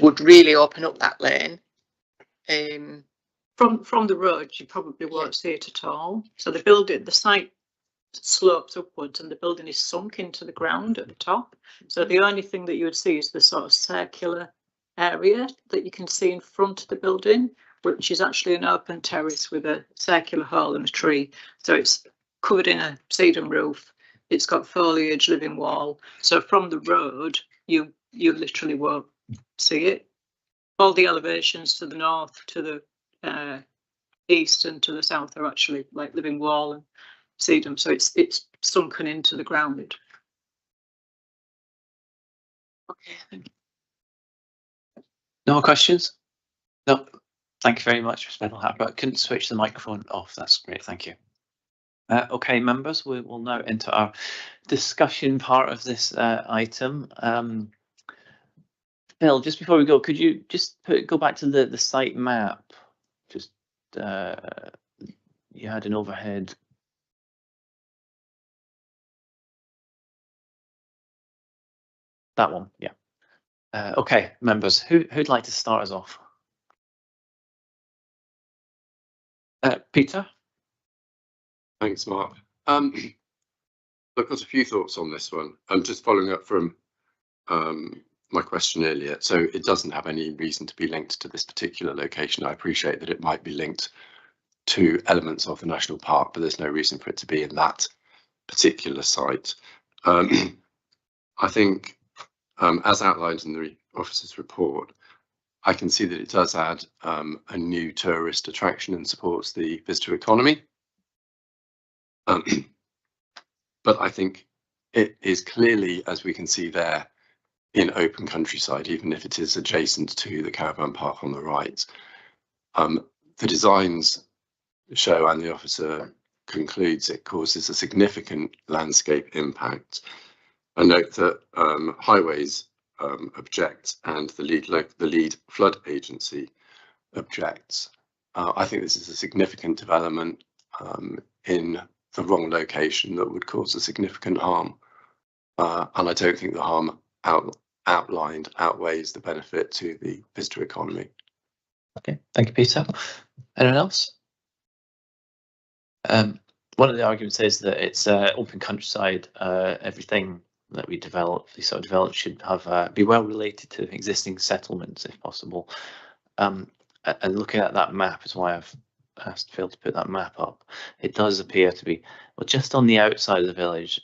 would really open up that lane. From the road, you probably won't see it at all. So the site slopes upwards, and the building is sunk into the ground at the top. So the only thing that you would see is the sort of circular area that you can see in front of the building, which is actually an open terrace with a circular hole and a tree. So it's covered in a cedar roof. It's got foliage, living wall. So from the road, you literally won't see it. All the elevations to the north, to the east and to the south are actually like living wall and sedum, so it's sunken into the ground. Okay. No more questions? No. Thank you very much, Ms. Middlehat, but I couldn't switch the microphone off. That's great. Thank you. Okay, members, we will now enter our discussion part of this item. Phil, just before we go, could you just go back to the site map? Just you had an overhead. That one, yeah. Okay, members, who'd like to start us off? Peter? Thanks, Mark. I've got a few thoughts on this one. I'm just following up from my question earlier. So it doesn't have any reason to be linked to this particular location. I appreciate that it might be linked to elements of the national park, but there's no reason for it to be in that particular site. I think, as outlined in the officer's report, I can see that it does add a new tourist attraction and supports the visitor economy. But I think it is clearly, as we can see there, in open countryside, even if it is adjacent to the caravan park on the right. The designs show, and the officer concludes, it causes a significant landscape impact. I note that Highways object and the lead flood agency objects. I think this is a significant development in the wrong location that would cause a significant harm, and I don't think the harm outlined outweighs the benefit to the visitor economy. Okay, thank you, Peter. Anyone else? One of the arguments is that it's open countryside. Everything that we develop, should have be well related to existing settlements if possible. And looking at that map is why I've asked Phil to put that map up. It does appear to be just on the outside of the village,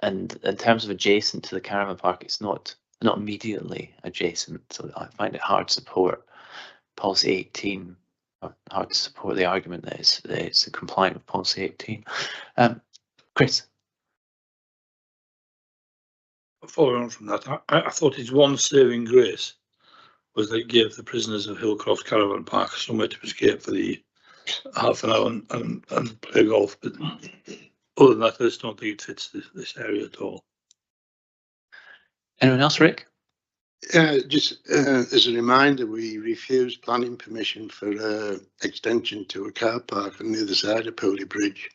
and in terms of adjacent to the caravan park, it's not immediately adjacent. So I find it hard to support policy 18. Hard to support the argument that it's compliant with policy 18. Chris. Following on from that, I thought its one saving grace was that it gave the prisoners of Hillcroft Caravan Park somewhere to escape for the half an hour and play golf. But other than that, I just don't think it fits this area at all. Anyone else, Rick? Just as a reminder, we refused planning permission for extension to a car park on the other side of Pooley Bridge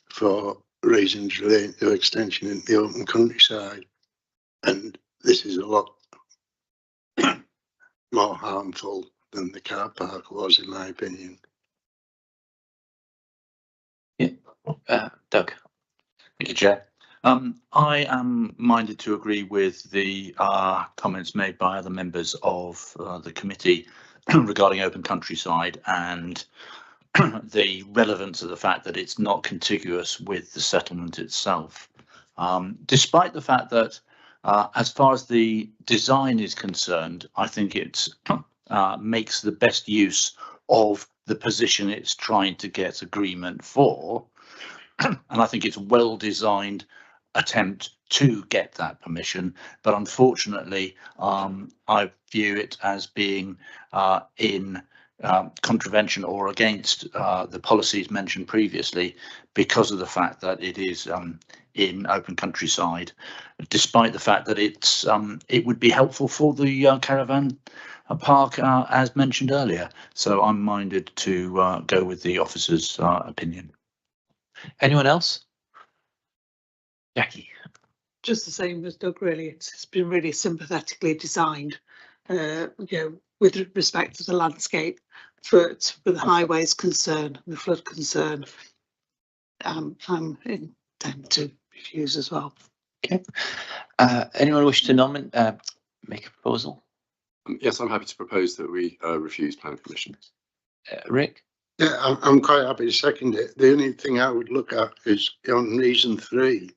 for reasons relating to extension in the open countryside. And this is a lot more harmful than the car park was, in my opinion. Yeah, Doug. Thank you, Chair. I am minded to agree with the comments made by other members of the committee regarding open countryside and the relevance of the fact that it's not contiguous with the settlement itself. Despite the fact that as far as the design is concerned, I think it makes the best use of the position it's trying to get agreement for. And I think it's a well-designed attempt to get that permission. But unfortunately, I view it as being in contravention or against the policies mentioned previously because of the fact that it is in open countryside, despite the fact that it would be helpful for the caravan park as mentioned earlier. So I'm minded to go with the officer's opinion. Anyone else? Jackie. Just the same as Doug, really. It's been really sympathetically designed. with respect to the landscape, but with the highways concern, the flood concern, I'm intend to refuse as well. Okay. Anyone wish to nominate, make a proposal? Yes, I'm happy to propose that we refuse planning permission. Rick? Yeah, I'm quite happy to second it. The only thing I would look at is on reason 3,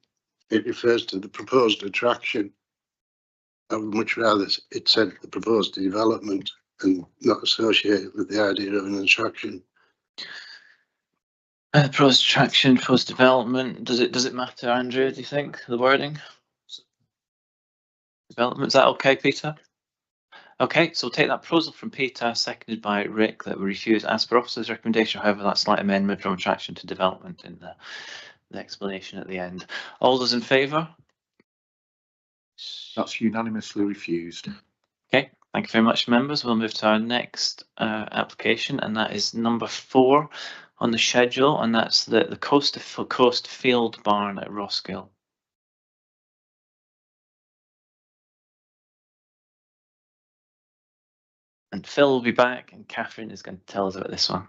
it refers to the proposed attraction. I would much rather it said the proposed development and not associated with the idea of an attraction. Proposed attraction, proposed development. Does it matter, Andrew? Do you think the wording? Development, is that okay, Peter? Okay, so we'll take that proposal from Peter, seconded by Rick, that we refuse as per officer's recommendation. However, that slight amendment from attraction to development in the explanation at the end. All those in favour? That's unanimously refused. Okay, thank you very much, members. We'll move to our next application, and that is number 4 on the schedule, and that's the Coast Field Barn at Roskill. And Phil will be back, and Catherine is going to tell us about this one.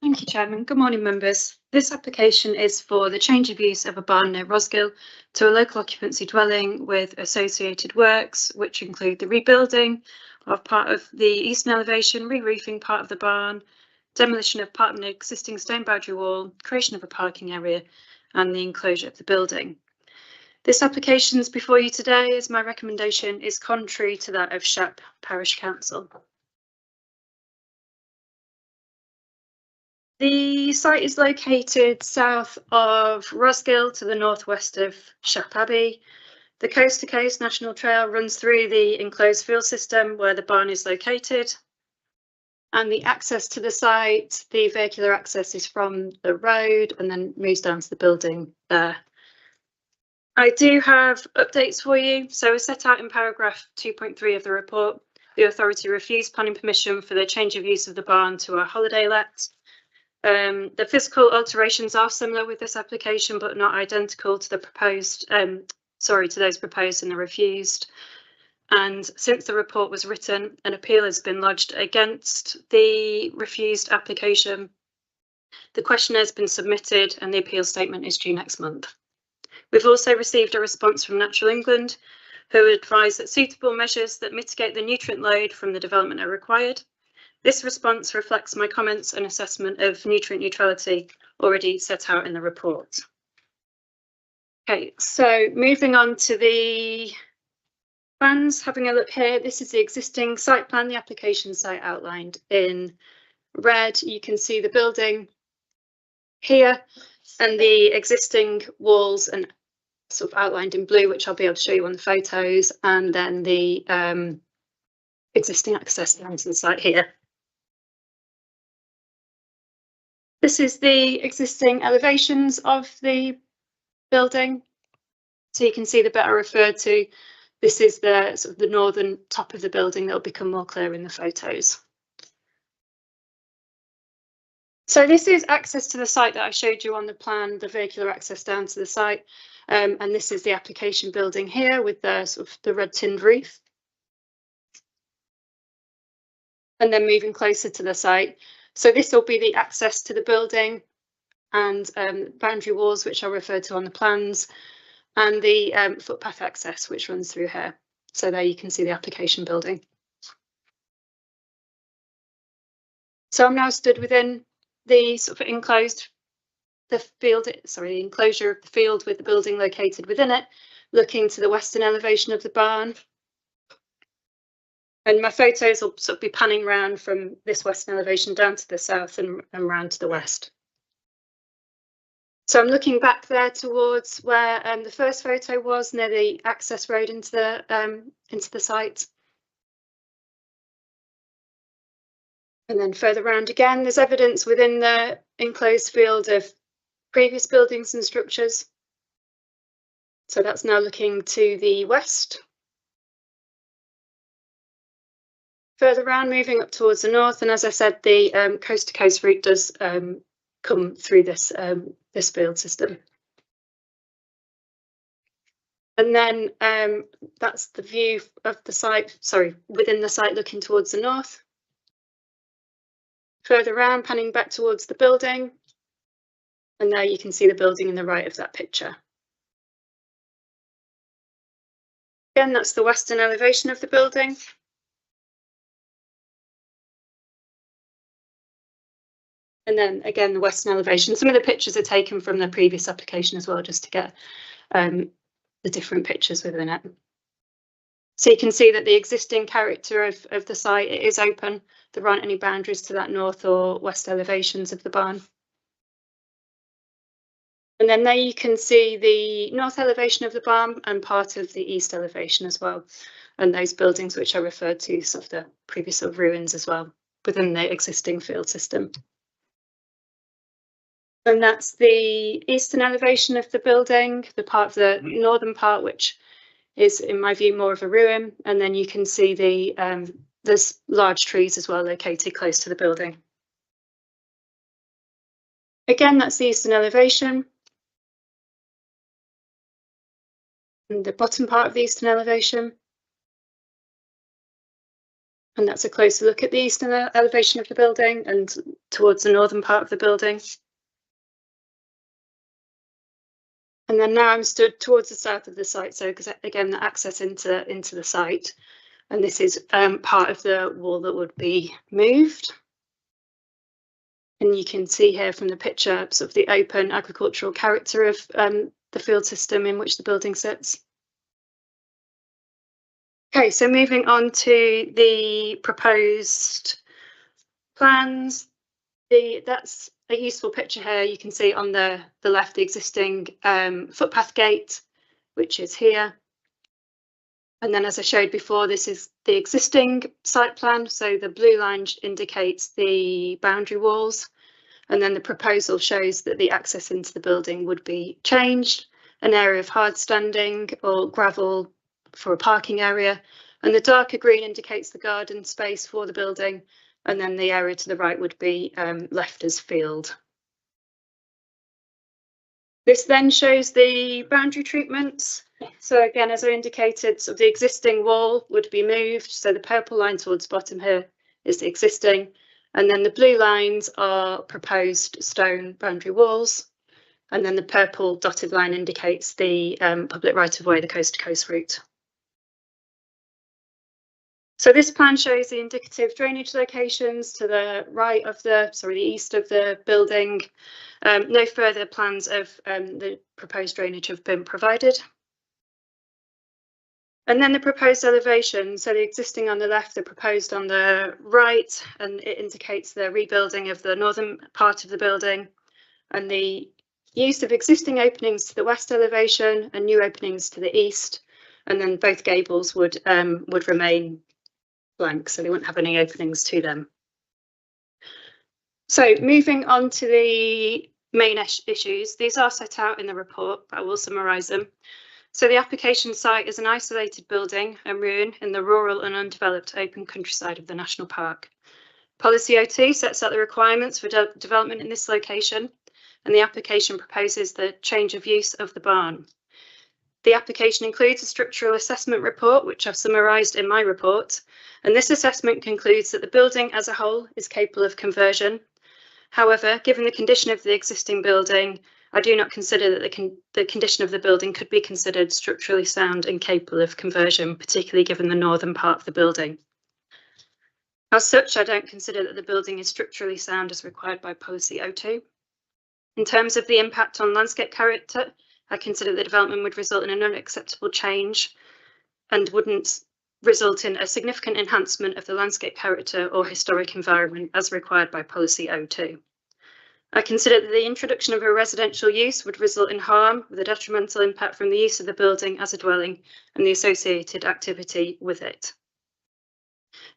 Thank you, Chairman. Good morning, members. This application is for the change of use of a barn near Roskill to a local occupancy dwelling with associated works, which include the rebuilding of part of the eastern elevation, re-roofing part of the barn, demolition of part of an existing stone boundary wall, creation of a parking area, and the enclosure of the building. This application is before you today as my recommendation is contrary to that of Shap Parish Council. The site is located south of Roskill to the northwest of Shap Abbey. The Coast to Coast National Trail runs through the enclosed field system where the barn is located. And the access to the site, the vehicular access is from the road and then moves down to the building there. I do have updates for you. So as set out in paragraph 2.3 of the report, the authority refused planning permission for the change of use of the barn to a holiday let. The physical alterations are similar with this application, but not identical to the proposed, to those proposed and the refused. And since the report was written, an appeal has been lodged against the refused application. The questionnaire has been submitted and the appeal statement is due next month. We've also received a response from Natural England, who advise that suitable measures that mitigate the nutrient load from the development are required. This response reflects my comments and assessment of nutrient neutrality already set out in the report. Okay, so moving on to the plans, having a look here, this is the existing site plan, the application site outlined in red. You can see the building here and the existing walls and sort of outlined in blue, which I'll be able to show you on the photos, and then the existing access down to the site here. This is the existing elevations of the building. So you can see the bit I referred to. This is the sort of the northern top of the building that will become more clear in the photos. So this is access to the site that I showed you on the plan, the vehicular access down to the site. And this is the application building here with the sort of the red tinned roof. And then moving closer to the site. So this will be the access to the building and boundary walls, which are referred to on the plans, and the footpath access, which runs through here. So there you can see the application building. So I'm now stood within the sort of enclosed, the enclosure of the field with the building located within it, looking to the western elevation of the barn. And my photos will sort of be panning round from this western elevation down to the south and round to the west. So I'm looking back there towards where the first photo was, near the access road into the site. And then further round again, there's evidence within the enclosed field of previous buildings and structures. So that's now looking to the west. Further round, moving up towards the north, and as I said, the coast-to-coast route does come through this this field system. And then that's the view of the site, sorry, within the site looking towards the north. Further round, panning back towards the building. And there you can see the building in the right of that picture. Again, that's the western elevation of the building. And then again, the western elevation. Some of the pictures are taken from the previous application as well, just to get the different pictures within it. So you can see that the existing character of the site, it is open. There aren't any boundaries to that north or west elevations of the barn. And then there you can see the north elevation of the barn and part of the east elevation as well. And those buildings which I referred to, sort of the previous sort of ruins as well, within the existing field system. And that's the eastern elevation of the building, the part of the northern part, which is, in my view, more of a ruin. And then you can see the there's large trees as well located close to the building. Again, that's the eastern elevation. And the bottom part of the eastern elevation. And that's a closer look at the eastern elevation of the building and towards the northern part of the building. And then now I'm stood towards the south of the site, so because again, the access into the site, and this is part of the wall that would be moved. And you can see here from the picture sort of the open agricultural character of the field system in which the building sits. Okay, so moving on to the proposed plans. That's a useful picture here. You can see on the left the existing footpath gate, which is here. And then, as I showed before, this is the existing site plan. So the blue line indicates the boundary walls. And then the proposal shows that the access into the building would be changed, an area of hard standing or gravel for a parking area. And the darker green indicates the garden space for the building. And then the area to the right would be left as field. This then shows the boundary treatments. So again, as I indicated, so the existing wall would be moved. So the purple line towards the bottom here is the existing. And then the blue lines are proposed stone boundary walls. And then the purple dotted line indicates the public right-of-way, the coast-to-coast route. So this plan shows the indicative drainage locations to the right of the east of the building. No further plans of the proposed drainage have been provided. And then the proposed elevation, so the existing on the left, the proposed on the right, and it indicates the rebuilding of the northern part of the building and the use of existing openings to the west elevation and new openings to the east. And then both gables would remain blank, so they wouldn't have any openings to them. So moving on to the main issues, these are set out in the report, but I will summarise them. So the application site is an isolated building and ruin in the rural and undeveloped open countryside of the National Park. Policy O2 sets out the requirements for development in this location, and the application proposes the change of use of the barn. The application includes a structural assessment report, which I've summarised in my report, and this assessment concludes that the building as a whole is capable of conversion. However, given the condition of the existing building, I do not consider that the condition of the building could be considered structurally sound and capable of conversion, particularly given the northern part of the building. As such, I don't consider that the building is structurally sound as required by Policy O2. In terms of the impact on landscape character, I consider the development would result in an unacceptable change and result in a significant enhancement of the landscape character or historic environment as required by Policy 02. I consider that the introduction of a residential use would result in harm with a detrimental impact from the use of the building as a dwelling and the associated activity with it.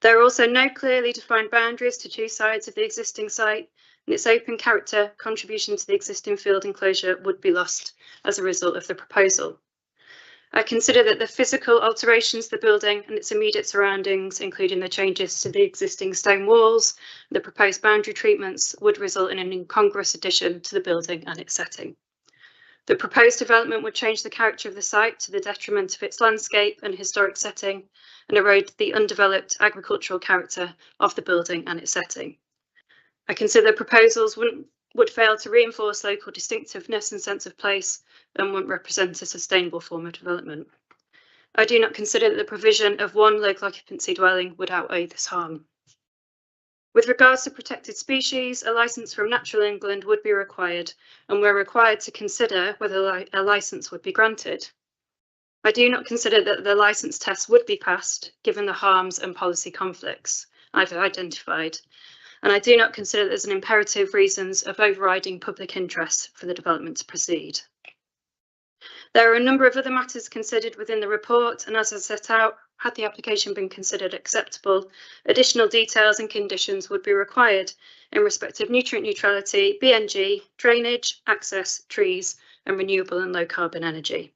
There are also no clearly defined boundaries to two sides of the existing site, and its open character contribution to the existing field enclosure would be lost as a result of the proposal. I consider that the physical alterations to the building and its immediate surroundings, including the changes to the existing stone walls, the proposed boundary treatments, would result in an incongruous addition to the building and its setting. The proposed development would change the character of the site to the detriment of its landscape and historic setting and erode the undeveloped agricultural character of the building and its setting. I consider proposals would fail to reinforce local distinctiveness and sense of place and wouldn't represent a sustainable form of development. I do not consider that the provision of one local occupancy dwelling would outweigh this harm. With regards to protected species, a licence from Natural England would be required, and we're required to consider whether a licence would be granted. I do not consider that the licence test would be passed, given the harms and policy conflicts I've identified, and I do not consider that there's an imperative reasons of overriding public interest for the development to proceed. There are a number of other matters considered within the report, and as I set out, had the application been considered acceptable, additional details and conditions would be required in respect of nutrient neutrality, BNG, drainage, access, trees, and renewable and low carbon energy.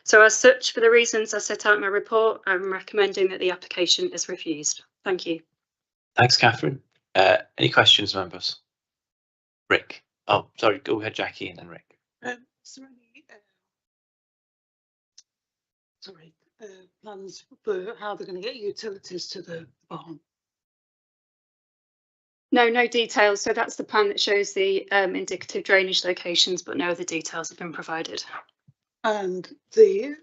So as such, for the reasons I set out in my report, I'm recommending that the application is refused. Thank you. Thanks, Catherine. Any questions, members? Rick. Oh, sorry, go ahead, Jackie, and then Rick. Is there any plans for how they're going to get utilities to the barn? No details. So that's the plan that shows the indicative drainage locations, but no other details have been provided. And you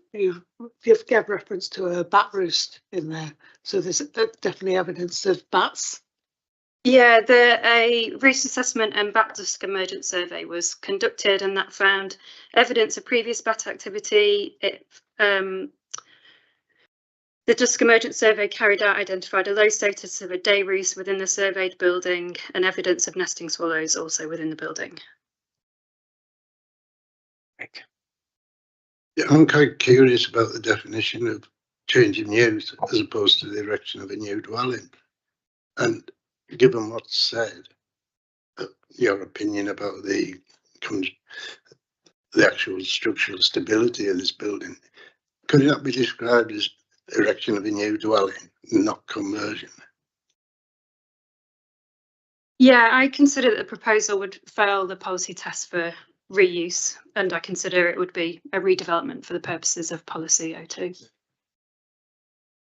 gave reference to a bat roost in there, so there's definitely evidence of bats. Yeah, a roost assessment and bat dusk emergent survey was conducted, and that found evidence of previous bat activity. The dusk emergent survey carried out identified a low status of a day roost within the surveyed building and evidence of nesting swallows also within the building. Rick. Yeah, I'm quite curious about the definition of changing use as opposed to the erection of a new dwelling. And given what's said, your opinion about the actual structural stability of this building, could it not be described as erection of a new dwelling, not conversion? Yeah, I consider that the proposal would fail the policy test for reuse, and I consider it would be a redevelopment for the purposes of Policy 02,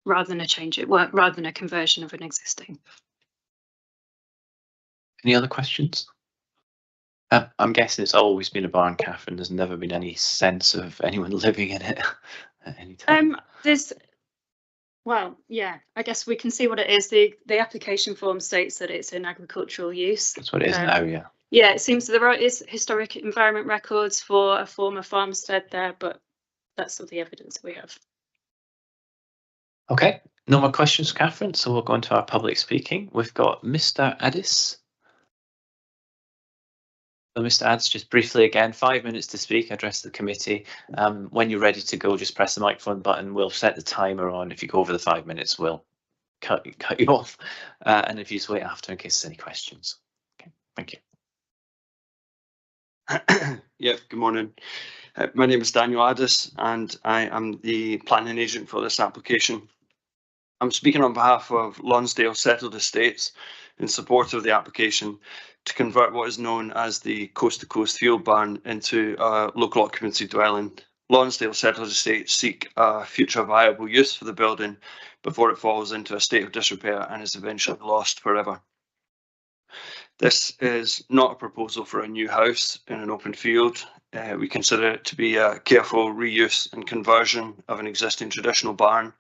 rather than a conversion of an existing. Any other questions? I'm guessing it's always been a barn, Catherine. There's never been any sense of anyone living in it at any time. Well, yeah, I guess we can see what it is. The application form states that it's in agricultural use. That's what it is now, yeah. Yeah, it seems there is historic environment records for a former farmstead there, but that's all the evidence we have. Okay, no more questions, Catherine. So we'll go into our public speaking. We've got Mr. Addis. So Mr. Addis, just briefly again, 5 minutes to speak, address the committee. When you're ready to go, just press the microphone button. We'll set the timer on. If you go over the 5 minutes, we'll cut you off. And if you just wait after in case there's any questions. Okay, thank you. Yeah, good morning. My name is Daniel Addis and I am the planning agent for this application. I'm speaking on behalf of Lonsdale Settled Estates in support of the application to convert what is known as the Coast to Coast Field Barn into a local occupancy dwelling. Lonsdale Settled Estates seek a future viable use for the building before it falls into a state of disrepair and is eventually lost forever. This is not a proposal for a new house in an open field. We consider it to be a careful reuse and conversion of an existing traditional barn,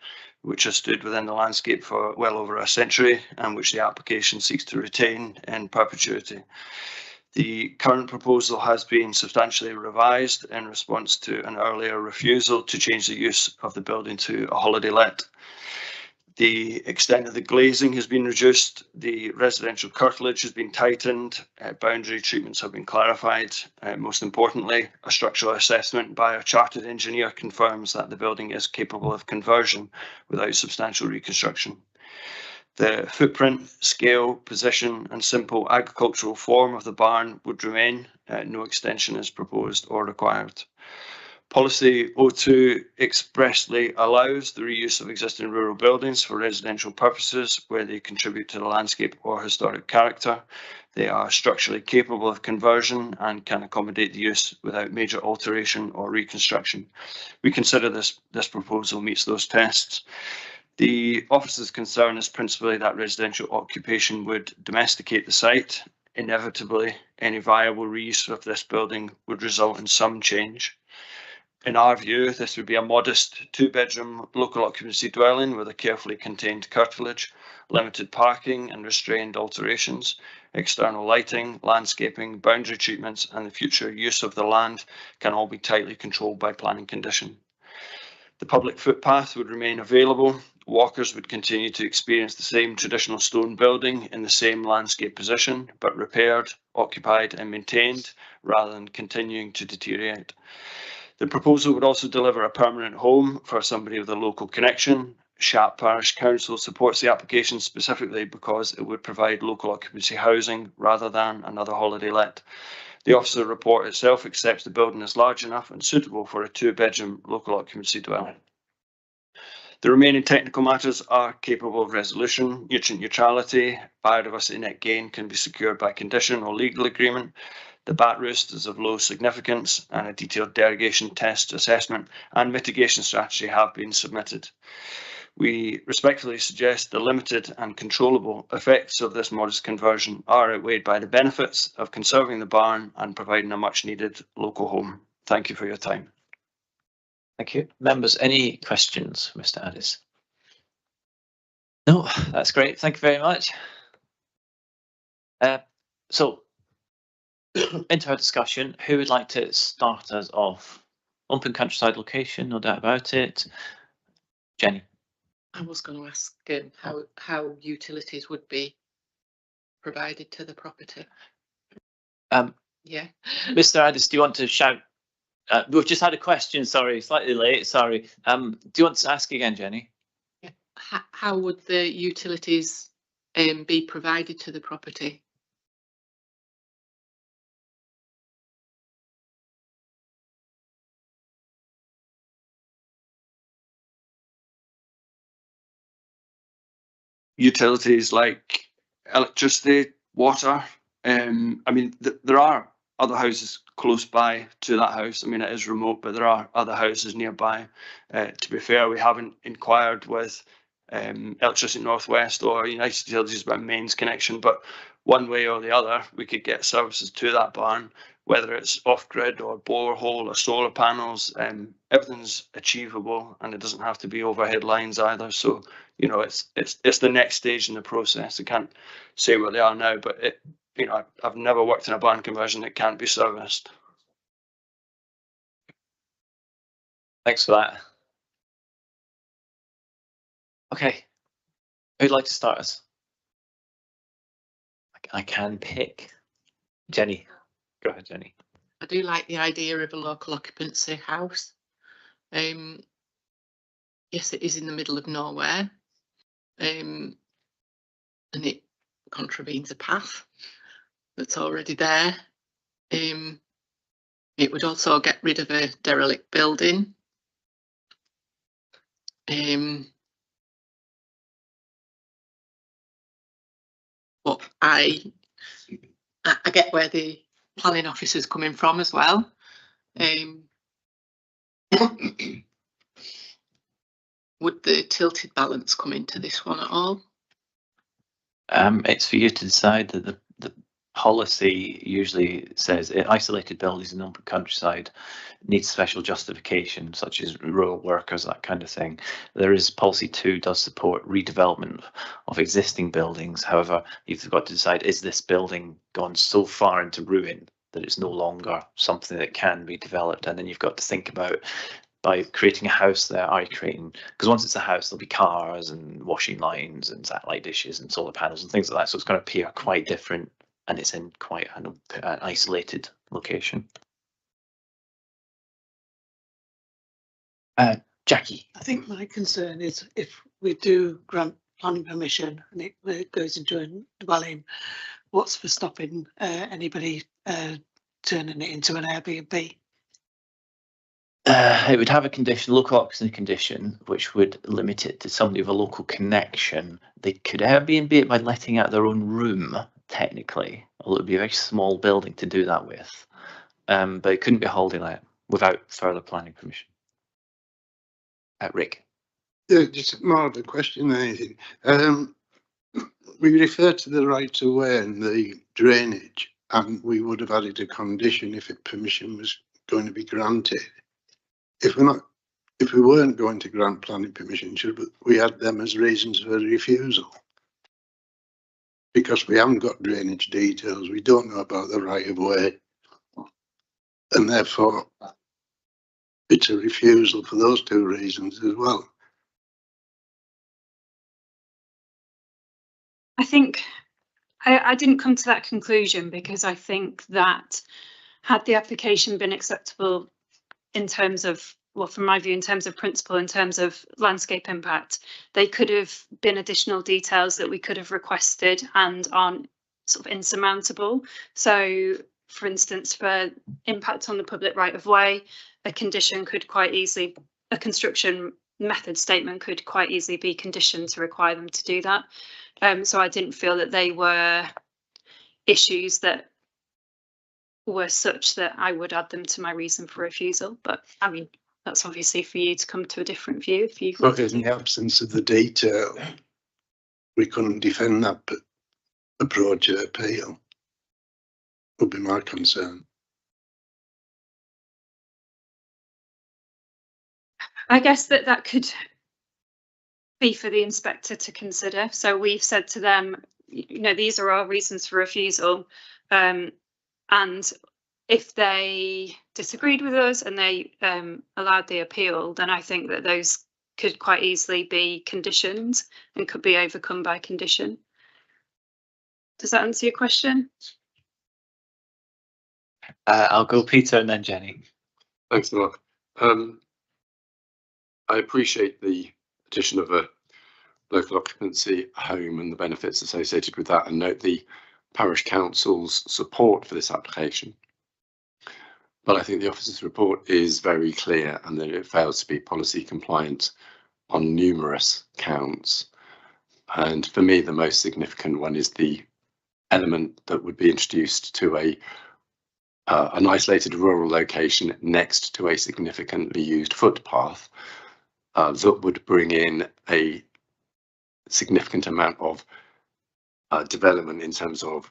which has stood within the landscape for well over a century and which the application seeks to retain in perpetuity. The current proposal has been substantially revised in response to an earlier refusal to change the use of the building to a holiday let. The extent of the glazing has been reduced, the residential curtilage has been tightened, boundary treatments have been clarified. Most importantly, a structural assessment by a chartered engineer confirms that the building is capable of conversion without substantial reconstruction. The footprint, scale, position and simple agricultural form of the barn would remain. No extension is proposed or required. Policy 02 expressly allows the reuse of existing rural buildings for residential purposes where they contribute to the landscape or historic character. They are structurally capable of conversion and can accommodate the use without major alteration or reconstruction. We consider this proposal meets those tests. The office's concern is principally that residential occupation would domesticate the site. Inevitably, any viable reuse of this building would result in some change. In our view, this would be a modest 2-bedroom local occupancy dwelling with a carefully contained curtilage, limited parking and restrained alterations, external lighting, landscaping, boundary treatments and the future use of the land can all be tightly controlled by planning condition. The public footpath would remain available. Walkers would continue to experience the same traditional stone building in the same landscape position, but repaired, occupied and maintained rather than continuing to deteriorate. The proposal would also deliver a permanent home for somebody with a local connection. Shap Parish Council supports the application specifically because it would provide local occupancy housing rather than another holiday let. The officer report itself accepts the building is large enough and suitable for a 2-bedroom local occupancy dwelling. The remaining technical matters are capable of resolution. Nutrient neutrality, biodiversity net gain can be secured by condition or legal agreement. The bat roost is of low significance and a detailed derogation test assessment and mitigation strategy have been submitted. We respectfully suggest the limited and controllable effects of this modest conversion are outweighed by the benefits of conserving the barn and providing a much needed local home. Thank you for your time. Thank you. Members, any questions, Mr. Addis? No, that's great. Thank you very much. So, into our discussion, who would like to start us off? Open countryside location, no doubt about it. Jenny. I was going to ask how utilities would be provided to the property. Yeah. Mr. Addis, do you want to shout? We've just had a question, sorry, slightly late, sorry. Do you want to ask again, Jenny? Yeah. How would the utilities be provided to the property? Utilities like electricity, water. I mean, there are other houses close by to that house. I mean, it is remote, but there are other houses nearby. To be fair, we haven't inquired with Electricity North West or United Utilities about mains connection, but one way or the other, we could get services to that barn, whether it's off-grid or borehole or solar panels. Everything's achievable, and it doesn't have to be overhead lines either. So, you know, it's the next stage in the process. I can't say what they are now, but I've never worked in a barn conversion that can't be serviced. Thanks for that. Okay, who'd like to start us? I can pick. Jenny. Go ahead, Jenny. I do like the idea of a local occupancy house. Yes, it is in the middle of nowhere, and it contravenes a path that's already there. It would also get rid of a derelict building. But I get where the planning officer's coming from as well. Would the tilted balance come into this one at all? It's for you to decide. That the policy usually says isolated buildings in open countryside need special justification, such as rural workers, that kind of thing. There is policy 2 does support redevelopment of existing buildings. However, you've got to decide, is this building gone so far into ruin that it's no longer something that can be developed? And then you've got to think about by creating a house there, are you creating, because once it's a house, there'll be cars and washing lines and satellite dishes and solar panels and things like that. So it's going to appear quite different, and it's in quite an isolated location. Jackie. I think my concern is if we do grant planning permission and it goes into a dwelling, what's for stopping anybody turning it into an Airbnb? It would have a condition, local occupancy condition, which would limit it to somebody with a local connection. They could Airbnb it by letting out their own room, technically, although it would be a very small building to do that with. But it couldn't be a holiday let without further planning permission. Rick. Yeah, just more of a question than anything. We refer to the right of way and the drainage, and we would have added a condition if permission was going to be granted. If we weren't going to grant planning permission, should we add them as reasons for refusal? Because we haven't got drainage details, we don't know about the right of way, and therefore it's a refusal for those two reasons as well. I think I didn't come to that conclusion because I think that had the application been acceptable in terms of, well, from my view, in terms of principle, in terms of landscape impact, they could have been additional details that we could have requested and aren't sort of insurmountable. So, for instance, for impact on the public right of way, a condition could quite easily, a construction method statement could quite easily be conditioned to require them to do that. So I didn't feel that they were issues that were such that I would add them to my reason for refusal. But I mean, that's obviously for you to come to a different view. If you, but in the absence of the detail, we couldn't defend that approach at appeal. Would be my concern. I guess that could be for the inspector to consider. So we've said to them, you know, these are our reasons for refusal. And if they disagreed with us and they allowed the appeal, then I think that those could quite easily be conditioned and could be overcome by condition. Does that answer your question? I'll go Peter and then Jenny. Thanks, Mark. I appreciate the addition of a local occupancy home and the benefits associated with that, and note the parish council's support for this application. But I think the officer's report is very clear and that it fails to be policy compliant on numerous counts. And for me, the most significant one is the element that would be introduced to an isolated rural location next to a significantly used footpath that would bring in a significant amount of development in terms of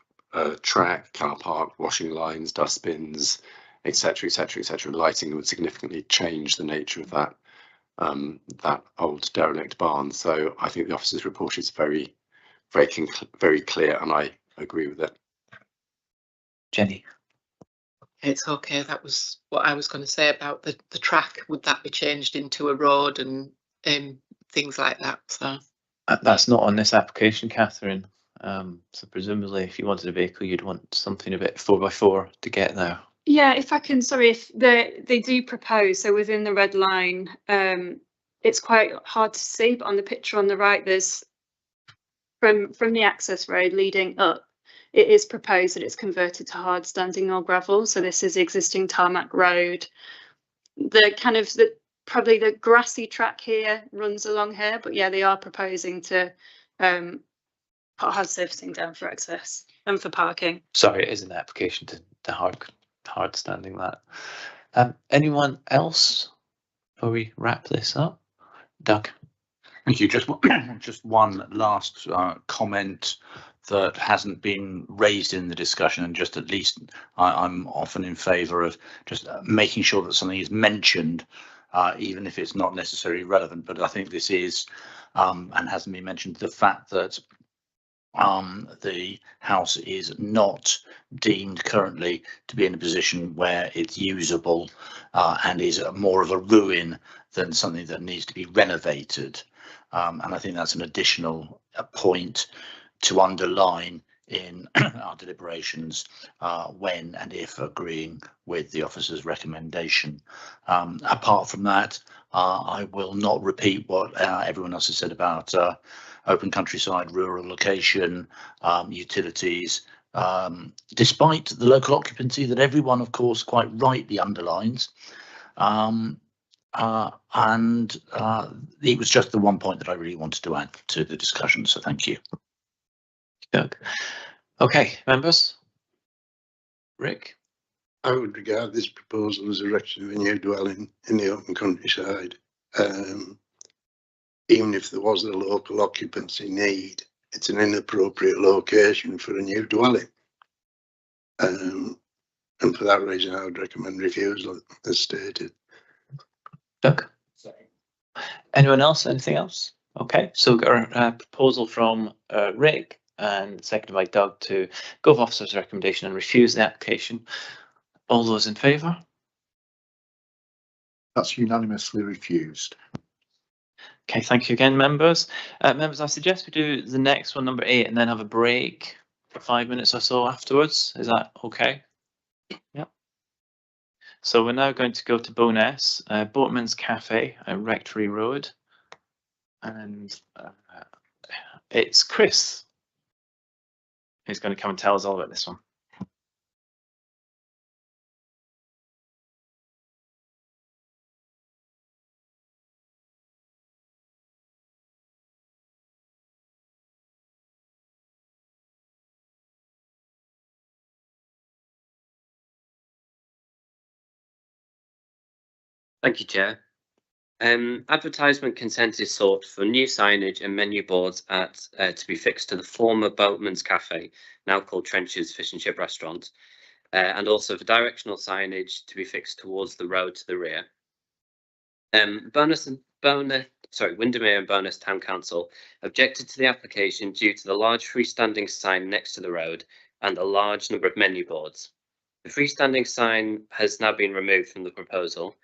track, car park, washing lines, dustbins, etc., etc., etc. Lighting would significantly change the nature of that that old derelict barn. So I think the officer's report is very clear, and I agree with it. Jenny. It's okay. That was what I was going to say about the track. Would that be changed into a road and things like that? So That's not on this application, Catherine. So presumably, if you wanted a vehicle, you'd want something a bit 4x4 to get there. Yeah, if I can, sorry, if they do propose, so within the red line, it's quite hard to see, but on the picture on the right, there's from the access road leading up, it is proposed that it's converted to hard standing or gravel. So this is the existing tarmac road. The kind of probably the grassy track here runs along here, but yeah, they are proposing to put hard surfacing down for access and for parking. Sorry, it is an application to hard standing that. Anyone else before we wrap this up? Doug. Thank you. Just one last comment that hasn't been raised in the discussion, and just at least I'm often in favour of just making sure that something is mentioned, even if it's not necessarily relevant. But I think this is, and hasn't been mentioned, the fact that the house is not deemed currently to be in a position where it's usable and is more of a ruin than something that needs to be renovated. And I think that's an additional point to underline in our deliberations when and if agreeing with the officer's recommendation. Apart from that, I will not repeat what everyone else has said about open countryside, rural location, utilities, despite the local occupancy that everyone, of course, quite rightly underlines. And it was just the one point that I really wanted to add to the discussion, so thank you. Doug. Okay, members. Rick? I would regard this proposal as erection of a new dwelling in the open countryside. Even if there was a local occupancy need, it's an inappropriate location for a new dwelling. And for that reason, I would recommend refusal as stated. Doug? Anyone else? Anything else? Okay, so we've got a proposal from Rick and seconded by Doug to go with officer's recommendation and refuse the application. All those in favour? That's unanimously refused. Okay, thank you again, members. Members, I suggest we do the next one, number 8, and then have a break for 5 minutes or so afterwards. Is that okay? Yep. So we're now going to go to Bowness, Boatman's Cafe at Rectory Road. And it's Chris who's going to come and tell us all about this one. Thank you, Chair. Advertisement consent is sought for new signage and menu boards to be fixed to the former Boatman's Cafe, now called Trench's Fish and Chip Restaurant, and also for directional signage to be fixed towards the road to the rear. Windermere and Bowness Town Council objected to the application due to the large freestanding sign next to the road and a large number of menu boards. The freestanding sign has now been removed from the proposal,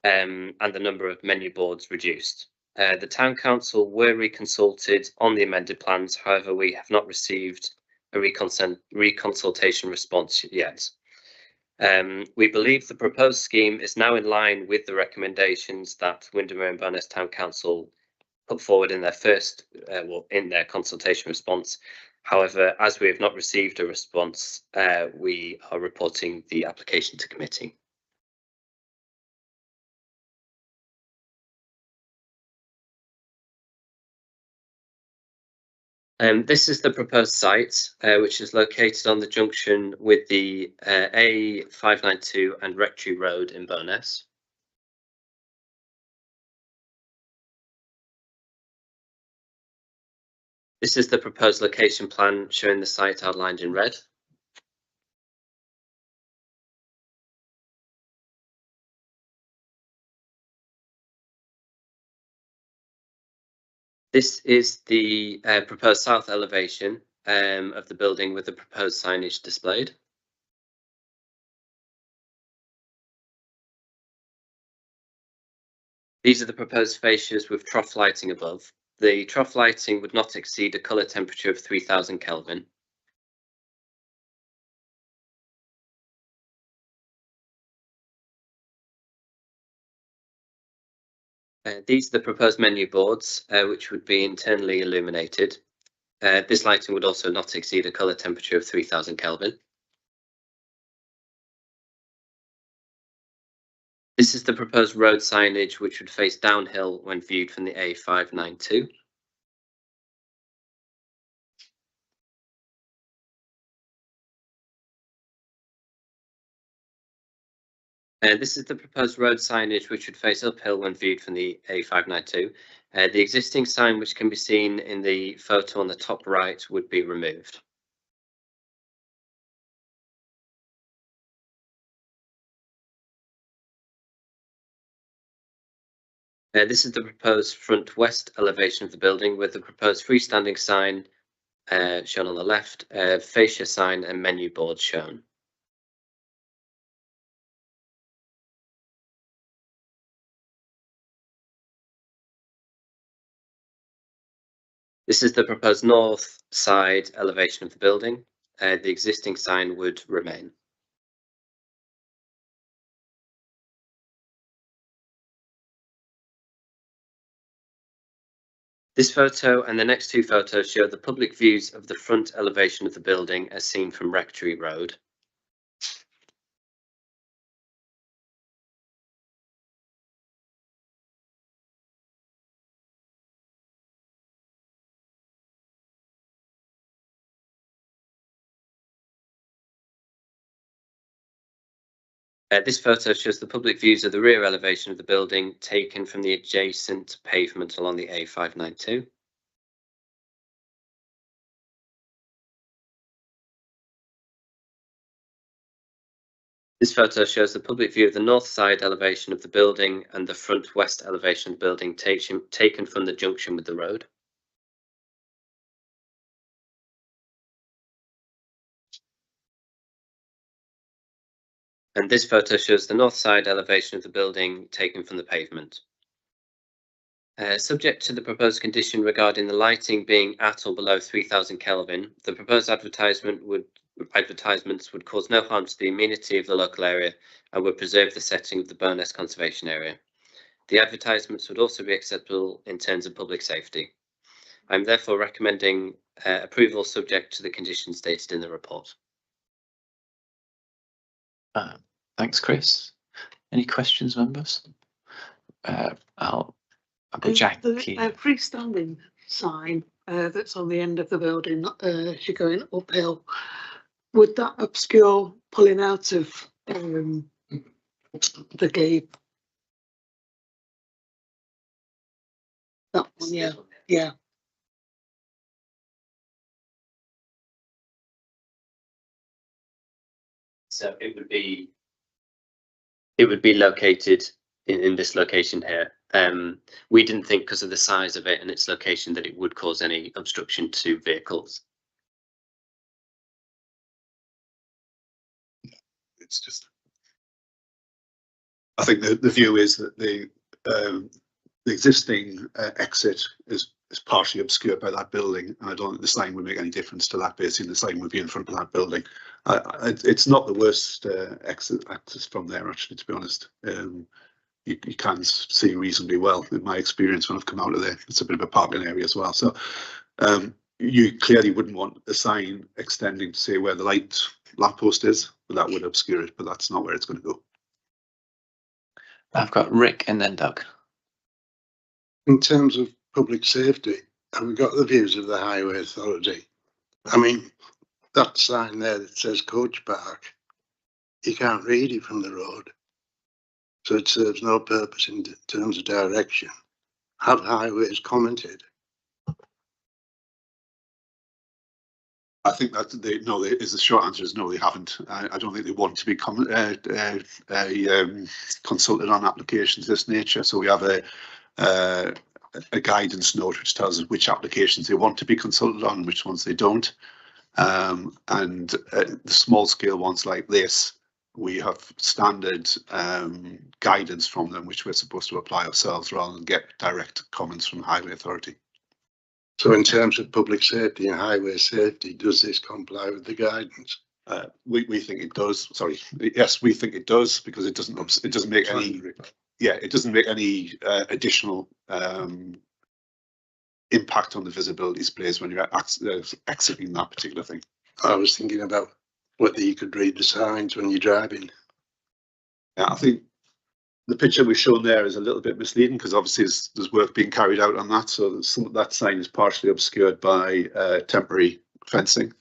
and the number of menu boards reduced. The Town Council were reconsulted on the amended plans, however, we have not received a reconsultation response yet. We believe the proposed scheme is now in line with the recommendations that Windermere and Bowness Town Council put forward in their first, in their consultation response. However, as we have not received a response, we are reporting the application to committee. This is the proposed site, which is located on the junction with the A592 and Rectory Road in Bowness. This is the proposed location plan showing the site outlined in red. This is the proposed south elevation of the building with the proposed signage displayed. These are the proposed fascias with trough lighting above. The trough lighting would not exceed a colour temperature of 3000 Kelvin. These are the proposed menu boards, which would be internally illuminated. This lighting would also not exceed a colour temperature of 3000 Kelvin. This is the proposed road signage, which would face downhill when viewed from the A592. This is the proposed road signage, which would face uphill when viewed from the A592. The existing sign, which can be seen in the photo on the top right, would be removed. This is the proposed front west elevation of the building with the proposed freestanding sign shown on the left, fascia sign and menu board shown. This is the proposed north side elevation of the building. The existing sign would remain. This photo and the next two photos show the public views of the front elevation of the building as seen from Rectory Road. This photo shows the public views of the rear elevation of the building taken from the adjacent pavement along the A592. This photo shows the public view of the north side elevation of the building and the front west elevation of the building taken from the junction with the road. And this photo shows the north side elevation of the building taken from the pavement. Subject to the proposed condition regarding the lighting being at or below 3000 Kelvin, the proposed advertisements would cause no harm to the amenity of the local area and would preserve the setting of the Bowness Conservation Area. The advertisements would also be acceptable in terms of public safety. I'm therefore recommending approval subject to the conditions stated in the report. Thanks, Chris. Any questions, members? I'll go Jack. The freestanding sign that's on the end of the building as you're going uphill, would that obscure pulling out of the glebe? That one, yeah, yeah. So it would be located in this location here. We didn't think because of the size of it and its location that it would cause any obstruction to vehicles. It's just, I think the view is that the existing exit is partially obscured by that building, and I don't think the sign would make any difference to that. Basically, the sign would be in front of that building. It's not the worst access from there, actually, to be honest. You can see reasonably well, in my experience, when I've come out of there. It's a bit of a parking area as well. So you clearly wouldn't want a sign extending to say where the light lamppost is, but that would obscure it, but that's not where it's going to go. I've got Rick and then Doug. In terms of public safety, have we got the views of the Highway Authority? I mean, that sign there that says Coach Park, you can't read it from the road. So it serves no purpose in terms of direction. Have highways commented? I think that the short answer is no, they haven't. I don't think they want to be consulted on applications of this nature. So we have a guidance note which tells us which applications they want to be consulted on and which ones they don't. And the small scale ones like this, we have standard guidance from them which we're supposed to apply ourselves rather than get direct comments from the Highway Authority. So in terms of public safety and highway safety, does this comply with the guidance? We think it does. Sorry, yes, we think it does, because it doesn't make any. Yeah, it doesn't make any additional impact on the visibility displays when you're exiting that particular thing. I was thinking about whether you could read the signs when you're driving. Yeah, I think the picture we've shown there is a little bit misleading, because obviously there's work being carried out on that. So that sign is partially obscured by temporary fencing.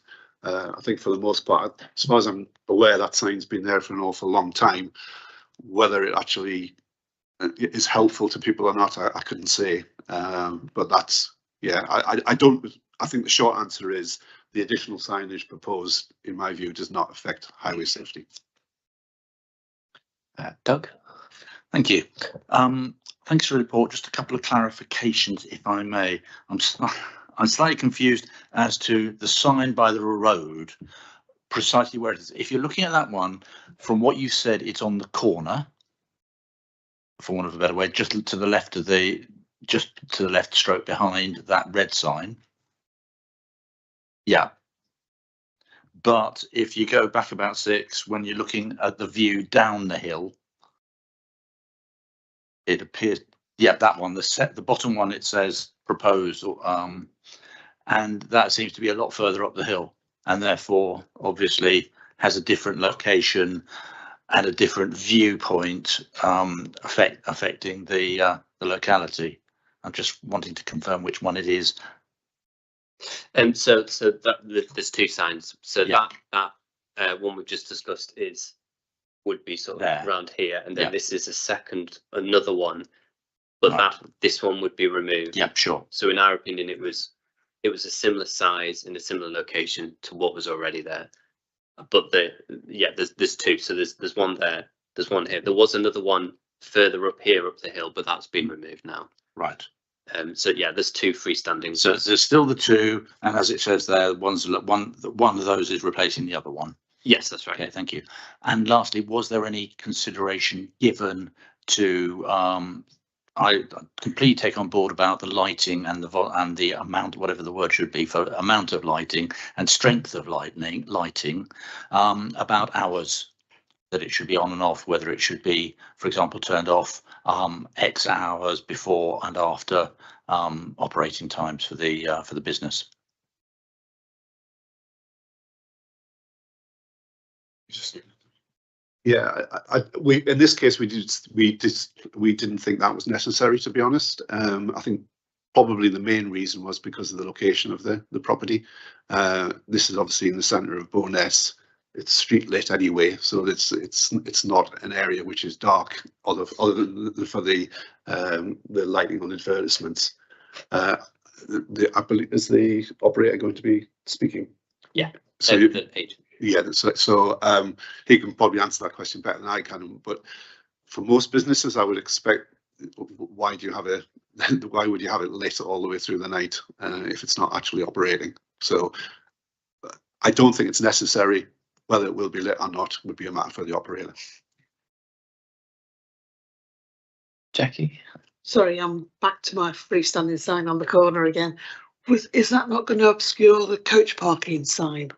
I think for the most part, as far as I'm aware, that sign's been there for an awful long time. Whether it actually is helpful to people or not, I couldn't say. But that's, yeah, I think the short answer is the additional signage proposed, in my view, does not affect highway safety. Doug? Thank you. Thanks for the report. Just a couple of clarifications, if I may. I'm slightly confused as to the sign by the road, precisely where it is. If you're looking at that one, from what you said, it's on the corner, for want of a better way, just to the left of the, just to the left stroke behind that red sign. Yeah. But if you go back about 6, when you're looking at the view down the hill, it appears, yeah, that one, the bottom one, it says proposed, and that seems to be a lot further up the hill, and therefore obviously has a different location and a different viewpoint, affecting the locality. I'm just wanting to confirm which one it is. So that there's 2 signs. So Yeah. that one we've just discussed would be sort of There. around here, and then Yeah. this is another one, but Right. this one would be removed. Yeah, sure. So in our opinion, it was a similar size in a similar location to what was already there. But there's 2. So there's one there. There's one here. There was another one further up here up the hill, but that's been removed now. Right. So yeah, there's 2 freestanding. So there's still the 2, and as it says there, one of those is replacing the other one. Yes, that's right. Okay, thank you. And lastly, was there any consideration given to, I completely take on board about the lighting and the amount, whatever the word should be, for amount of lighting and strength of lighting, about hours that it should be on and off, whether it should be, for example, turned off X hours before and after operating times for the business. Yeah, we in this case we didn't think that was necessary, to be honest. I think probably the main reason was because of the location of the property. This is obviously in the centre of Bowness. It's street lit anyway, so it's not an area which is dark other than for the lighting on advertisements. I believe, is the operator going to be speaking? Yeah. So The page. yeah, so he can probably answer that question better than I can. But for most businesses, I would expect, why would you have it lit all the way through the night if it's not actually operating? So I don't think it's necessary. Whether it will be lit or not would be a matter for the operator. Jackie? Sorry, I'm back to my freestanding sign on the corner again. Is that not going to obscure the coach parking sign?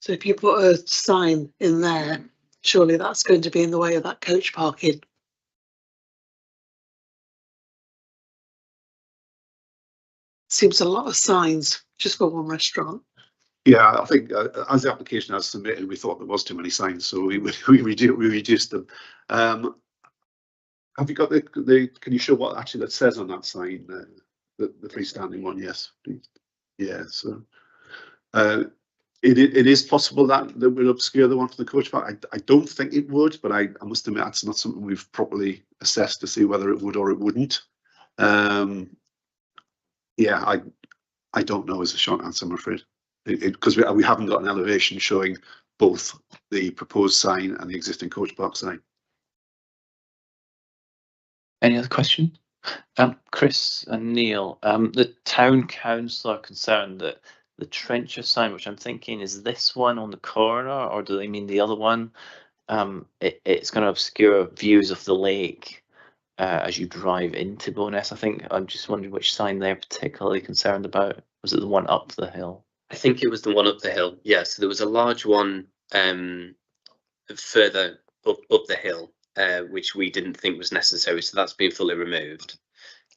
So if you put a sign in there, surely that's going to be in the way of that coach parking. Seems a lot of signs just for one restaurant. Yeah, I think as the application has submitted, we thought there was too many signs, so we reduced them. Have you got the? Can you show what actually that says on that sign? The freestanding one, yes, please. Yeah, so it is possible that will obscure the one for the coach park. I don't think it would, but I must admit that's not something we've properly assessed to see whether it would or it wouldn't. Yeah, I don't know is the short answer, I'm afraid, because we haven't got an elevation showing both the proposed sign and the existing coach park sign. Any other questions? Chris and Neil, the town council are concerned that the trencher sign, which I'm thinking is this one on the corner, or do they mean the other one? It's going to obscure views of the lake as you drive into Bowness. I think I'm just wondering which sign they're particularly concerned about. Was it the one up the hill? I think it was the one up the hill. Yeah, so there was a large one further up the hill, which we didn't think was necessary. So that's been fully removed.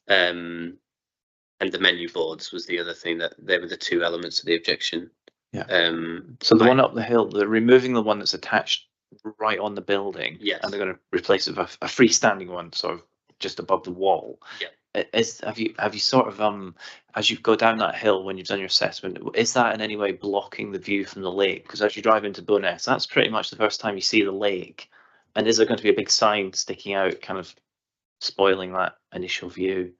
And the menu boards was the other thing, that they were the 2 elements of the objection. Yeah. So the one up the hill, they're removing the one that's attached right on the building. Yes. And they're going to replace it with a freestanding one, sort of just above the wall. Yeah. Have you sort of as you go down that hill, when you've done your assessment, is that in any way blocking the view from the lake? Because as you drive into Bowness, that's pretty much the first time you see the lake. And is there going to be a big sign sticking out, kind of spoiling that initial view?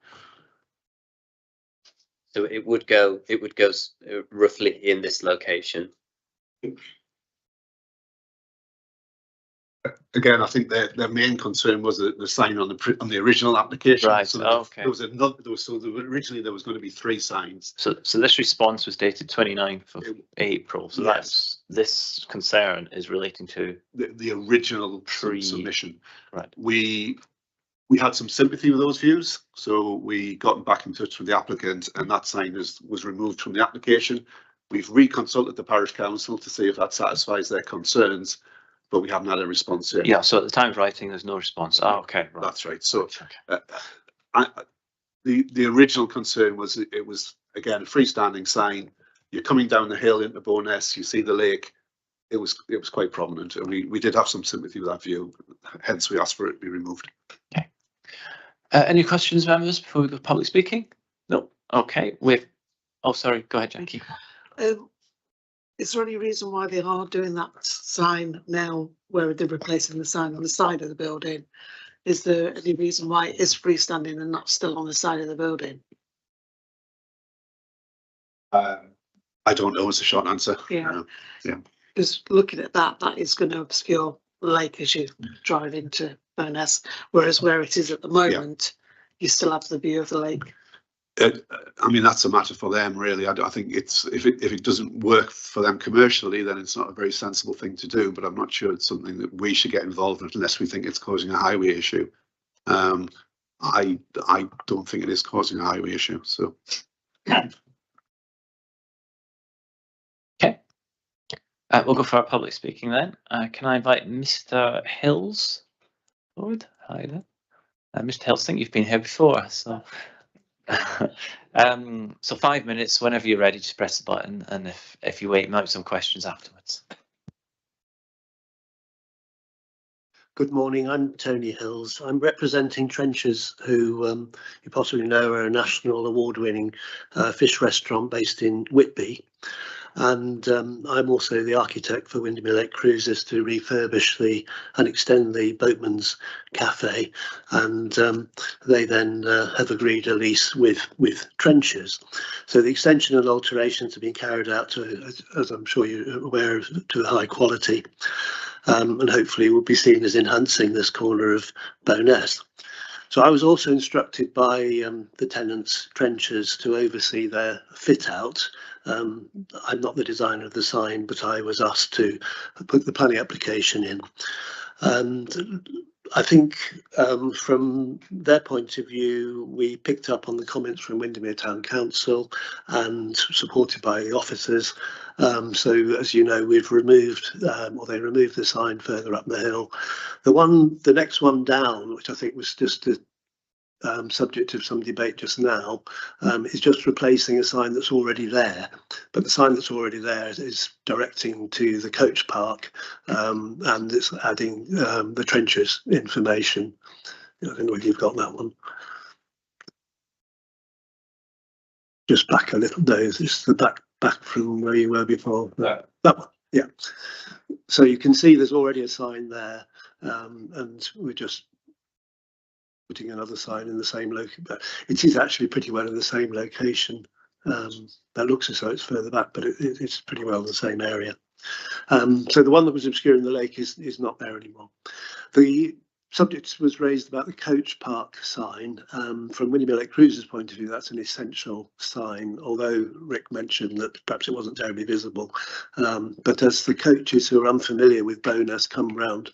So it would go roughly in this location. Again, I think their main concern was the sign on the original application. Right, So okay. there was another. Originally there was going to be 3 signs. So this response was dated 29th of April. So Yes. that's this concern is relating to The original Pre- submission. right. We had some sympathy with those views, so we got back in touch with the applicant, and that sign was removed from the application. We've reconsulted the parish council to see if that satisfies their concerns, but we haven't had a response yet. Yeah. So at the time of writing, there's no response. Oh, okay. Right. That's right. So Okay. the original concern was it was again a freestanding sign. You're coming down the hill into Bowness, you see the lake. It was quite prominent, and we did have some sympathy with that view. Hence, we asked for it to be removed. Okay. Any questions, members, before we go public speaking? No. Okay. Oh, sorry. Go ahead, Jackie. Is there any reason why they are doing that sign now, where they're replacing the sign on the side of the building? Is there any reason why it is freestanding and not still on the side of the building? I don't know. It's a short answer. Yeah. Yeah. Because looking at that, that is going to obscure the lake as you drive into Bowness, whereas where it is at the moment, you still have the view of the lake. I mean, that's a matter for them, really. I think it's if it doesn't work for them commercially, then it's not a very sensible thing to do. But I'm not sure it's something that we should get involved in unless we think it's causing a highway issue. I don't think it is causing a highway issue. So. Okay. We'll go for our public speaking then. Can I invite Mr. Hills forward? Hi there. Mr. Hills, I think you've been here before, so. So 5 minutes, whenever you're ready, just press the button, and if you wait, might have some questions afterwards. Good morning, I'm Tony Hills. I'm representing Trenchers, who you possibly know are a national award-winning fish restaurant based in Whitby. And I'm also the architect for Windermere Lake Cruises to refurbish and extend the Boatman's Cafe. And they then have agreed a lease with Trenchers. So the extension and alterations have been carried out to, as I'm sure you're aware, to a high quality. And hopefully will be seen as enhancing this corner of Bowness. So I was also instructed by the tenants, Trenchers, to oversee their fit out. I'm not the designer of the sign, but I was asked to put the planning application in. And I think from their point of view, we picked up on the comments from Windermere Town Council and supported by the officers. So as you know, we've removed, or they removed the sign further up the hill. The next one down, which I think was just a subject of some debate just now, is just replacing a sign that's already there. But the sign that's already there is directing to the coach park, and it's adding the Trenchers information. I don't know if you've got that one. Just back a little. No, it's the back from where you were before. That one, yeah. So you can see there's already a sign there, and we're just putting another sign in the same location, but it is actually pretty well in the same location. That looks as though it's further back, but it's pretty well in the same area. So the one that was obscuring the lake is not there anymore. The subject was raised about the coach park sign. From Windermere Lake Cruises' point of view, that's an essential sign, although Rick mentioned that perhaps it wasn't terribly visible. But as the coaches who are unfamiliar with Bowness come round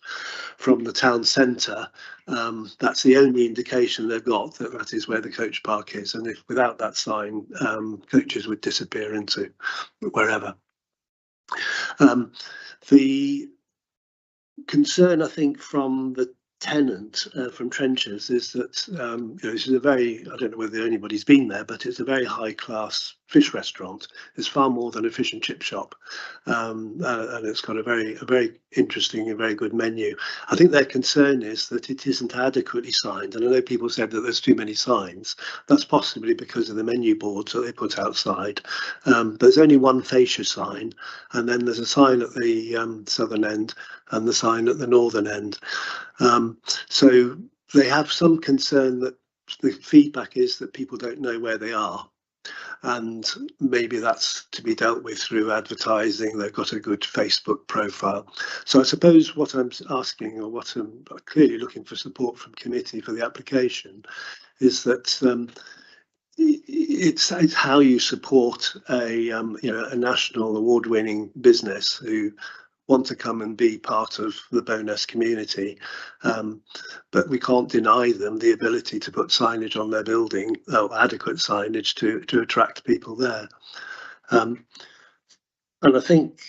from the town centre, that's the only indication they've got that is where the coach park is. And if without that sign, coaches would disappear into wherever. The concern, I think, from the tenant from Trenchers is that this is a very, I don't know whether anybody's been there, but it's a very high class fish restaurant. It's far more than a fish and chip shop, and it's got a very interesting and very good menu. I think their concern is that it isn't adequately signed, and I know people said that there's too many signs. That's possibly because of the menu boards that they put outside. But there's only one fascia sign, and then there's a sign at the southern end and the sign at the northern end. So they have some concern that the feedback is that people don't know where they are. and maybe that's to be dealt with through advertising. They've got a good Facebook profile. So I suppose what I'm asking, or what I'm clearly looking for support from committee for the application, is that it's how you support a a national award-winning business who want to come and be part of the Bowness community, but we can't deny them the ability to put signage on their building, adequate signage to attract people there. And I think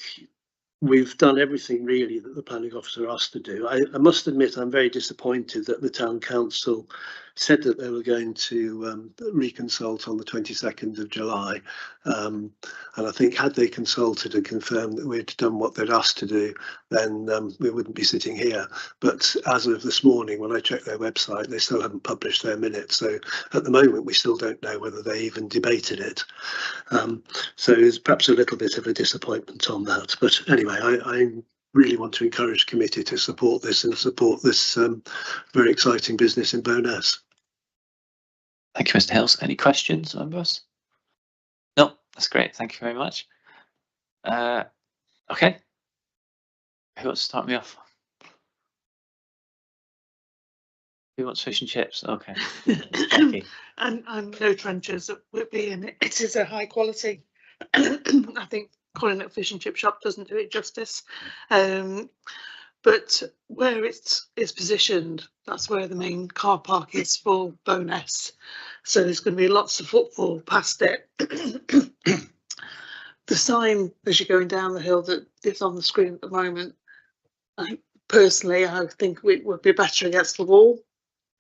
we've done everything really that the planning officer asked to do. I must admit I'm very disappointed that the town council said that they were going to reconsult on the 22nd of July. And I think had they consulted and confirmed that we'd done what they'd asked to do, then we wouldn't be sitting here. But as of this morning, when I checked their website, they still haven't published their minutes. So at the moment, we still don't know whether they even debated it. So there's perhaps a little bit of a disappointment on that. But anyway, I really want to encourage committee to support this and support this very exciting business in Bowness. Thank you, Mr. Hills. Any questions, members? No, that's great. Thank you very much. Okay. Who wants to start me off? Who wants fish and chips? Okay. And no trenchers at Whitby, and it is a high quality. I think calling it a fish and chip shop doesn't do it justice. But where it's positioned, that's where the main car park is for Bowness. So there's going to be lots of footfall past it. The sign as you're going down the hill that is on the screen at the moment, I think it would be better against the wall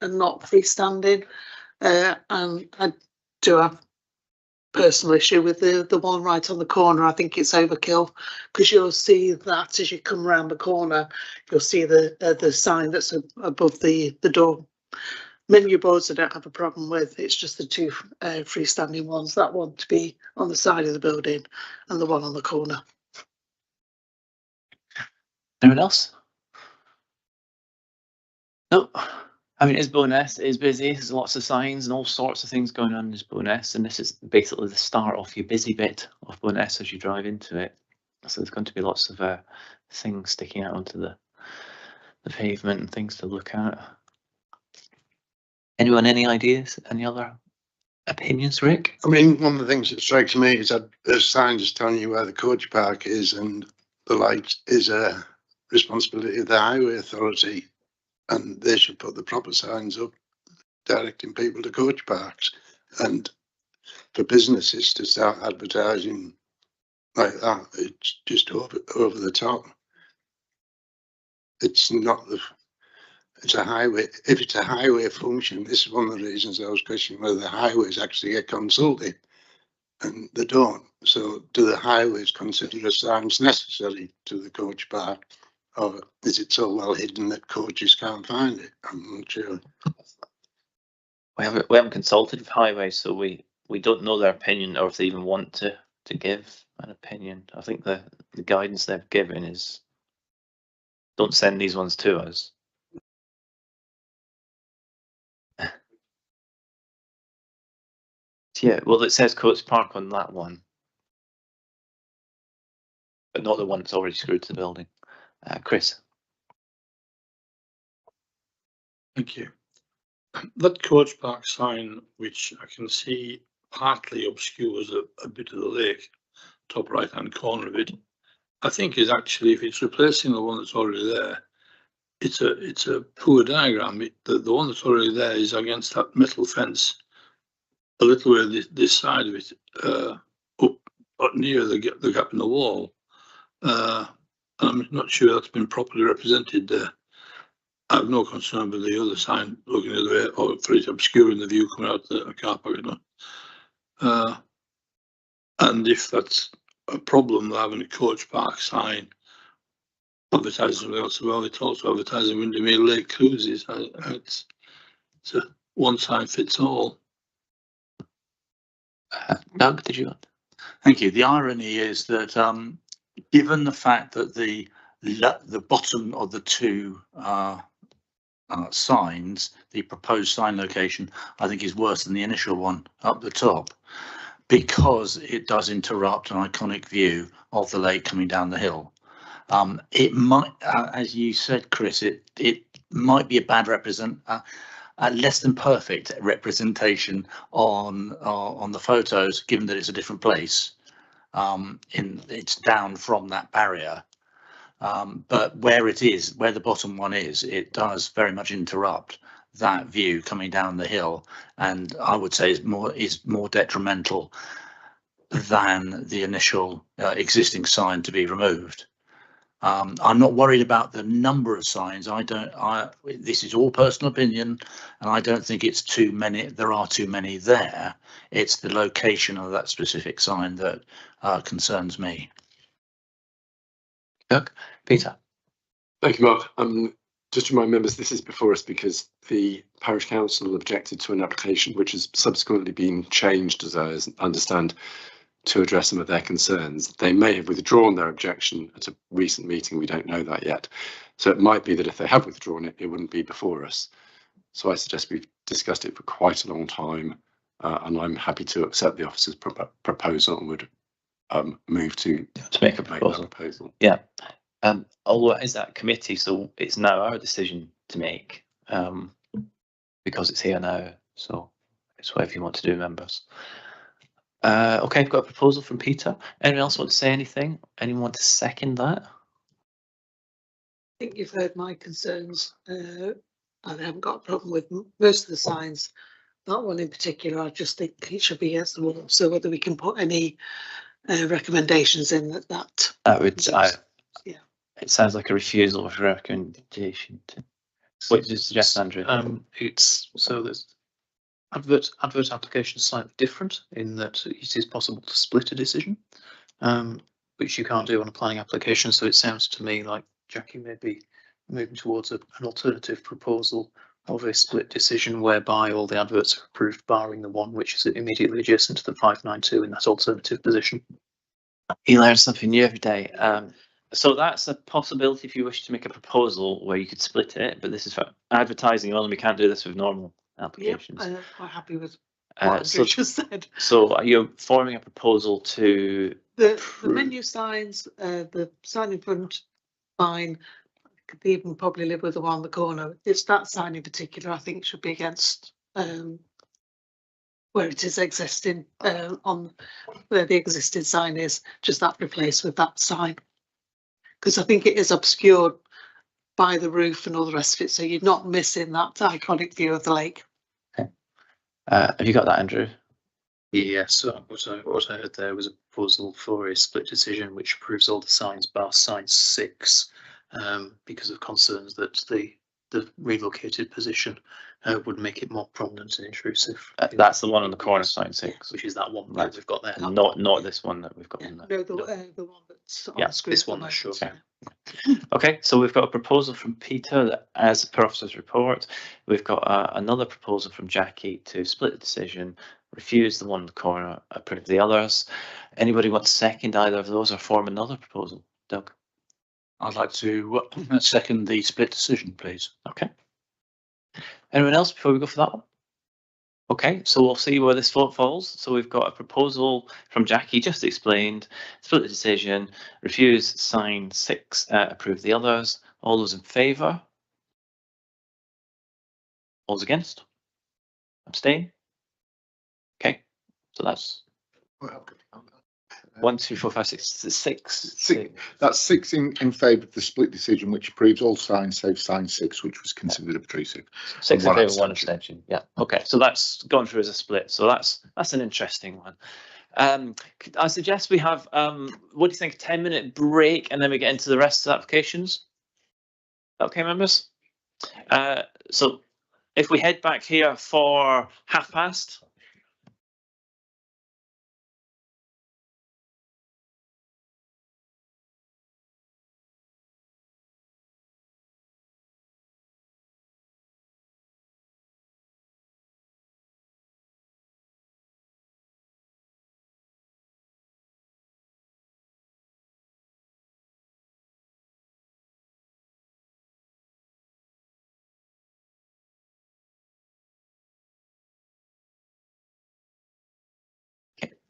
and not freestanding. And I do have personal issue with the one right on the corner. I think it's overkill, because you'll see that as you come around the corner, you'll see the sign that's above the door. Menu boards I don't have a problem with. It's just the two freestanding ones, that one to be on the side of the building and the one on the corner. Anyone else? No. I mean, it's Bowness, it is busy, there's lots of signs and all sorts of things going on in this Bowness, and this is basically the start of your busy bit of Bowness as you drive into it. So there's going to be lots of things sticking out onto the pavement and things to look at. Anyone, any ideas? Any other opinions, Rick? I mean, one of the things that strikes me is that the sign just telling you where the coach park is, and the light is a responsibility of the highway authority, and they should put the proper signs up directing people to coach parks. And for businesses to start advertising like that, it's just over the top. It's not it's a highway. If it's a highway function, this is one of the reasons I was questioning whether the highways actually get consulted, and they don't. So do the highways consider the signs necessary to the coach park, or is it so well hidden that coaches can't find it? I'm not sure. We haven't consulted with highways, so we don't know their opinion, or if they even want to give an opinion. I think the guidance they've given is don't send these ones to us. Yeah, well, it says Coates Park on that one, but not the one that's already screwed to the building. Chris. Thank you. That coach park sign, which I can see partly obscures a bit of the lake, top right hand corner of it, I think is actually, if it's replacing the one that's already there, it's a poor diagram. The one that's already there is against that metal fence, a little way this side of it, up near the gap in the wall. I'm not sure that's been properly represented there. I have no concern with the other sign looking the other way, or for it obscuring the view coming out the car park. And if that's a problem, having a coach park sign advertising something else, well, it's also advertising Windermere Lake cruises. It's a one sign fits all. Doug, did you want? Thank you. The irony is that given the fact that the bottom of the two signs, the proposed sign location, I think is worse than the initial one up the top. because it does interrupt an iconic view of the lake coming down the hill. It might, as you said, Chris, it might be a bad less than perfect representation on the photos, given that it's a different place. It's down from that barrier. But where the bottom one is, it does very much interrupt that view coming down the hill, and I would say is more detrimental than the initial existing sign to be removed. I'm not worried about the number of signs. This is all personal opinion, and I don't think it's too many. There are too many there. It's the location of that specific sign that concerns me. Doug, Peter. Thank you, Mark. Just to remind members, this is before us because the parish council objected to an application which has subsequently been changed, as I understand, to address some of their concerns. They may have withdrawn their objection at a recent meeting. We don't know that yet. So it might be that if they have withdrawn it, it wouldn't be before us. So I suggest we've discussed it for quite a long time, and I'm happy to accept the officer's proposal and would move to make a proposal. Yeah. Although it is that committee, so it's now our decision to make, because it's here now. So it's whatever you want to do, members. Okay, I've got a proposal from Peter. Anyone else want to say anything? Anyone want to second that? I think you've heard my concerns. I haven't got a problem with most of the signs. That one in particular, I just think it should be against the wall. So whether we can put any recommendations in that. Yeah. It sounds like a refusal of recommendation. What did you suggest, Andrew? It's so there's advert application is slightly different in that it is possible to split a decision, which you can't do on a planning application. So it sounds to me like Jackie may be moving towards an alternative proposal of a split decision whereby all the adverts are approved, barring the one which is immediately adjacent to the 592 in that alternative position. You learn something new every day. So that's a possibility if you wish to make a proposal where you could split it, but this is for advertising only. We can't do this with normal applications. Yep, I'm quite happy with what Andrew just said. So are you forming a proposal to the menu signs, the sign in front, fine. I could even probably live with the one on the corner. It's that sign in particular I think should be against where it is existing, on where the existing sign is, just that replaced with that sign. Because I think it is obscured by the roof and all the rest of it, so you're not missing that iconic view of the lake. Okay. Have you got that, Andrew? Yes, so what I heard there was a proposal for a split decision which approves all the signs bar sign 6, because of concerns that the relocated position would make it more prominent and intrusive. That's the one on the corner, sign 6, which is that one that we've got there. Not this one that we've got in there. No, the one that's on the screen. This one that's shown. Okay, so we've got a proposal from Peter that, as per officer's report, we've got another proposal from Jackie to split the decision, refuse the one in the corner, approve the others. Anybody want to second either of those or form another proposal? Doug? I'd like to second the split decision, please. Okay. Anyone else before we go for that one? Okay, so we'll see where this vote falls. So we've got a proposal from Jackie, just explained, split the decision, refuse sign 6, approve the others. All those in favour? All those against? Abstain? Okay, so that's 1, 2, 4, 5, 6. That's 6 in favour of the split decision, which approves all signs save sign 6, which was considered obtrusive. 6 in favour, 1 abstention. Yeah. Okay. So that's gone through as a split. So that's an interesting one. I suggest we have what do you think? 10-minute break, and then we get into the rest of the applications. Okay, members. So if we head back here for past.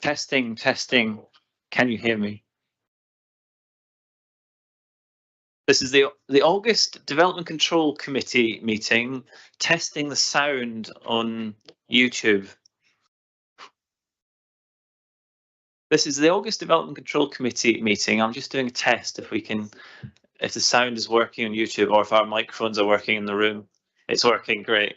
Testing, testing. Can you hear me? This is the August Development Control Committee meeting, testing the sound on YouTube. This is the August Development Control Committee meeting. I'm just doing a test if the sound is working on YouTube or if our microphones are working in the room. It's working great.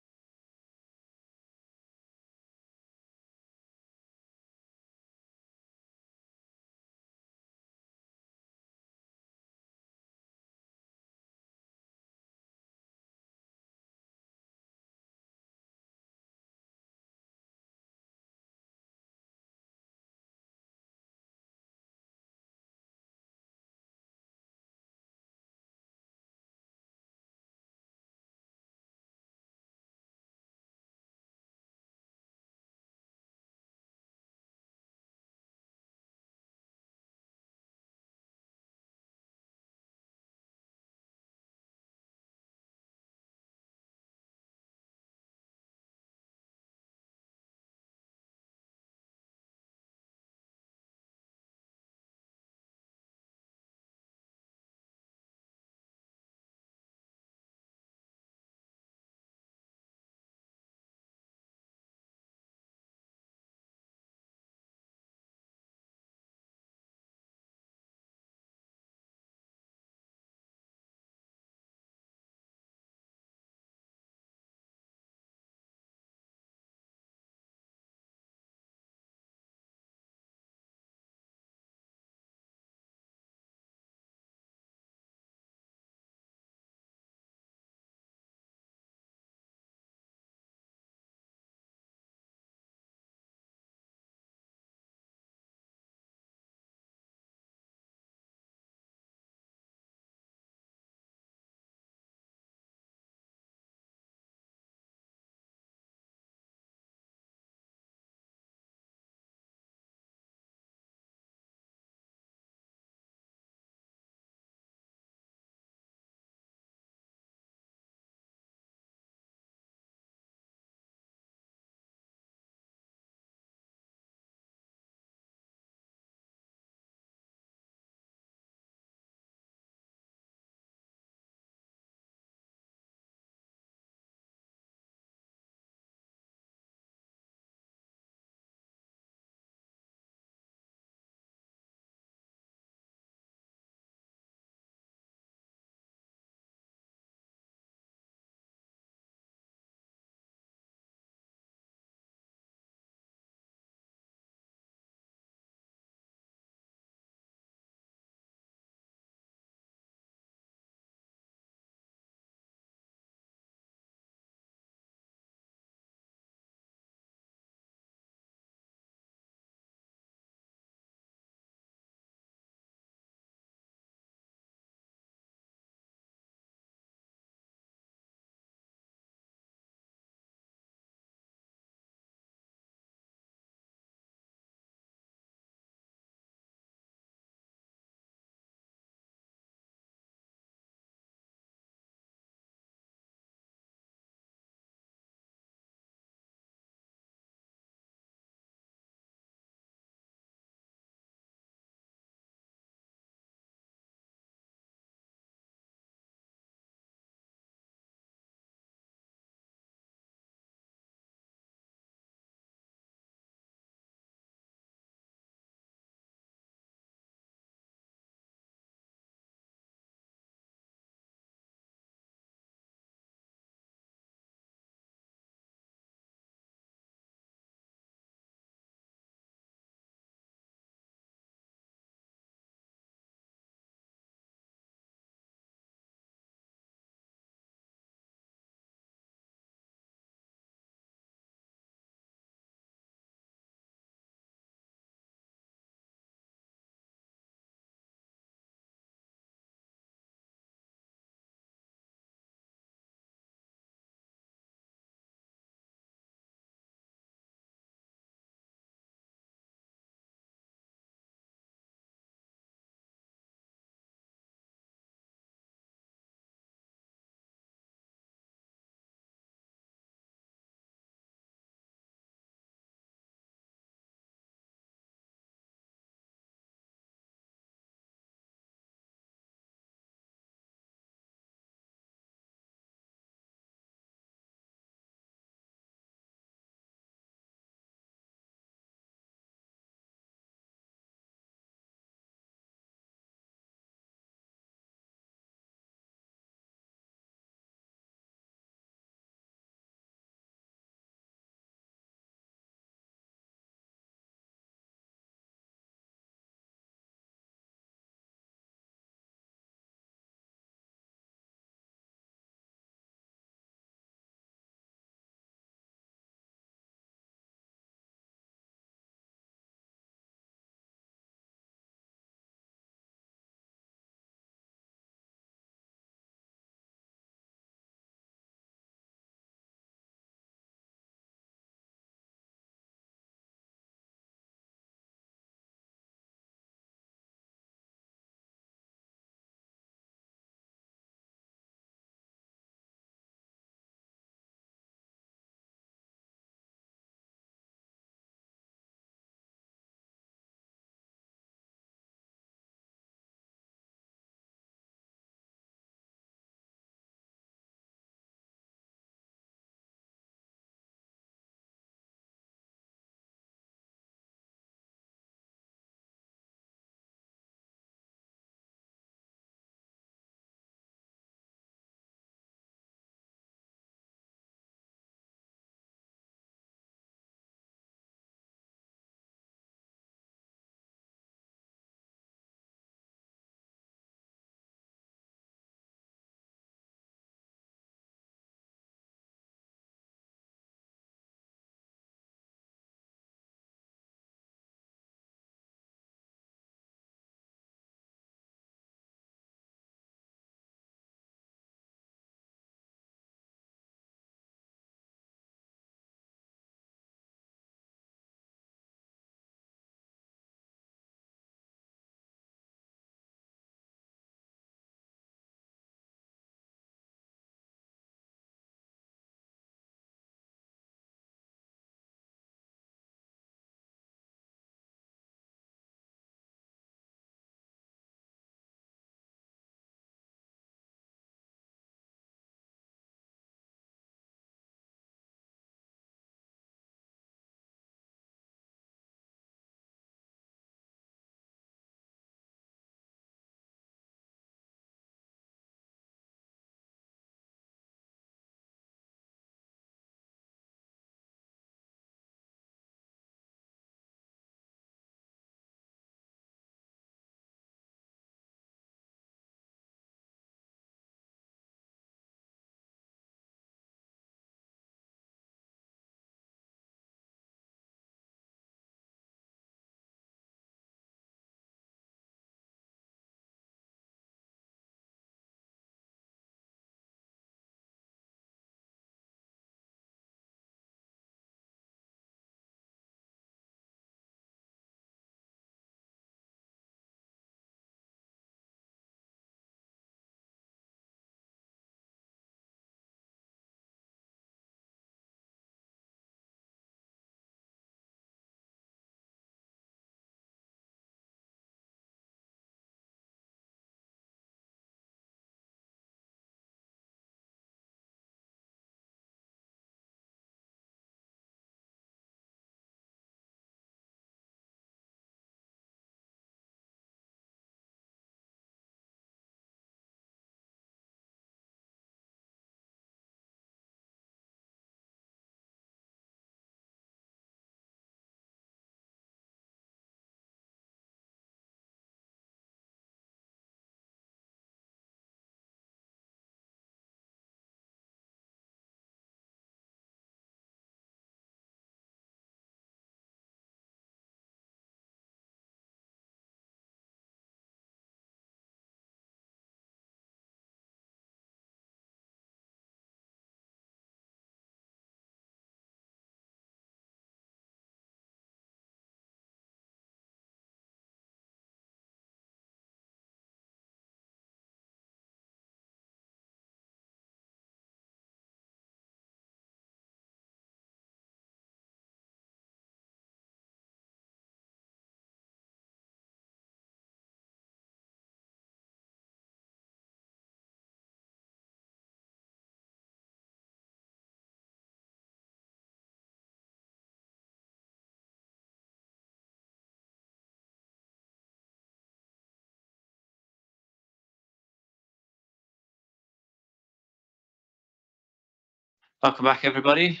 Welcome back, everybody.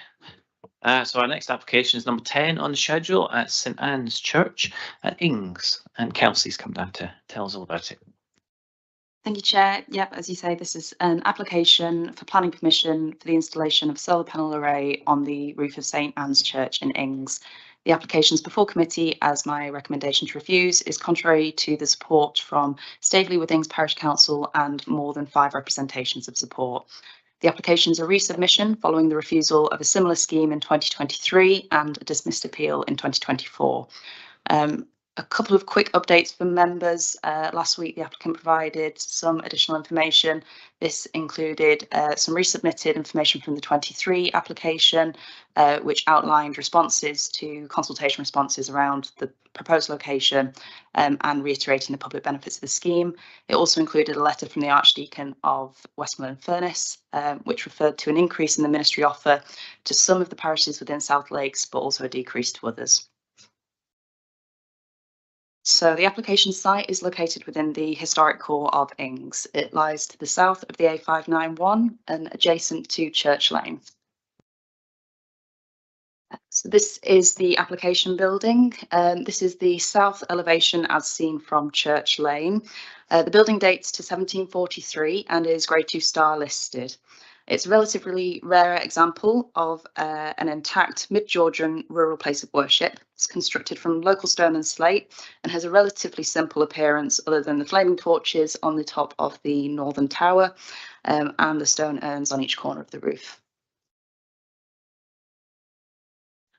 So our next application is number 10 on the schedule at St Anne's Church at Ings, and Kelsey's come down to tell us all about it. Thank you, Chair. Yep, as you say, this is an application for planning permission for the installation of a solar panel array on the roof of St Anne's Church in Ings. The application is before committee as my recommendation to refuse is contrary to the support from Staveley with Ings Parish Council and more than 5 representations of support. The application is a resubmission following the refusal of a similar scheme in 2023 and a dismissed appeal in 2024. A couple of quick updates for members. Last week, the applicant provided some additional information. This included some resubmitted information from the 23 application, which outlined responses to consultation responses around the proposed location and reiterating the public benefits of the scheme. It also included a letter from the Archdeacon of Westmoreland Furness, which referred to an increase in the ministry offer to some of the parishes within South Lakes, but also a decrease to others. So the application site is located within the historic core of Ings. It lies to the south of the A591 and adjacent to Church Lane. So this is the application building. This is the south elevation as seen from Church Lane. The building dates to 1743 and is Grade 2 star listed. It's a relatively rare example of an intact mid-Georgian rural place of worship. It's constructed from local stone and slate and has a relatively simple appearance other than the flaming torches on the top of the northern tower and the stone urns on each corner of the roof.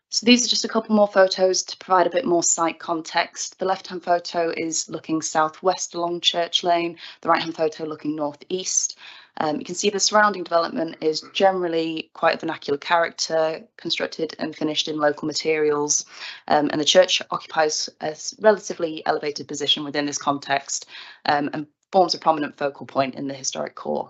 So these are just a couple more photos to provide a bit more site context. The left-hand photo is looking southwest along Church Lane, the right-hand photo looking northeast. You can see the surrounding development is generally quite a vernacular character, constructed and finished in local materials, and the church occupies a relatively elevated position within this context and forms a prominent focal point in the historic core.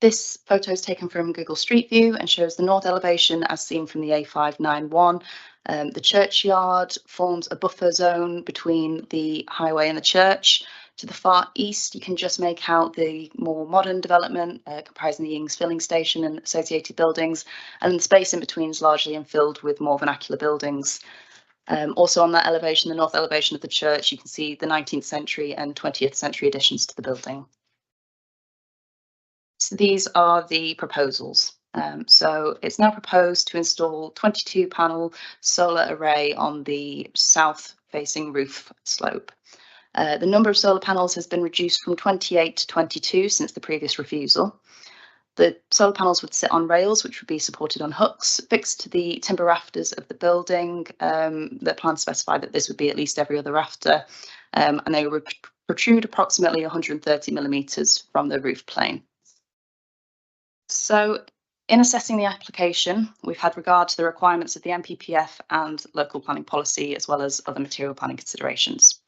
This photo is taken from Google Street View and shows the north elevation as seen from the A591. The churchyard forms a buffer zone between the highway and the church. To the far east, you can just make out the more modern development comprising the Ings filling station and associated buildings, and the space in between is largely infilled with more vernacular buildings. Also on that elevation, the north elevation of the church, you can see the 19th century and 20th century additions to the building. So these are the proposals. So it's now proposed to install 22 panel solar array on the south facing roof slope. The number of solar panels has been reduced from 28 to 22 since the previous refusal. The solar panels would sit on rails, which would be supported on hooks, fixed to the timber rafters of the building. The plan specified that this would be at least every other rafter, and they would protrude approximately 130 millimetres from the roof plane. So in assessing the application, we've had regard to the requirements of the NPPF and local planning policy, as well as other material planning considerations.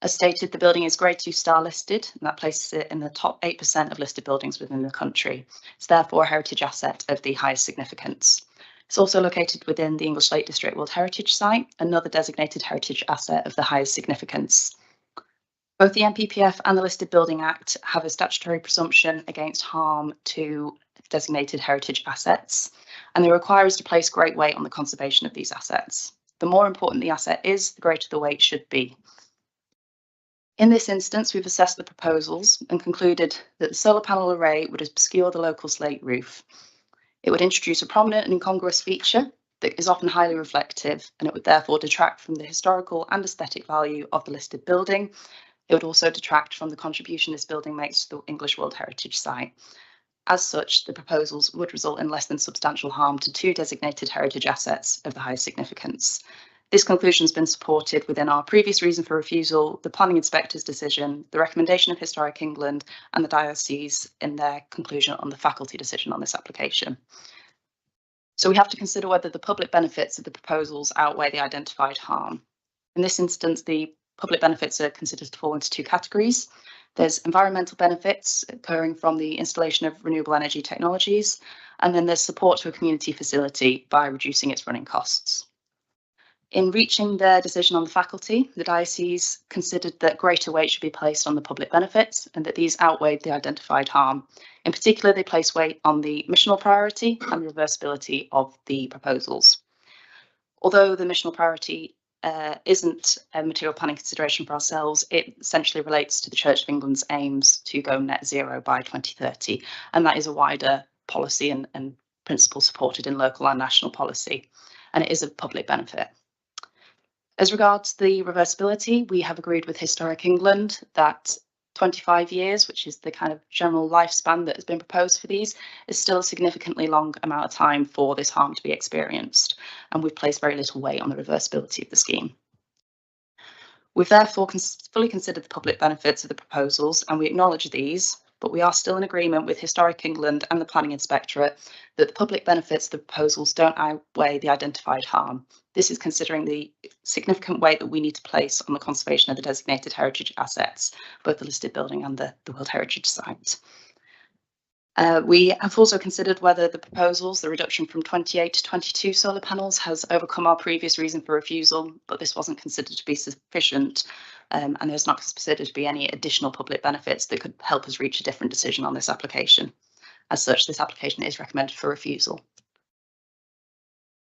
As stated, the building is Grade 2 star listed, and that places it in the top 8% of listed buildings within the country. It's therefore a heritage asset of the highest significance. It's also located within the English Lake District World Heritage Site, another designated heritage asset of the highest significance. Both the NPPF and the Listed Building Act have a statutory presumption against harm to designated heritage assets, and they require us to place great weight on the conservation of these assets. The more important the asset is, the greater the weight should be. In this instance, we've assessed the proposals and concluded that the solar panel array would obscure the local slate roof. It would introduce a prominent and incongruous feature that is often highly reflective, and it would therefore detract from the historical and aesthetic value of the listed building. It would also detract from the contribution this building makes to the English World Heritage Site. As such, the proposals would result in less than substantial harm to 2 designated heritage assets of the highest significance. This conclusion has been supported within our previous reason for refusal, the planning inspector's decision, the recommendation of Historic England, and the diocese in their conclusion on the faculty decision on this application. So we have to consider whether the public benefits of the proposals outweigh the identified harm. In this instance, the public benefits are considered to fall into 2 categories. There's environmental benefits occurring from the installation of renewable energy technologies, and then there's support to a community facility by reducing its running costs. In reaching their decision on the faculty, the diocese considered that greater weight should be placed on the public benefits and that these outweighed the identified harm. In particular, they placed weight on the missional priority and the reversibility of the proposals. Although the missional priority isn't a material planning consideration for ourselves, it essentially relates to the Church of England's aims to go net zero by 2030, and that is a wider policy and principle supported in local and national policy, and it is of public benefit. As regards the reversibility, we have agreed with Historic England that 25 years, which is the kind of general lifespan that has been proposed for these, is still a significantly long amount of time for this harm to be experienced, and we've placed very little weight on the reversibility of the scheme. We've therefore fully considered the public benefits of the proposals, and we acknowledge these, but we are still in agreement with Historic England and the Planning Inspectorate that the public benefits of the proposals don't outweigh the identified harm. This is considering the significant weight that we need to place on the conservation of the designated heritage assets, both the listed building and the World Heritage Site. We have also considered whether the proposals, the reduction from 28 to 22 solar panels, has overcome our previous reason for refusal, but this wasn't considered to be sufficient, and there's not considered to be any additional public benefits that could help us reach a different decision on this application. As such, this application is recommended for refusal.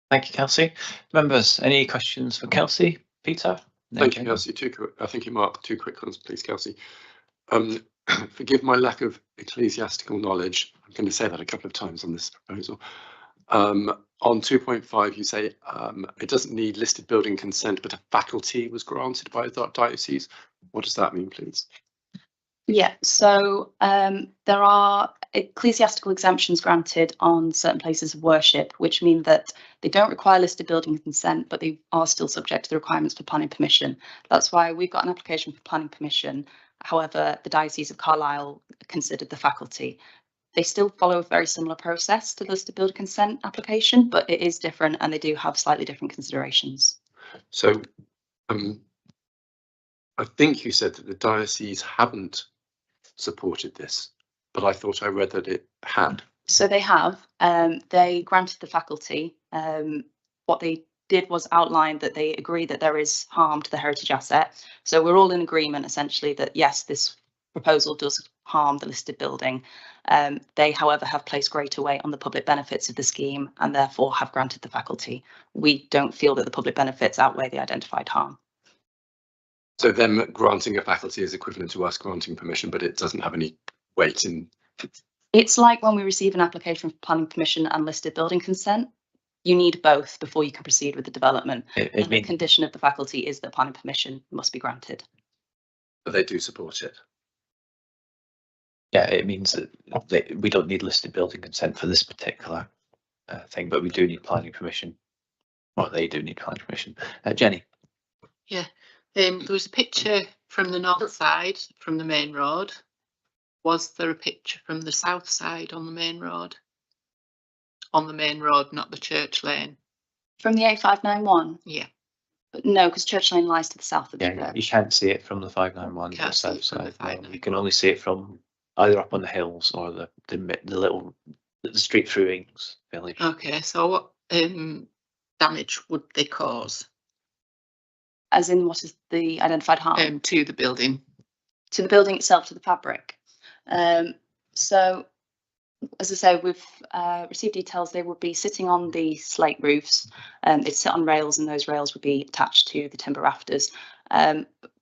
Thank you, Kelsey. Members, any questions for Kelsey? Peter? Thank you, Kelsey. Thank you, Mark. Two quick ones, please, Kelsey. Forgive my lack of ecclesiastical knowledge. I'm going to say that a couple of times on this proposal. On 2.5, you say it doesn't need listed building consent, but a faculty was granted by the diocese. What does that mean, please? Yeah, so there are ecclesiastical exemptions granted on certain places of worship, which mean that they don't require listed building consent, but they are still subject to the requirements for planning permission. That's why we've got an application for planning permission. However, the Diocese of Carlisle considered the faculty. They still follow a very similar process to the listed building consent application, but it is different and they do have slightly different considerations. So I think you said that the diocese haven't supported this, but I thought I read that it had. So they have. They granted the faculty. What they did was outline that they agree that there is harm to the heritage asset. So we're all in agreement essentially that yes, this proposal does harm the listed building. They, however, have placed greater weight on the public benefits of the scheme and therefore have granted the faculty. We don't feel that the public benefits outweigh the identified harm. So them granting a faculty is equivalent to us granting permission, but it doesn't have any weight in. It's like when we receive an application for planning permission and listed building consent. You need both before you can proceed with the development. And the condition of the faculty is that planning permission must be granted. But they do support it. Yeah, it means that we don't need listed building consent for this particular thing, but we do need planning permission. Well, they do need planning permission. Jenny? Yeah, there was a picture from the north side, from the main road. Was there a picture from the south side on the main road? On the main road, not the church lane. From the A591? Yeah. But no, because Church Lane lies to the south of the church. You can't see it from the 591 on the south side. No, you can only see it from either up on the hills or the street through Ings village. Okay, so what damage would they cause? As in, what is the identified harm? To the building. To the building itself, to the fabric. So, as I say, we've received details. They would be sitting on the slate roofs. They'd sit on rails, and those rails would be attached to the timber rafters.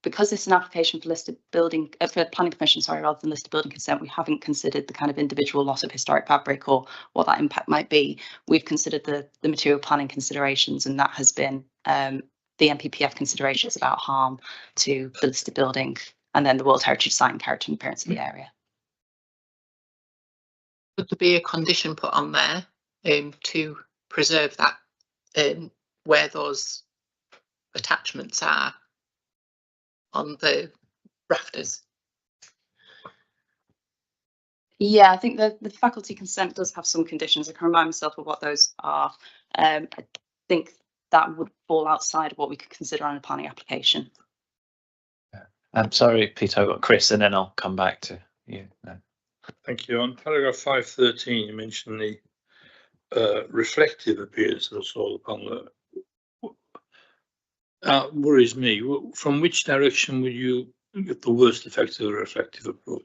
Because this is an application for listed building, for planning permission, sorry, rather than listed building consent, we haven't considered the kind of individual loss of historic fabric or what that impact might be. We've considered the material planning considerations, and that has been the NPPF considerations about harm to the listed building, and then the World Heritage Site and character and appearance of the area. Would there be a condition put on there to preserve that where those attachments are on the rafters? Yeah, I think the faculty consent does have some conditions. I can remind myself of what those are. I think that would fall outside of what we could consider on a planning application. I'm sorry, Peter, I've got Chris, and then I'll come back to you. Thank you. On paragraph 513, you mentioned the reflective appearance of the solar panel. worries me. From which direction would you get the worst effective or effective approach?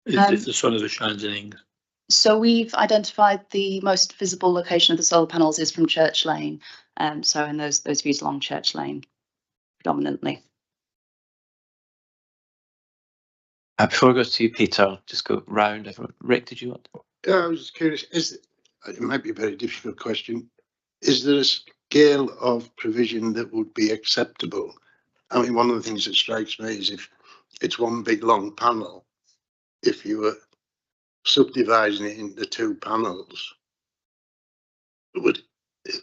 If the sun ever shines in England. So we've identified the most visible location of the solar panels is from Church Lane. So in those views along Church Lane predominantly. Before I go to you, Peter, I'll just go round. Everyone. Rick, did you want? I was just curious, it might be a very difficult question. Is there a scale of provision that would be acceptable? I mean, one of the things that strikes me is if it's one big long panel, if you were subdividing it into 2 panels,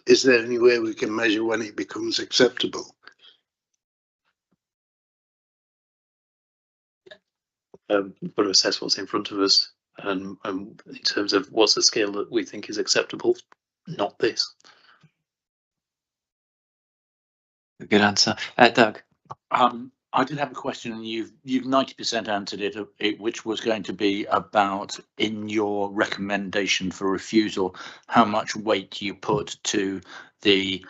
is there any way we can measure when it becomes acceptable? We've got to assess what's in front of us, and in terms of what's the scale that we think is acceptable, not this. Good answer, Doug. I did have a question, and you've 90% answered it, which was going to be about, in your recommendation for refusal, how much weight you put to the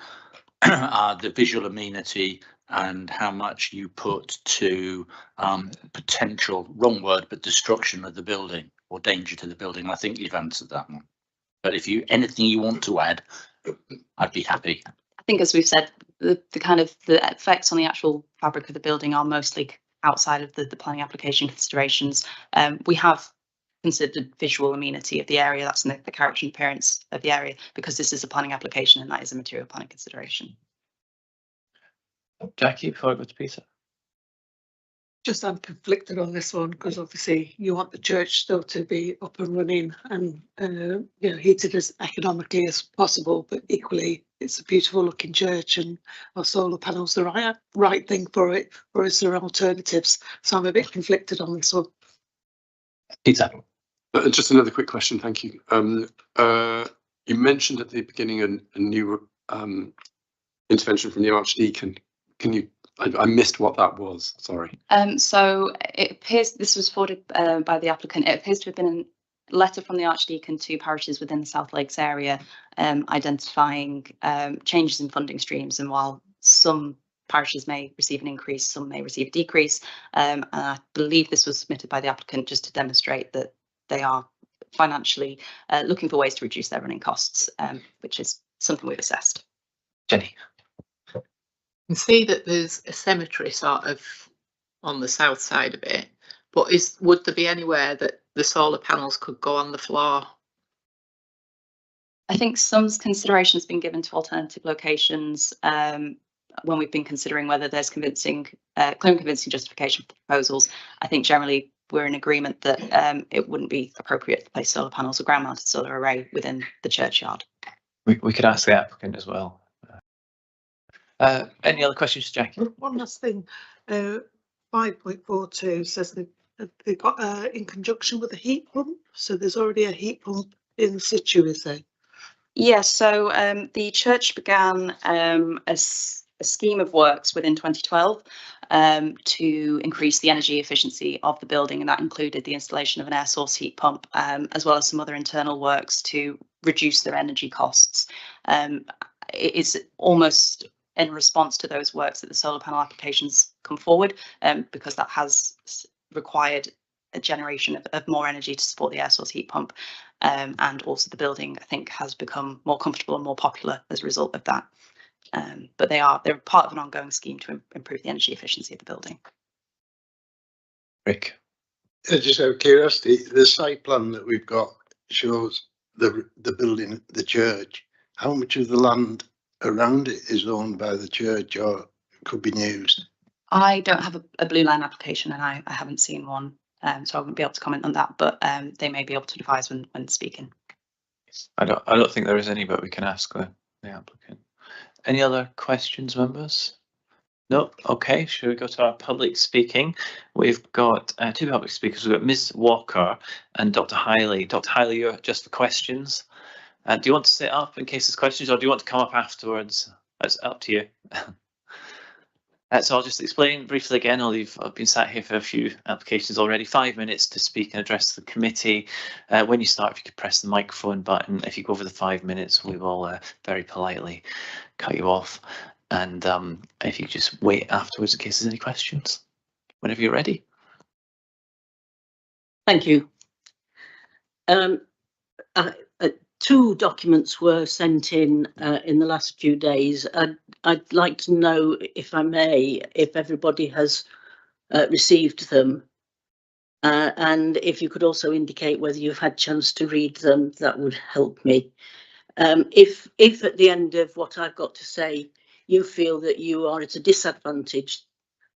visual amenity and how much you put to potential, wrong word, but destruction of the building or danger to the building. I think you've answered that one. But if anything you want to add, I'd be happy. I think, as we've said, the effects on the actual fabric of the building are mostly outside of the planning application considerations. We have considered visual amenity of the area, that's in the character and appearance of the area, because this is a planning application and that is a material planning consideration. Jackie, before I go to Peter. Just I'm conflicted on this one because obviously you want the church still to be up and running and heated as economically as possible, but equally it's a beautiful looking church and our solar panels the right thing for it, or is there alternatives? So I'm a bit conflicted on this one. Peter. Just another quick question, thank you. You mentioned at the beginning a new intervention from the Archdeacon. Can you? I missed what that was. Sorry. So it appears this was forwarded by the applicant. It appears to have been a letter from the Archdeacon to parishes within the South Lakes area, identifying changes in funding streams. And while some parishes may receive an increase, some may receive a decrease. And I believe this was submitted by the applicant just to demonstrate that they are financially looking for ways to reduce their running costs, which is something we've assessed. Jenny. You can see that there's a cemetery sort of on the south side of it, but would there be anywhere that the solar panels could go on the floor? I think some consideration has been given to alternative locations when we've been considering whether there's clear and convincing justification for the proposals. I think generally we're in agreement that it wouldn't be appropriate to place solar panels or ground mounted solar array within the churchyard. We could ask the applicant as well. Any other questions, Jackie? One last thing. 5.42 says they got in conjunction with a heat pump. So there's already a heat pump in situ, is there? Yes. So the church began a scheme of works within 2012 to increase the energy efficiency of the building, and that included the installation of an air source heat pump, as well as some other internal works to reduce their energy costs. It is almost in response to those works that the solar panel applications come forward, because that has required a generation of more energy to support the air source heat pump, and also the building, I think, has become more comfortable and more popular as a result of that. But they're part of an ongoing scheme to improve the energy efficiency of the building. Rick. Just out of curiosity, the site plan that we've got shows the building, the church. How much of the land around it is owned by the church or could be used? I don't have a blue line application, and I haven't seen one, so I wouldn't be able to comment on that, but they may be able to advise when speaking. I don't think there is any, but we can ask the applicant. Any other questions, members? No. Okay, should we go to our public speaking? We've got 2 public speakers. We've got Ms. Walker and Dr. Hiley. Dr. Hiley, you're just for questions. Do you want to sit up in case there's questions, or do you want to come up afterwards? It's up to you. So I'll just explain briefly again. I've been sat here for a few applications already. 5 minutes to speak and address the committee. When you start, if you could press the microphone button. If you go over the 5 minutes, we will very politely cut you off. And if you just wait afterwards in case there's any questions, whenever you're ready. Thank you. Two documents were sent in the last few days. I'd like to know, if I may, if everybody has received them. And if you could also indicate whether you've had chance to read them, that would help me. If at the end of what I've got to say, you feel that you are at a disadvantage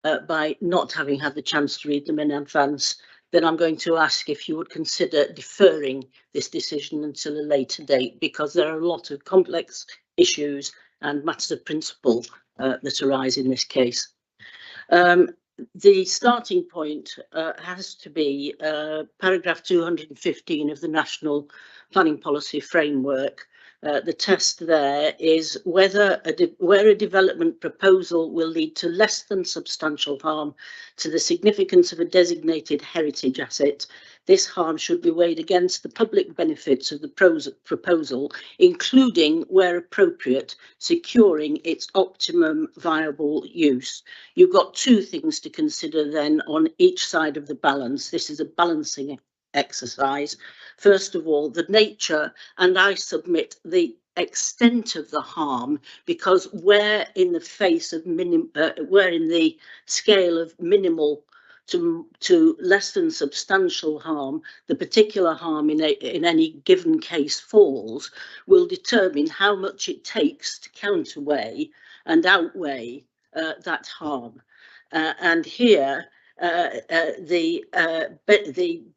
by not having had the chance to read them in advance, then I'm going to ask if you would consider deferring this decision until a later date, because there are a lot of complex issues and matters of principle that arise in this case. The starting point has to be paragraph 215 of the National Planning Policy Framework. The test there is whether where a development proposal will lead to less than substantial harm to the significance of a designated heritage asset, this harm should be weighed against the public benefits of the proposal, including, where appropriate, securing its optimum viable use. You've got two things to consider then on each side of the balance. This is a balancing exercise. First of all, the nature, and I submit the extent of the harm, because where in the face of where in the scale of minimal to less than substantial harm, the particular harm in any given case falls, will determine how much it takes to counterweigh and outweigh that harm. And here, the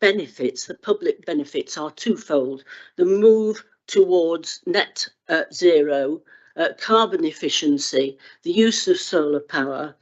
benefits, the public benefits, are twofold. The move towards net zero, carbon efficiency, the use of solar power,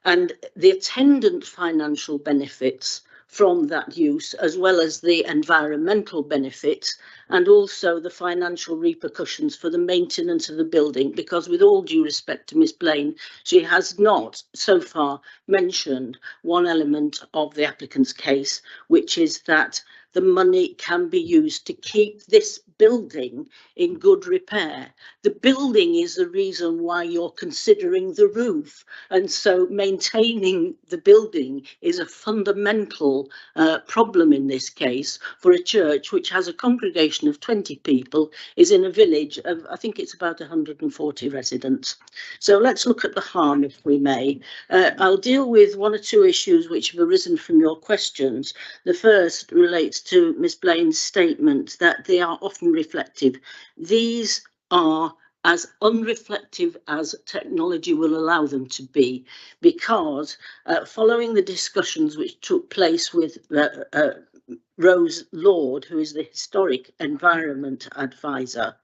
and the attendant financial benefits from that use, as well as the environmental benefits, and also the financial repercussions for the maintenance of the building, because with all due respect to Ms. Blaine, she has not so far mentioned one element of the applicant's case, which is that the money can be used to keep this building in good repair. The building is the reason why you're considering the roof, and so maintaining the building is a fundamental problem in this case for a church which has a congregation of 20 people, is in a village of, I think it's about 140 residents. So let's look at the harm, if we may. I'll deal with one or two issues which have arisen from your questions. The first relates to Ms. Blaine's statement that they are often reflective. These are as unreflective as technology will allow them to be, because following the discussions which took place with Rose Lord, who is the Historic Environment Advisor,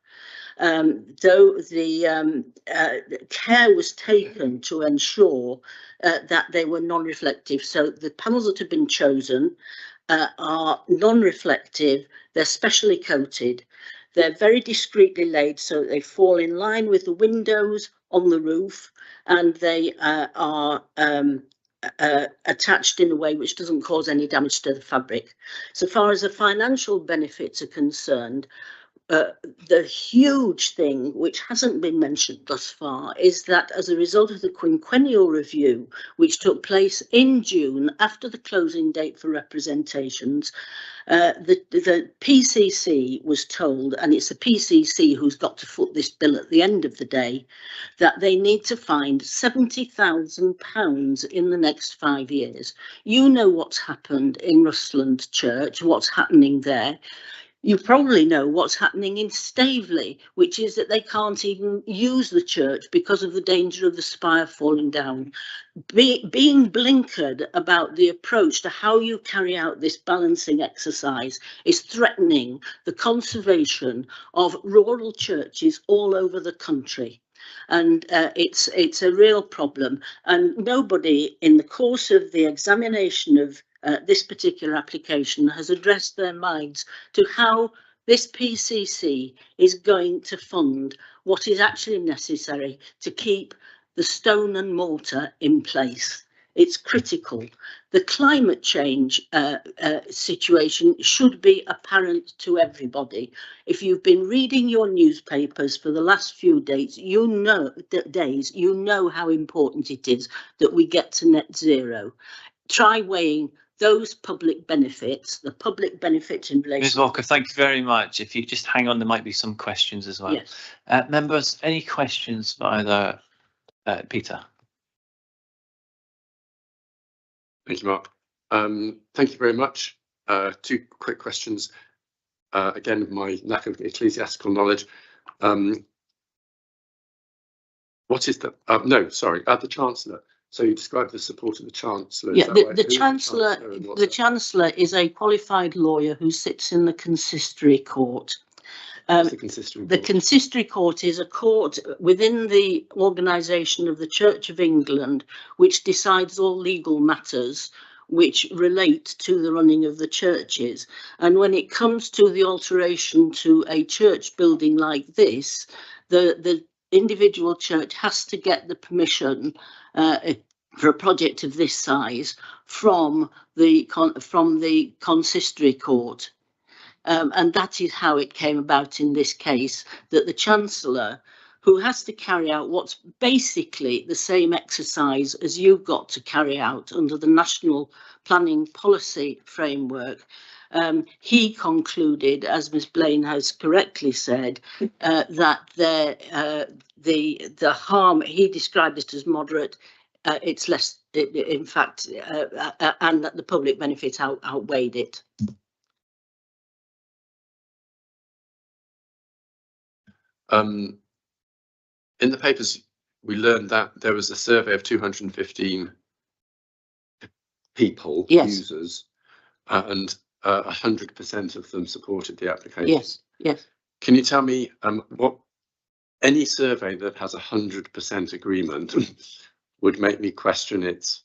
though the care was taken to ensure that they were non-reflective. So the panels that have been chosen are non-reflective, they're specially coated, they're very discreetly laid so they fall in line with the windows on the roof, and they are attached in a way which doesn't cause any damage to the fabric. So far as the financial benefits are concerned, the huge thing which hasn't been mentioned thus far is that as a result of the quinquennial review, which took place in June after the closing date for representations, the PCC was told, and it's the PCC who's got to foot this bill at the end of the day, that they need to find £70,000 in the next 5 years. You know what's happened in Rusland Church, what's happening there. You probably know what's happening in Staveley, which is that they can't even use the church because of the danger of the spire falling down. Being blinkered about the approach to how you carry out this balancing exercise is threatening the conservation of rural churches all over the country. And it's a real problem. And nobody in the course of the examination of this particular application has addressed their minds to how this PCC is going to fund what is actually necessary to keep the stone and mortar in place. It's critical. The climate change situation should be apparent to everybody. If you've been reading your newspapers for the last few days, you know how important it is that we get to net zero. Try weighing those public benefits, the public benefits in relation. Ms. Walker, thank you very much. If you just hang on, there might be some questions as well. Yes. Members, any questions for either Peter? Thank you, Mark. Thank you very much. 2 quick questions. Again, my lack of ecclesiastical knowledge. What is the, no, sorry, the Chancellor. So you described the support of the Chancellor. Yeah, the Chancellor is a qualified lawyer who sits in the consistory court. The consistory court is a court within the organisation of the Church of England, which decides all legal matters which relate to the running of the churches. And when it comes to the alteration to a church building like this, the individual church has to get the permission for a project of this size from the consistory court. And that is how it came about in this case, that the Chancellor, who has to carry out what's basically the same exercise as you've got to carry out under the National Planning Policy Framework, he concluded, as Ms. Blaine has correctly said, that the harm, he described it as moderate, it's less, in fact, and that the public benefit outweighed it. In the papers, we learned that there was a survey of 215 people, users, and 100% of them supported the application. Yes, yes. Can you tell me what any survey that has 100% agreement would make me question it's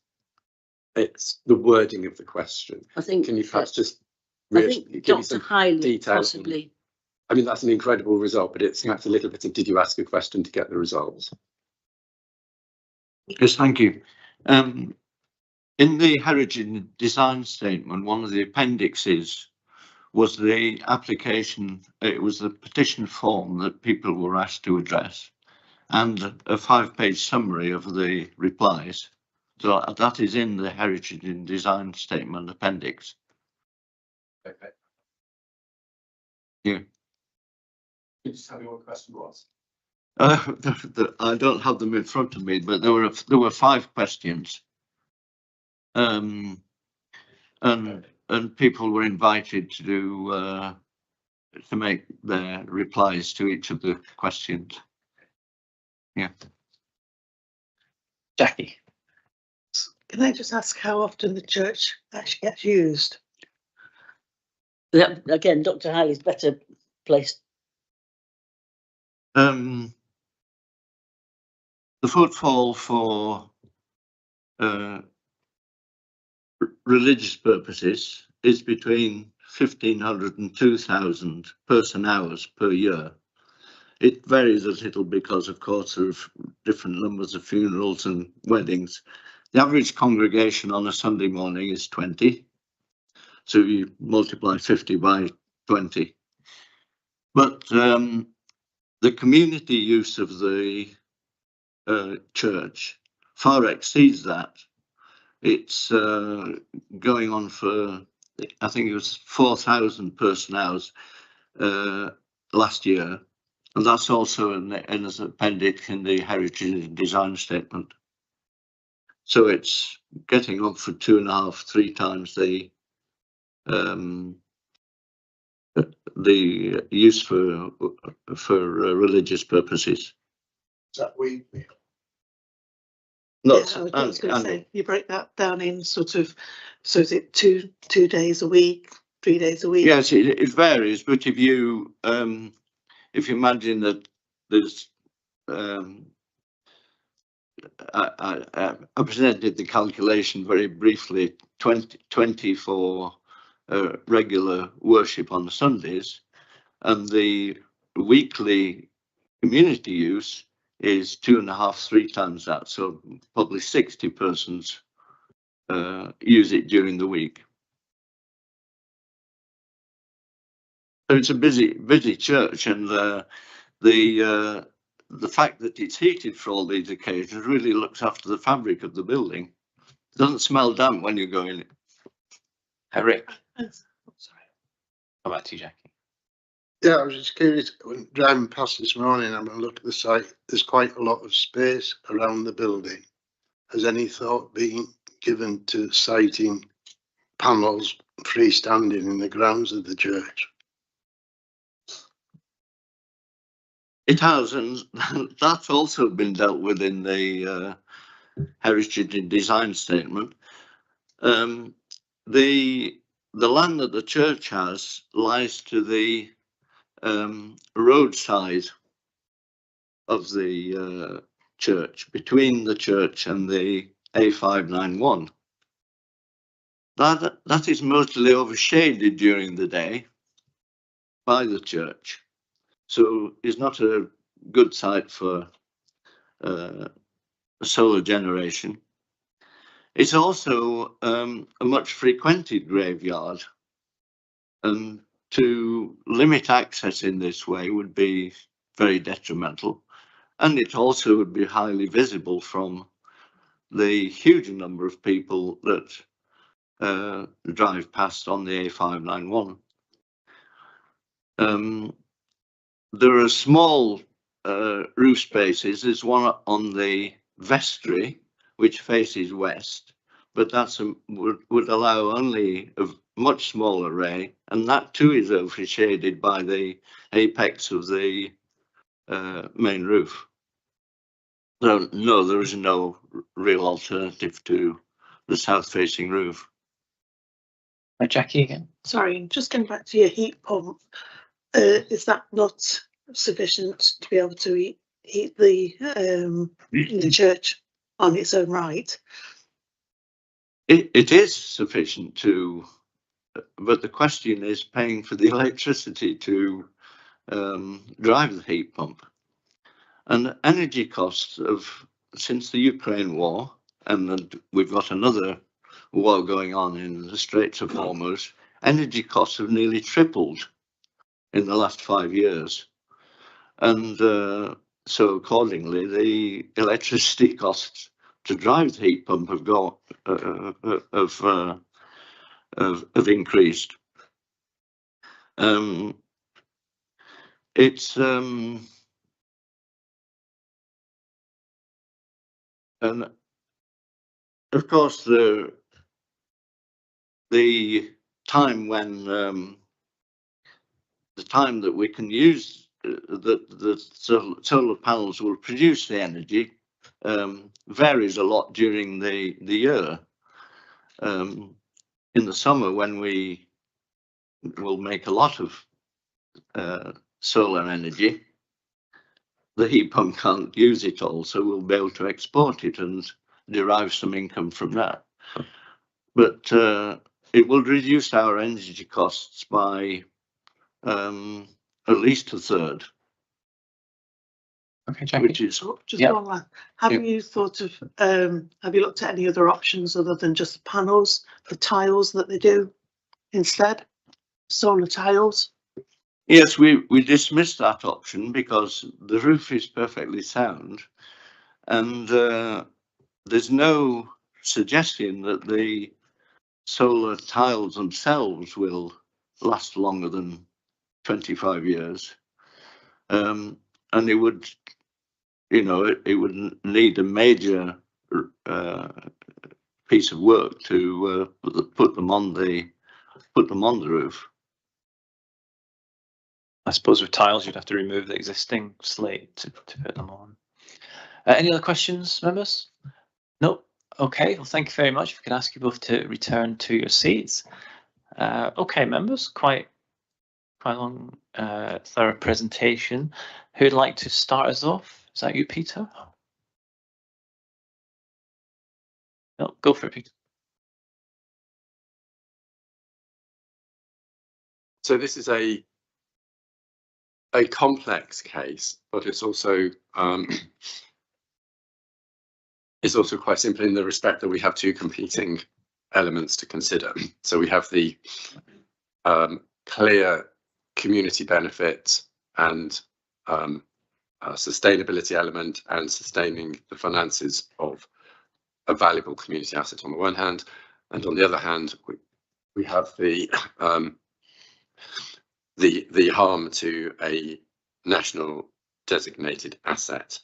the wording of the question? I think. Can you perhaps just I think give Dr. me some Hiley details? possibly. I mean, that's an incredible result, but it's perhaps a little bit of, did you ask a question to get the results? Yes, thank you. In the Heritage Design Statement, one of the appendixes was the application, it was the petition form that people were asked to address, and a 5-page summary of the replies. So that is in the Heritage Design Statement appendix. Okay. Yeah. Can you just tell me what the question was? I don't have them in front of me, but there were 5 questions, and people were invited to do to make their replies to each of the questions. Yeah. Jackie. Can I just ask how often the church actually gets used? Yeah, again, Dr. Hiley's better placed. The footfall for religious purposes is between 1,500 and 2,000 person hours per year. It varies a little because, of course, there are different numbers of funerals and weddings. The average congregation on a Sunday morning is 20. So you multiply 50 by 20. But the community use of the church far exceeds that. It's going on for, I think it was 4,000 person hours last year. And that's also in as an appendix in the Heritage Design Statement. So it's getting up for 2.5, 3 times the use for religious purposes. Is that weekly? Yeah, I was going to say, you break that down in sort of, so is it two days a week, 3 days a week? Yes, it varies, but if you imagine that there's I presented the calculation very briefly, 20 for regular worship on the Sundays, and the weekly community use is 2.5, 3 times that, so probably 60 persons use it during the week. So it's a busy church, and the fact that it's heated for all these occasions really looks after the fabric of the building. It doesn't smell damp when you go in it. Rick, Sorry. how about you, Jackie? Yeah, I was just curious, when driving past this morning, I'm gonna look at the site, there's quite a lot of space around the building. Has any thought been given to siting panels freestanding in the grounds of the church? It has, and that's also been dealt with in the heritage and design statement. The land that the church has lies to the roadside of the church, between the church and the A591. That is mostly overshaded during the day by the church, so it's not a good site for solar generation. It's also a much frequented graveyard, and to limit access in this way would be very detrimental, and it also would be highly visible from the huge number of people that drive past on the A591. There are small roof spaces. There's one on the vestry which faces west, but that's would allow only a much smaller ray, and that too is overshaded by the apex of the main roof. So no, there is no real alternative to the south-facing roof. Jackie again. Sorry, just going back to your heat pump. Is that not sufficient to be able to heat the church on its own right? It is sufficient to, but the question is paying for the electricity to drive the heat pump. And energy costs since the Ukraine war, and we've got another war going on in the Straits of Hormuz, energy costs have nearly tripled in the last 5 years. And so accordingly, the electricity costs to drive the heat pump have increased. It's and of course the time when the time that we can use the solar panels will produce the energy varies a lot during the year. In the summer, when we will make a lot of solar energy, the heat pump can't use it all, so we'll be able to export it and derive some income from that. But it will reduce our energy costs by at least a third. Okay, Jackie. Which is Just one last. Have you thought of? Have you looked at any other options other than just the panels, the tiles that they do instead, solar tiles? Yes, we dismissed that option because the roof is perfectly sound, and there's no suggestion that the solar tiles themselves will last longer than 25 years. And it would, it would need a major piece of work to put them on the roof. I suppose with tiles, you'd have to remove the existing slate to put them on. Any other questions, members? No. Okay. Well, thank you very much. If we could ask you both to return to your seats. Okay, members. Quite long, thorough presentation. Who'd like to start us off? Is that you, Peter? No, go for it, Peter. So this is a complex case, but it's also quite simple in the respect that we have two competing elements to consider. So we have the clear community benefit and sustainability element, and sustaining the finances of a valuable community asset on the one hand, and on the other hand we have the harm to a national designated asset.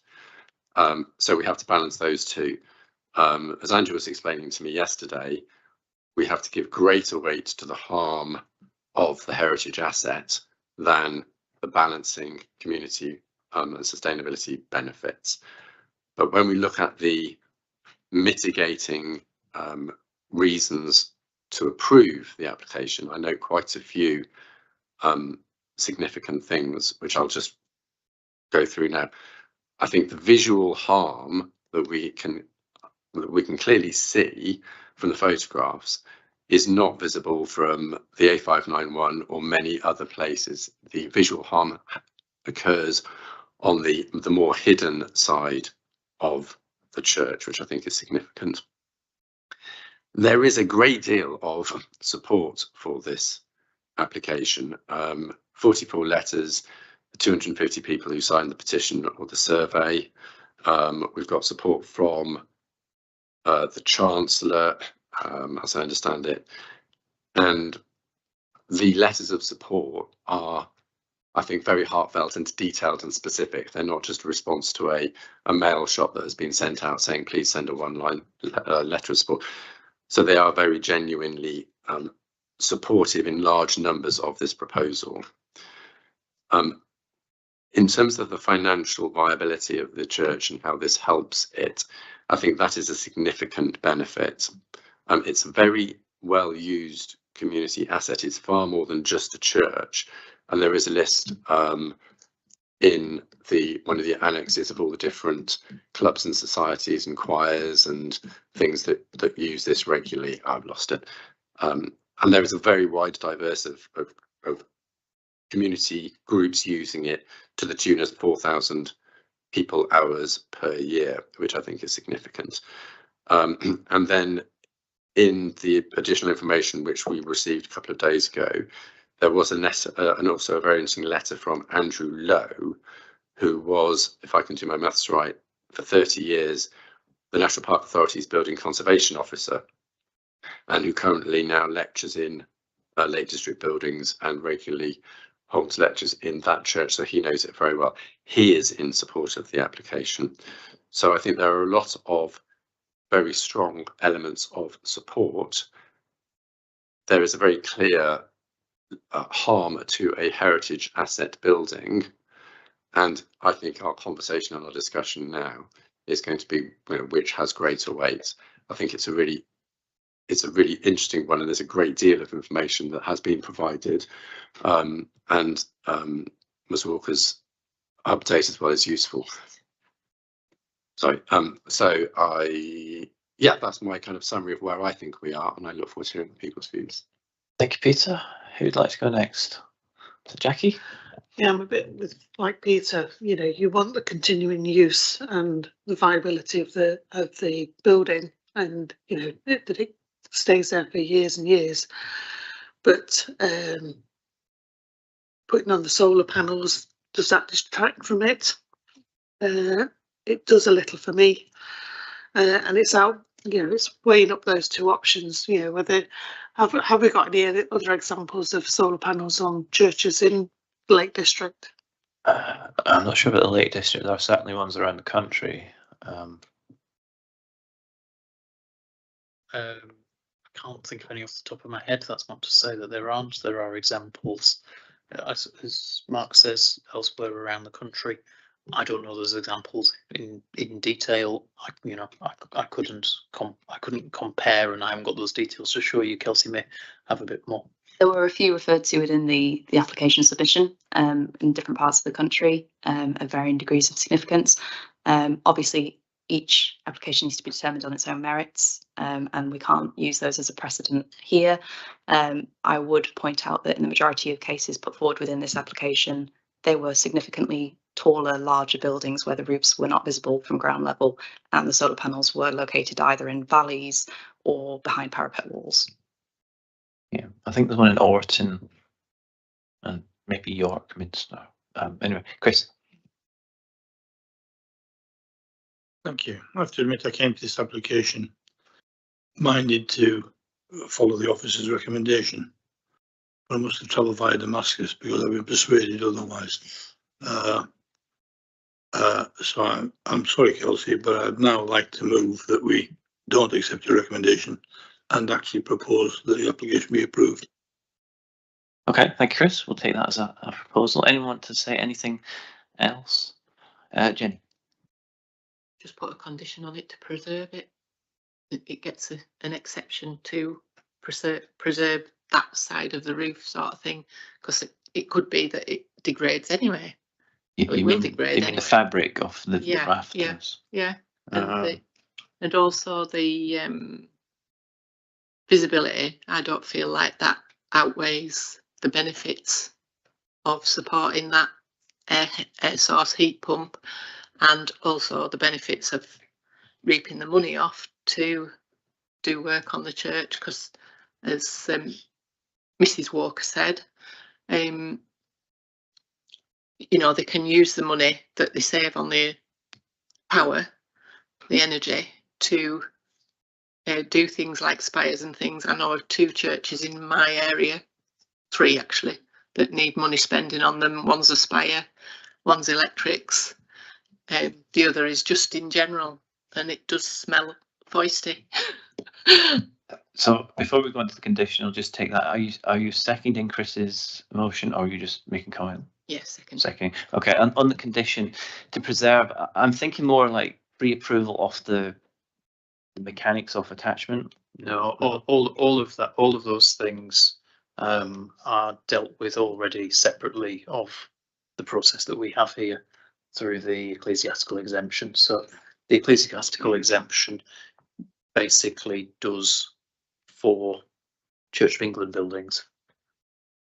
So we have to balance those two. As Andrew was explaining to me yesterday, we have to give greater weight to the harm of the heritage asset than the balancing community and sustainability benefits. But when we look at the mitigating reasons to approve the application, I know quite a few significant things, which I'll just go through now. I think the visual harm that we can clearly see from the photographs is not visible from the A591 or many other places. The visual harm occurs on the more hidden side of the church, which I think is significant. There is a great deal of support for this application. 44 letters, 250 people who signed the petition or the survey. We've got support from the Chancellor, as I understand it, and the letters of support are, I think, very heartfelt and detailed and specific. They're not just a response to a mail shot that has been sent out saying please send a one-line letter of support. So they are very genuinely supportive in large numbers of this proposal. In terms of the financial viability of the church and how this helps it, I think that is a significant benefit. It's a very well used community asset. It's far more than just a church, and there is a list in one of the annexes of all the different clubs and societies and choirs and things that use this regularly. I've lost it, and there is a very wide diverse of community groups using it to the tune of 4,000 people hours per year, which I think is significant. And then in the additional information which we received a couple of days ago, there was a letter, and also a very interesting letter from Andrew Lowe, who was, if I can do my maths right, for 30 years, the National Park Authority's Building Conservation Officer, and who currently now lectures in Lake District buildings and regularly holds lectures in that church, so he knows it very well. He is in support of the application. So I think there are a lot of very strong elements of support. There is a very clear harm to a heritage asset building, and I think our conversation and our discussion now is going to be which has greater weight. I think it's a really interesting one, and there's a great deal of information that has been provided, and Ms. Walker's update as well is useful. Sorry, that's my kind of summary of where I think we are, and I look forward to hearing people's views. Thank you, Peter. Who'd like to go next? So Jackie? Yeah, I'm a bit like Peter. You know, you want the continuing use and the viability of the building, and you know that it stays there for years and years. But putting on the solar panels, does that distract from it? It does a little for me, and it's out. You know, it's weighing up those two options. You know, whether have we got any other examples of solar panels on churches in the Lake District? I'm not sure about the Lake District. There are certainly ones around the country. I can't think of any off the top of my head. That's not to say that there aren't. There are examples, as Mark says, elsewhere around the country. I don't know those examples in detail. I couldn't compare, and I haven't got those details to show you. Kelsey may have a bit more. There were a few referred to within the application submission in different parts of the country at varying degrees of significance. Obviously, each application needs to be determined on its own merits, and we can't use those as a precedent here. I would point out that in the majority of cases put forward within this application, they were significantly taller, larger buildings where the roofs were not visible from ground level and the solar panels were located either in valleys or behind parapet walls. Yeah, I think there's one in Orton and maybe York Minster. Anyway, Chris. Thank you. I have to admit I came to this application minded to follow the officer's recommendation. I must have travelled via Damascus because I've been persuaded otherwise. So I'm sorry, Kelsey, but I'd now like to move that we don't accept your recommendation and actually propose that the application be approved. Okay, thank you, Chris. We'll take that as a proposal. Anyone want to say anything else? Jenny? Just put a condition on it to preserve it. It gets an exception to preserve that side of the roof sort of thing, because it could be that it degrades anyway. You will mean, degrade you mean anyway. the fabric of the Yeah, rafters? Yeah. And also the visibility, I don't feel like that outweighs the benefits of supporting that air source heat pump, and also the benefits of reaping the money off to do work on the church, because as Mrs. Walker said, you know, they can use the money that they save on the power, the energy, to do things like spires and things. I know of 2 churches in my area, 3 actually, that need money spending on them. One's a spire, one's electrics, the other is just in general, and it does smell foisty. So before we go into the condition, I'll just take that. Are you seconding Chris's motion, or are you just making comment? Yes, Seconding. Okay, and on the condition to preserve, I'm thinking more like pre-approval of the mechanics of attachment. No, all of that, all of those things are dealt with already separately of the process that we have here through the ecclesiastical exemption. So the ecclesiastical exemption basically does for Church of England buildings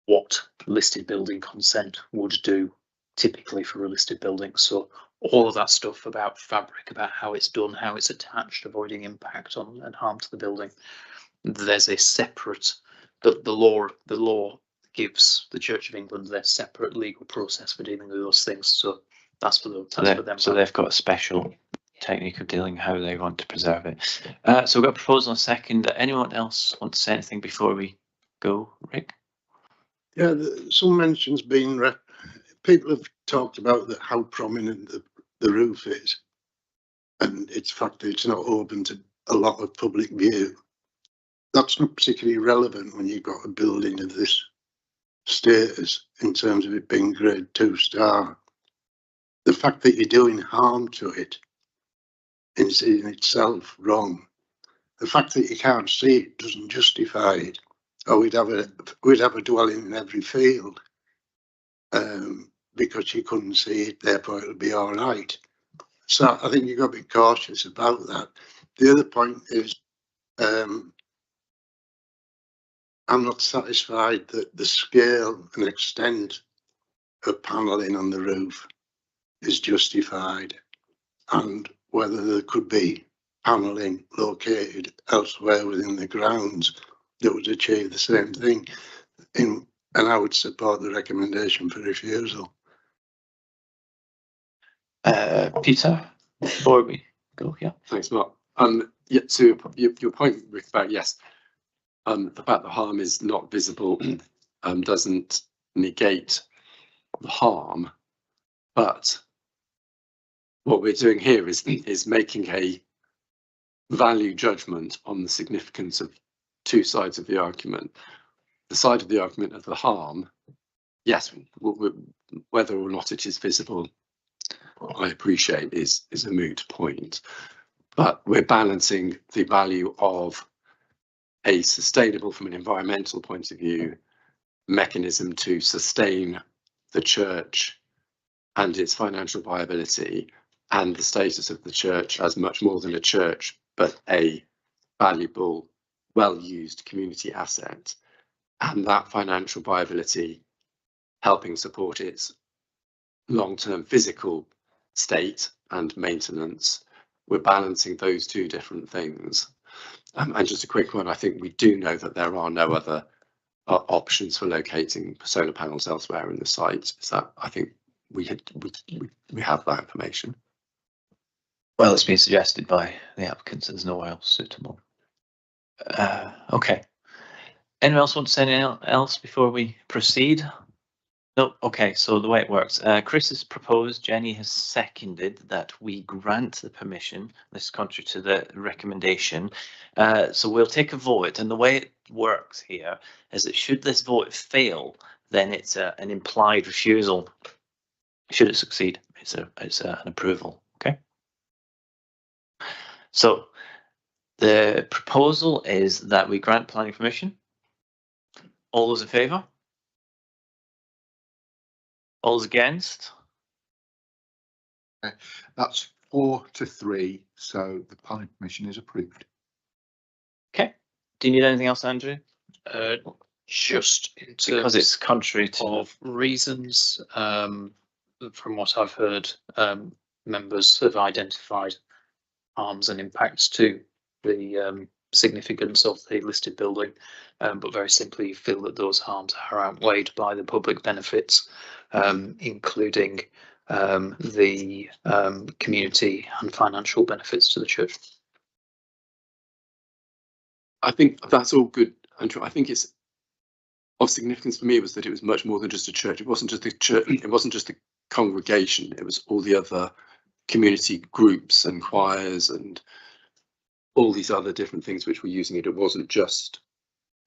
what listed building consent would do typically for a listed building. So all of that stuff about fabric, about how it's done, how it's attached, avoiding impact on and harm to the building, there's a separate, the law gives the Church of England their separate legal process for dealing with those things. So that's for them. So they've got a special technique of dealing how they want to preserve it. So we've got a proposal and a second. Anyone else want to say anything before we go, Rick? Yeah, some mentions been, people have talked about how prominent the roof is, and it's fact that it's not open to a lot of public view. That's not particularly relevant when you've got a building of this status in terms of it being grade 2 star. The fact that you're doing harm to it is in itself wrong. The fact that you can't see it doesn't justify it. Or we'd have a dwelling in every field because you couldn't see it, therefore it'll be all right. So I think you've got to be cautious about that. The other point is I'm not satisfied that the scale and extent of panelling on the roof is justified, and whether there could be panelling located elsewhere within the grounds that would achieve the same thing. And I would support the recommendation for refusal. Peter, before we go, yeah. Thanks, Mark. Yeah, to your point, Rick, about yes, the fact that harm is not visible doesn't negate the harm, but what we're doing here is making a value judgment on the significance of 2 sides of the argument. The side of the argument of the harm, yes, whether or not it is visible, I appreciate is a moot point, but we're balancing the value of a sustainable, from an environmental point of view, mechanism to sustain the church and its financial viability and the status of the church as much more than a church, but a valuable, well-used community asset, and that financial viability helping support its long-term physical state and maintenance. We're balancing those two different things. And just a quick one, I think we do know that there are no other options for locating solar panels elsewhere in the site. Is that, I think we have that information. Well, it's been suggested by the applicants there's nowhere else suitable. Okay. Anyone else want to say anything else before we proceed? No. Okay, so the way it works, Chris has proposed, Jenny has seconded that we grant the permission. This is contrary to the recommendation. So we'll take a vote, and the way it works here is that should this vote fail, then it's an implied refusal. Should it succeed, it's an approval. Okay. So the proposal is that we grant planning permission. All those in favour? All those against? That's 4-3, so the planning permission is approved. Okay. Do you need anything else, Andrew? Just in terms Because it's contrary to of reasons, from what I've heard, members have identified harms and impacts to the significance of the listed building, but very simply feel that those harms are outweighed by the public benefits, including the community and financial benefits to the church. I think that's all good, Andrew. I think it's of significance for me was that it was much more than just a church. It wasn't just a church. It wasn't just a congregation. It was all the other community groups and choirs and all these other different things which were using it. It wasn't just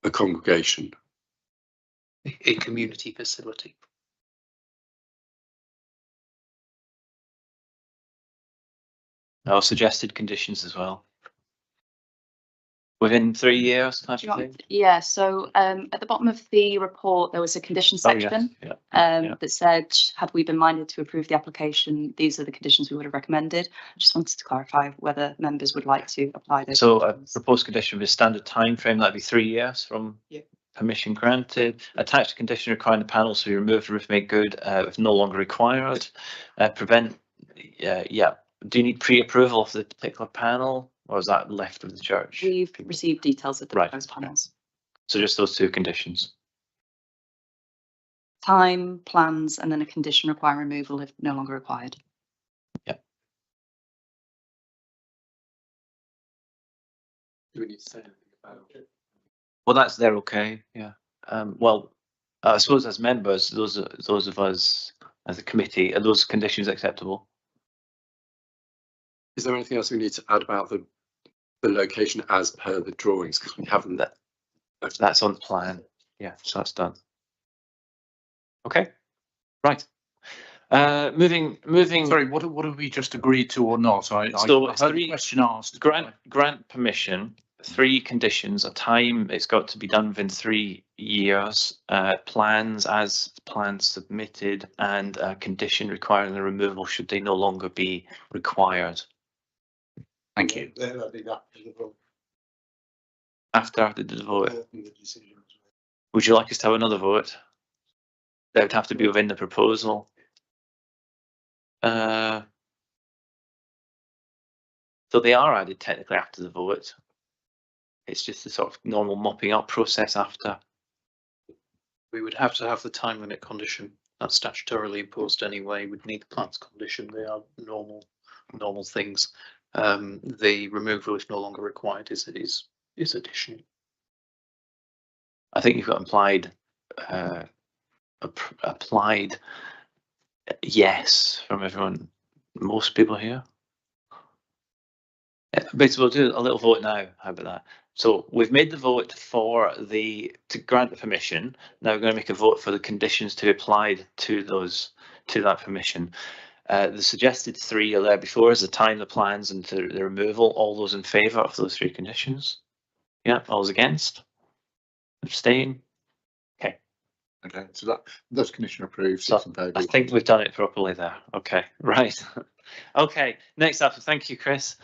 a congregation. A community facility. Our suggested conditions as well. Within 3 years, type of thing? Yeah, so at the bottom of the report, there was a condition section that said, had we been minded to approve the application, these are the conditions we would have recommended. I just wanted to clarify whether members would like to apply those. So a proposed condition with a standard time frame, that'd be 3 years from permission granted. Attached condition requiring the panels to be removed, roof made good if no longer required. Prevent, do you need pre-approval of the particular panel? Or is that left with the church? We've received details of the proposed panels. So just those two conditions. Time, plans, and then a condition requiring removal if no longer required. Yeah. Do we need to say anything about it? Well, that's they're okay. Yeah. Well, I suppose as members, those of us as a committee, are those conditions acceptable? Is there anything else we need to add about the location as per the drawings? Because we haven't. That's on the plan. Yeah, so that's done. Okay, right. Moving. Sorry, what have we just agreed to or not? I heard the question asked. Grant permission. 3 conditions: a time, it's got to be done within 3 years. Plans as plans submitted, and a condition requiring the removal should they no longer be required. Thank you. After I did the vote. Would you like us to have another vote? They would have to be within the proposal. So they are added technically after the vote. It's just the sort of normal mopping up process after. We would have to have the time limit condition. That's statutorily imposed anyway. We'd need the plans condition. They are normal things. The removal, if no longer required, is additional. I think you've got implied applied yes from everyone, most people here. Basically, we'll do a little vote now. How about that? So we've made the vote to grant the permission. Now we're going to make a vote for the conditions to be applied to that permission. The suggested 3 are there before us: the time, the plans, and the removal. All those in favour of those 3 conditions? Yeah. All those against? Abstain? Okay. Okay. So those condition approved. So I think we've done it properly there. Okay. Right. Okay. Next up. Thank you, Chris.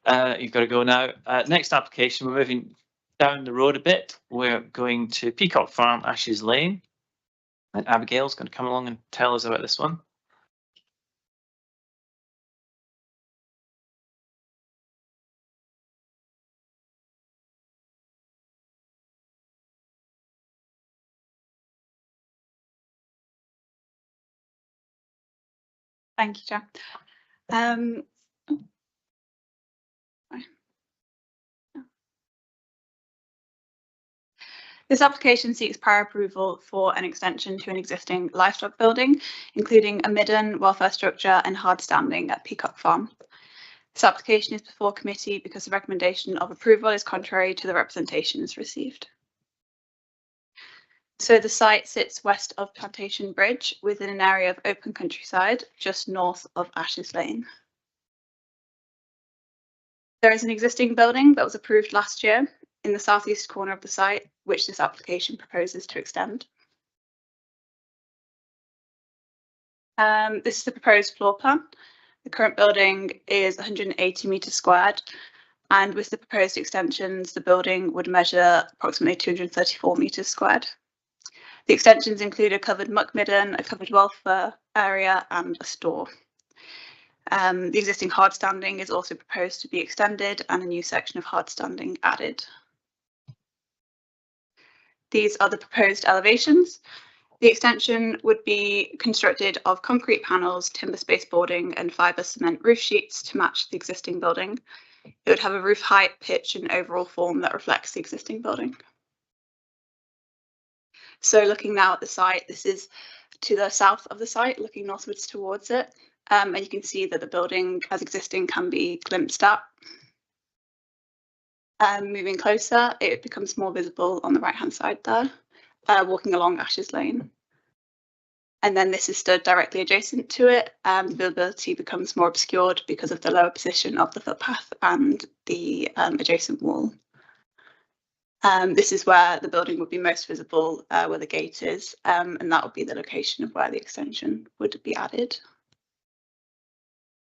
You've got to go now. Next application. We're moving down the road a bit. We're going to Peacock Farm, Ashes Lane, and Abigail's going to come along and tell us about this one. Thank you, Chair. Sorry. This application seeks prior approval for an extension to an existing livestock building, including a midden, welfare structure and hard standing at Peacock Farm. This application is before committee because the recommendation of approval is contrary to the representations received. So the site sits west of Plantation Bridge within an area of open countryside just north of Ashes Lane. There is an existing building that was approved last year in the southeast corner of the site, which this application proposes to extend. This is the proposed floor plan. The current building is 180 metres squared, and with the proposed extensions, the building would measure approximately 234 metres squared. The extensions include a covered muck midden, a covered welfare area, and a store. The existing hard standing is also proposed to be extended and a new section of hard standing added. These are the proposed elevations. The extension would be constructed of concrete panels, timber space boarding and fibre cement roof sheets to match the existing building. It would have a roof height, pitch and overall form that reflects the existing building. So looking now at the site, this is to the south of the site, looking northwards towards it. And you can see that the building as existing can be glimpsed at. Moving closer, it becomes more visible on the right-hand side there, walking along Ashes Lane. And then this is stood directly adjacent to it. The visibility becomes more obscured because of the lower position of the footpath and the adjacent wall. This is where the building would be most visible, where the gate is, and that would be the location of where the extension would be added.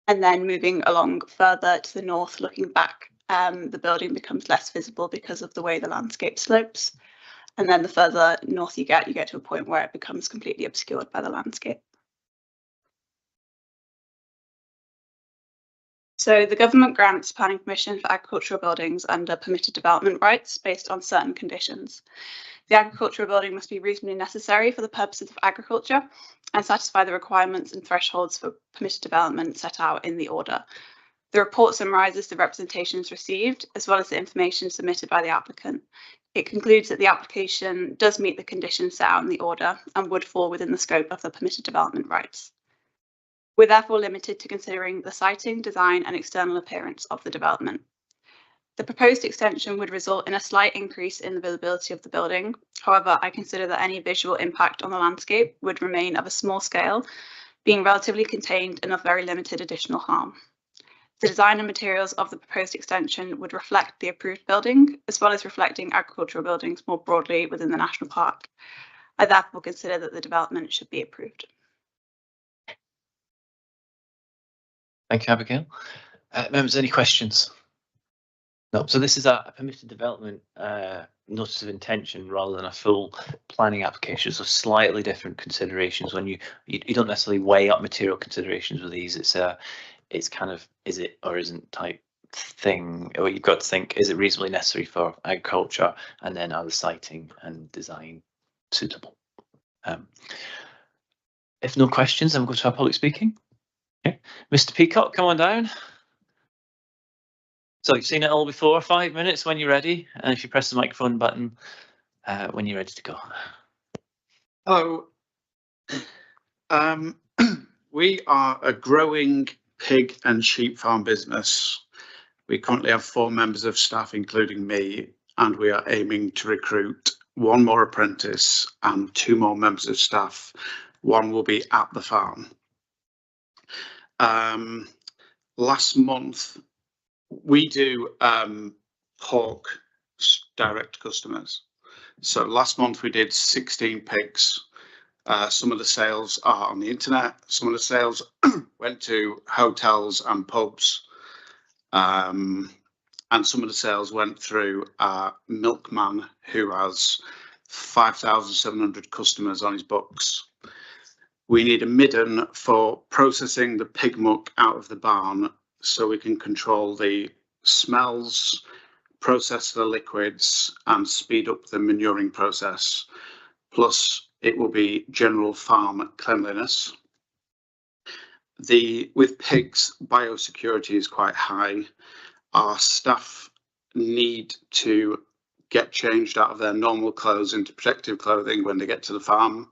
And then moving along further to the north, looking back, the building becomes less visible because of the way the landscape slopes. And then the further north you get to a point where it becomes completely obscured by the landscape. So the government grants planning permission for agricultural buildings under permitted development rights based on certain conditions. The agricultural building must be reasonably necessary for the purposes of agriculture and satisfy the requirements and thresholds for permitted development set out in the order. The report summarises the representations received as well as the information submitted by the applicant. It concludes that the application does meet the conditions set out in the order and would fall within the scope of the permitted development rights. We're therefore limited to considering the siting, design and external appearance of the development. The proposed extension would result in a slight increase in the visibility of the building. However, I consider that any visual impact on the landscape would remain of a small scale, being relatively contained and of very limited additional harm. The design and materials of the proposed extension would reflect the approved building, as well as reflecting agricultural buildings more broadly within the national park. I therefore consider that the development should be approved. Thank you, Abigail. Members, any questions? No. So this is a permitted development notice of intention rather than a full planning application. So slightly different considerations when you don't necessarily weigh up material considerations with these. It's kind of is it or isn't type thing. Or you've got to think, is it reasonably necessary for agriculture, and then are the siting and design suitable? If no questions, then we'll go to our public speaking. Okay. Mr. Peacock, come on down. So you've seen it all before, 5 minutes when you're ready, and if you press the microphone button when you're ready to go. Hello. We are a growing pig and sheep farm business. We currently have 4 members of staff, including me, and we are aiming to recruit 1 more apprentice and 2 more members of staff. 1 will be at the farm. Last month, we do pork direct customers. So last month we did 16 pigs. Some of the sales are on the internet. Some of the sales went to hotels and pubs. And some of the sales went through a milkman who has 5,700 customers on his books. We need a midden for processing the pig muck out of the barn so we can control the smells, process the liquids and speed up the manuring process. Plus it will be general farm cleanliness. with pigs, biosecurity is quite high. Our staff need to get changed out of their normal clothes into protective clothing when they get to the farm.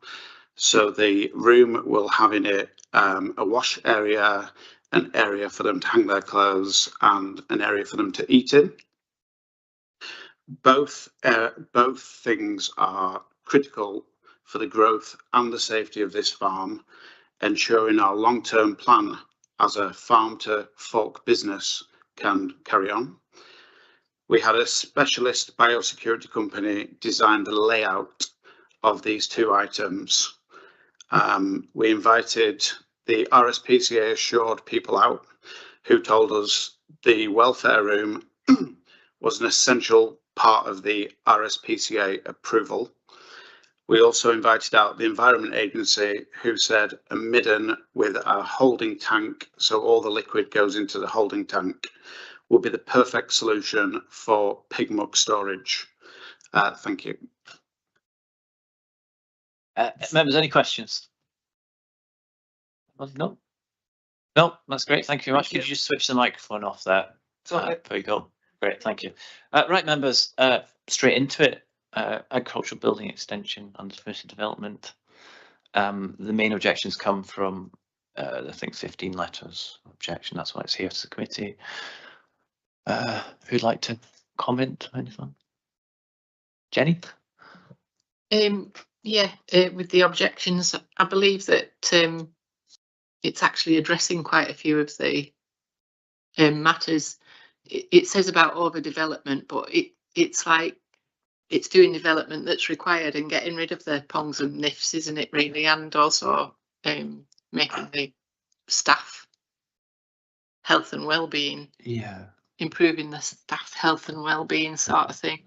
So the room will have in it a wash area, an area for them to hang their clothes, and an area for them to eat in. Both things are critical for the growth and the safety of this farm, ensuring our long-term plan as a farm to fork business can carry on. We had a specialist biosecurity company design the layout of these two items. We invited the RSPCA assured people out, who told us the welfare room was an essential part of the RSPCA approval. We also invited out the Environment Agency, who said a midden with a holding tank, so all the liquid goes into the holding tank, would be the perfect solution for pig muck storage. Thank you. Members, any questions? No? No, that's great. Thank you very much. Could you just switch the microphone off there? There you go. Great, thank you. Right, members, straight into it. Agricultural building extension under permitted development. The main objections come from, I think, 15 letters of objection. That's why it's here to the committee. Who'd like to comment on anything? Jenny? Yeah, with the objections, I believe that it's actually addressing quite a few of the matters. It says about overdevelopment, but it's like it's doing development that's required and getting rid of the pongs and nifs, isn't it, really? And also making the staff health and well-being. Yeah. Improving the staff health and well-being sort of thing.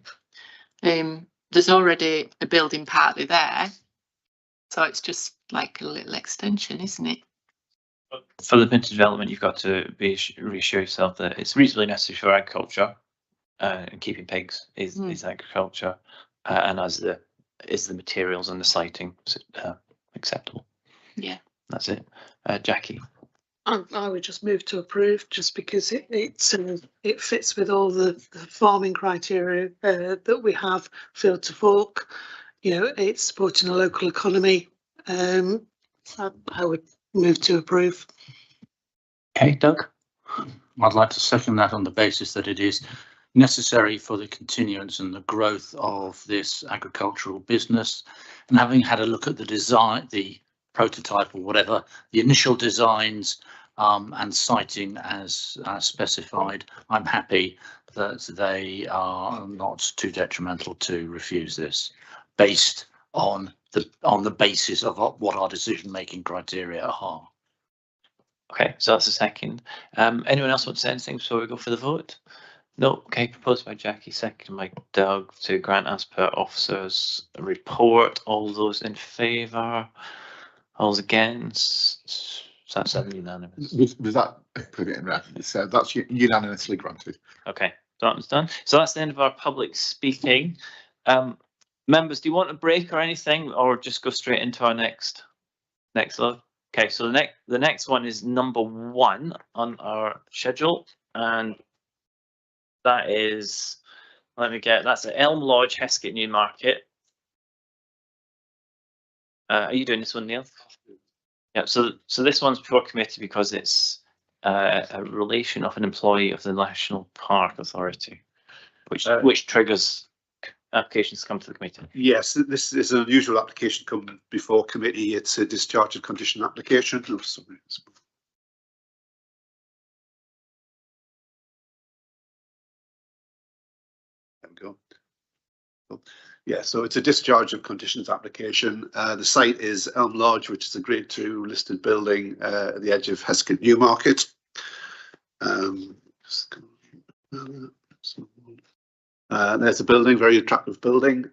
There's already a building partly there, so it's just like a little extension, isn't it? For the permitted development, you've got to reassure yourself that it's reasonably necessary for agriculture, and keeping pigs is agriculture, and is the materials and the siting acceptable. Yeah, that's it. Jackie. I would just move to approve, just because it fits with all the farming criteria that we have, field to fork. You know, it's supporting a local economy. I would move to approve. Okay, Doug. I'd like to second that on the basis that it is necessary for the continuance and the growth of this agricultural business. And having had a look at the design, the prototype or whatever, the initial designs and siting as specified, I'm happy that they are not too detrimental to refuse this, based on the basis of what our decision-making criteria are. Okay, so that's a second. Anyone else want to say anything before we go for the vote? No. Okay, proposed by Jackie, second by Doug, to grant as per officer's report. All those in favour? All those against? So that's unanimous. Was that put it in reference? So that's unanimously granted. Okay, so that one's done. So that's the end of our public speaking. Members, do you want a break or anything, or just go straight into our next load? Okay, so the next one is number 1 on our schedule, and that is, that's at Elm Lodge, Heskett, Newmarket. Are you doing this one, Neil? Yeah, so this one's before committee because it's a relation of an employee of the National Park Authority, which triggers applications to come to the committee. Yes, this is an unusual application come before committee. It's a discharge of condition application. Oh, sorry. There we go. Yeah, so it's a discharge of conditions application. The site is Elm Lodge, which is a Grade 2 listed building at the edge of Heskett Newmarket. There's a building, very attractive building.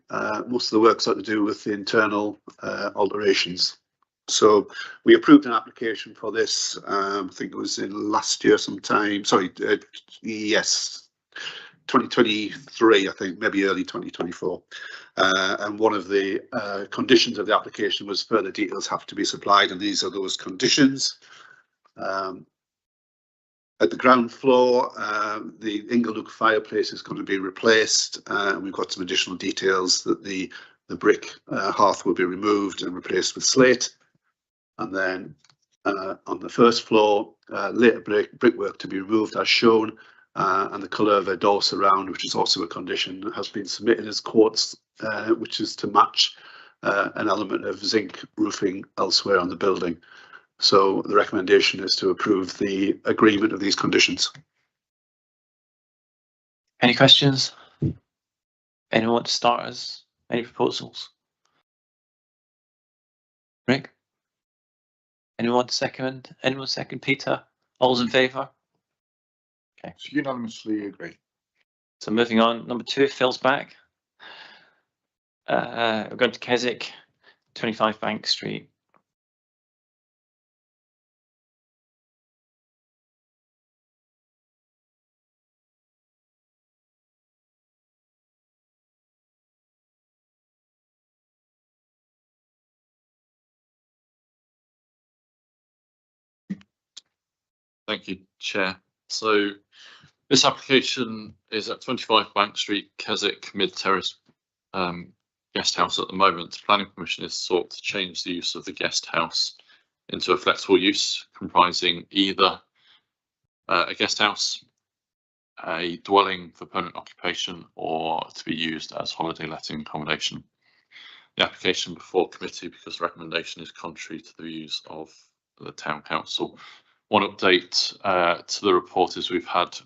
Most of the work's got to do with the internal alterations. So we approved an application for this, I think it was in last year sometime, sorry, yes, 2023, I think, maybe early 2024. And one of the conditions of the application was further details have to be supplied, and these are those conditions. At the ground floor, the Inglenook fireplace is going to be replaced. We've got some additional details that the brick hearth will be removed and replaced with slate. And then on the first floor, later brickwork to be removed as shown, and the colour of a door surround, which is also a condition, has been submitted as quotes, which is to match an element of zinc roofing elsewhere on the building. So the recommendation is to approve the agreement of these conditions. Any questions? Anyone want to start us? Any proposals? Rick? Anyone want to second? Anyone second? Peter? All's in favour? Okay. So unanimously agree. So moving on, number 2, Phil's back. We're going to Keswick, 25 Bank Street. Thank you, Chair. So this application is at 25 Bank Street, Keswick, mid-terrace guest house at the moment. The planning permission is sought to change the use of the guest house into a flexible use comprising either a guest house, a dwelling for permanent occupation, or to be used as holiday letting accommodation. The application before committee, because the recommendation is contrary to the views of the Town Council. One update to the report is we've had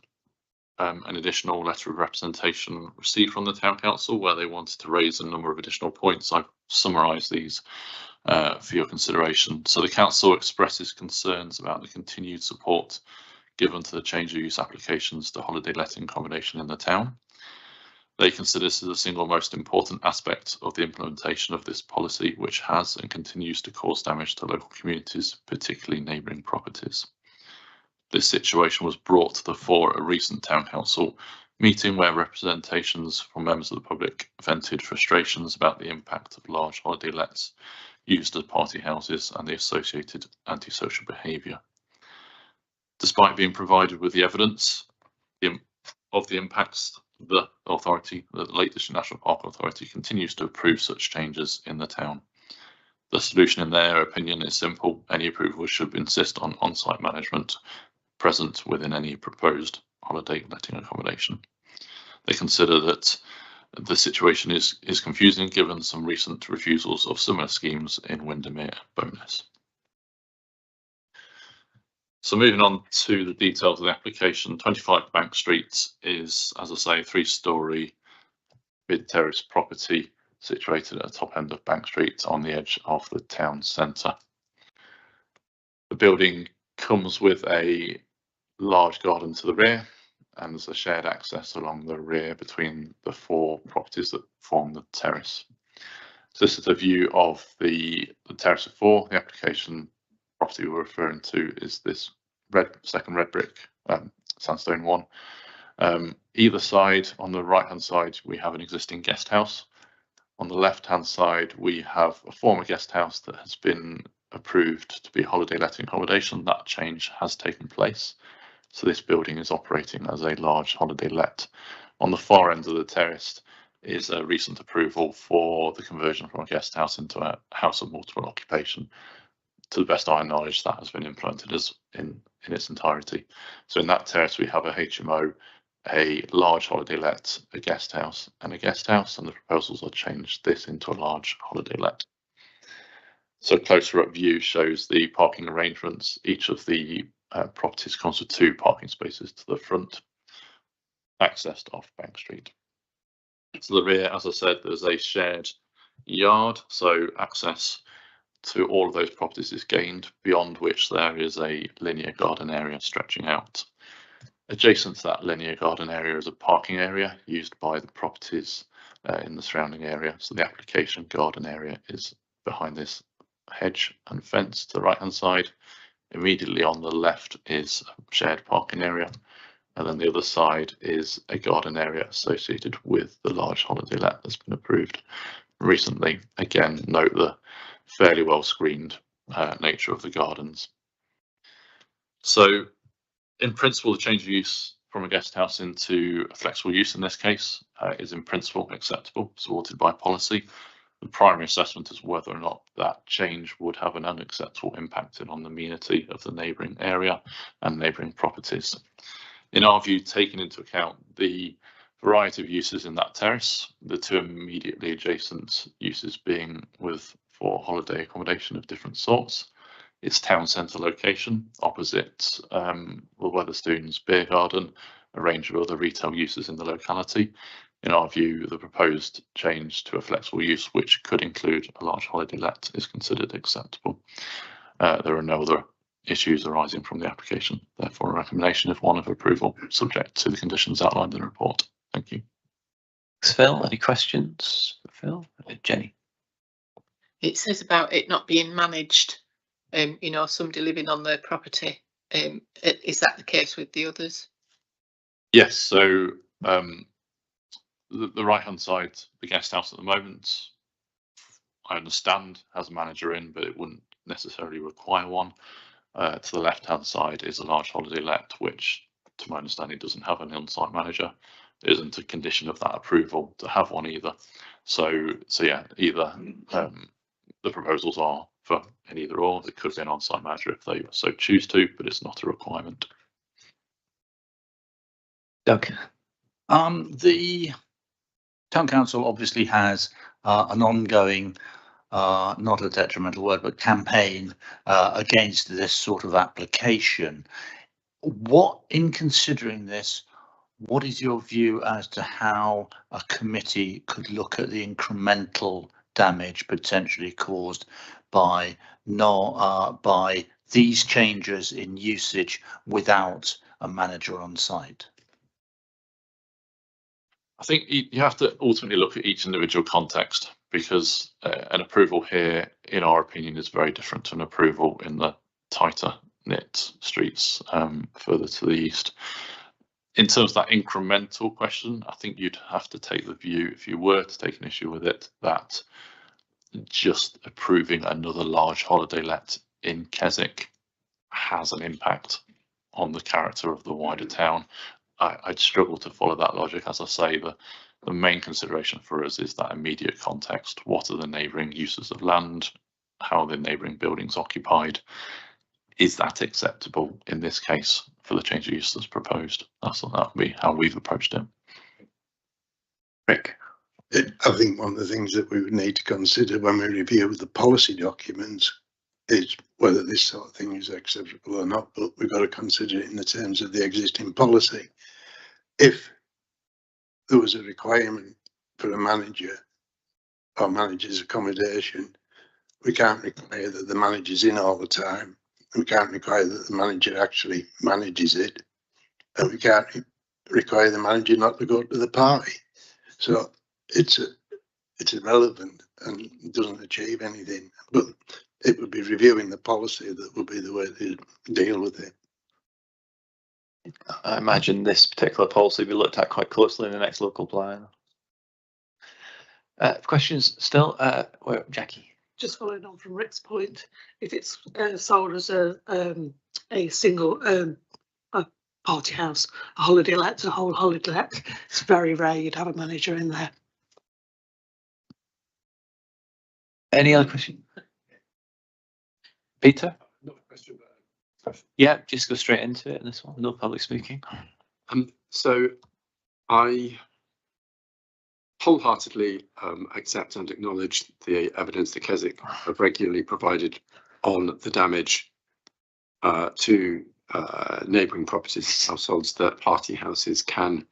an additional letter of representation received from the Town Council where they wanted to raise a number of additional points. I've summarised these for your consideration. So the Council expresses concerns about the continued support given to the change of use applications to holiday letting accommodation in the town. They consider this as the single most important aspect of the implementation of this policy, which has and continues to cause damage to local communities, particularly neighbouring properties. This situation was brought to the fore at a recent Town Council meeting where representations from members of the public vented frustrations about the impact of large holiday lets used as party houses and the associated antisocial behaviour. Despite being provided with the evidence of the impacts, the Lake District National Park Authority continues to approve such changes in the town. The solution, in their opinion, is simple. Any approval should insist on on-site management present within any proposed holiday letting accommodation. They consider that the situation is confusing given some recent refusals of similar schemes in Windermere and Bowness. So moving on to the details of the application, 25 Bank Street is, as I say, a 3-storey mid-terrace property situated at the top end of Bank Street on the edge of the town centre. The building comes with a large garden to the rear and there's a shared access along the rear between the 4 properties that form the terrace. So this is a view of the terrace of 4. The application property we're referring to is this second red brick sandstone one. Either side, on the right hand side, we have an existing guest house. On the left hand side, we have a former guest house that has been approved to be holiday letting accommodation. That change has taken place. So this building is operating as a large holiday let. On the far end of the terrace is a recent approval for the conversion from a guest house into a house of multiple occupation. To the best of our knowledge, that has been implemented as in its entirety. So in that terrace, we have a HMO, a large holiday let, a guest house, and a guest house, and the proposals are changed this into a large holiday let. So a closer up view shows the parking arrangements. Each of the properties comes with 2 parking spaces to the front, accessed off Bank Street. To the rear, as I said, there's a shared yard, so access to all of those properties is gained, beyond which there is a linear garden area stretching out. Adjacent to that linear garden area is a parking area used by the properties in the surrounding area. So the application garden area is behind this hedge and fence to the right hand side. Immediately on the left is a shared parking area, and then the other side is a garden area associated with the large holiday let that's been approved recently. Again, note the fairly well screened nature of the gardens. So in principle, the change of use from a guest house into a flexible use in this case is in principle acceptable, supported by policy. The primary assessment is whether or not that change would have an unacceptable impact on the amenity of the neighbouring area and neighbouring properties. In our view, taking into account the variety of uses in that terrace, the two immediately adjacent uses being for holiday accommodation of different sorts, its town centre location opposite the Wetherspoons beer garden, a range of other retail uses in the locality. In our view, the proposed change to a flexible use, which could include a large holiday let, is considered acceptable. There are no other issues arising from the application. Therefore, a recommendation is one of approval, subject to the conditions outlined in the report. Thank you. Thanks, Phil. Any questions for Phil? Jenny? It says about it not being managed, you know, somebody living on the property. Is that the case with the others? Yes, so the right-hand side, the guest house at the moment, I understand has a manager in, but it wouldn't necessarily require one. To the left-hand side is a large holiday let, which, to my understanding, doesn't have an on-site manager. It isn't a condition of that approval to have one either. So yeah, either the proposals are for an either or. There could be an on-site manager if they so choose to, but it's not a requirement. Doug? The Town Council obviously has an ongoing, not a detrimental word, but campaign against this sort of application. What, in considering this, what is your view as to how a committee could look at the incremental damage potentially caused by by these changes in usage without a manager on site? I think you have to ultimately look at each individual context, because an approval here, in our opinion, is very different to an approval in the tighter knit streets further to the east. In terms of that incremental question, I think you'd have to take the view, if you were to take an issue with it, that just approving another large holiday let in Keswick has an impact on the character of the wider town. I'd struggle to follow that logic. As I say, the main consideration for us is that immediate context. What are the neighbouring uses of land? How are the neighbouring buildings occupied? Is that acceptable in this case for the change of use that's proposed? That would be how we've approached it. Rick? I think one of the things that we would need to consider when we review the policy documents is whether this sort of thing is acceptable or not, but we've got to consider it in the terms of the existing policy. If there was a requirement for a manager or manager's accommodation, we can't require that the manager's in all the time. We can't require that the manager actually manages it, and we can't require the manager not to go to the party. So it's irrelevant and doesn't achieve anything. But it would be reviewing the policy that would be the way to deal with it. I imagine this particular policy will be looked at quite closely in the next local plan. Questions still? Jackie? Just following on from Rick's point, if it's sold as a single a party house, a holiday let, a whole holiday let, it's very rare you'd have a manager in there. Any other question? Peter? No question. Yeah, just go straight into it in this one. No public speaking. So I wholeheartedly accept and acknowledge the evidence that Keswick have regularly provided on the damage to neighbouring properties, households that party houses can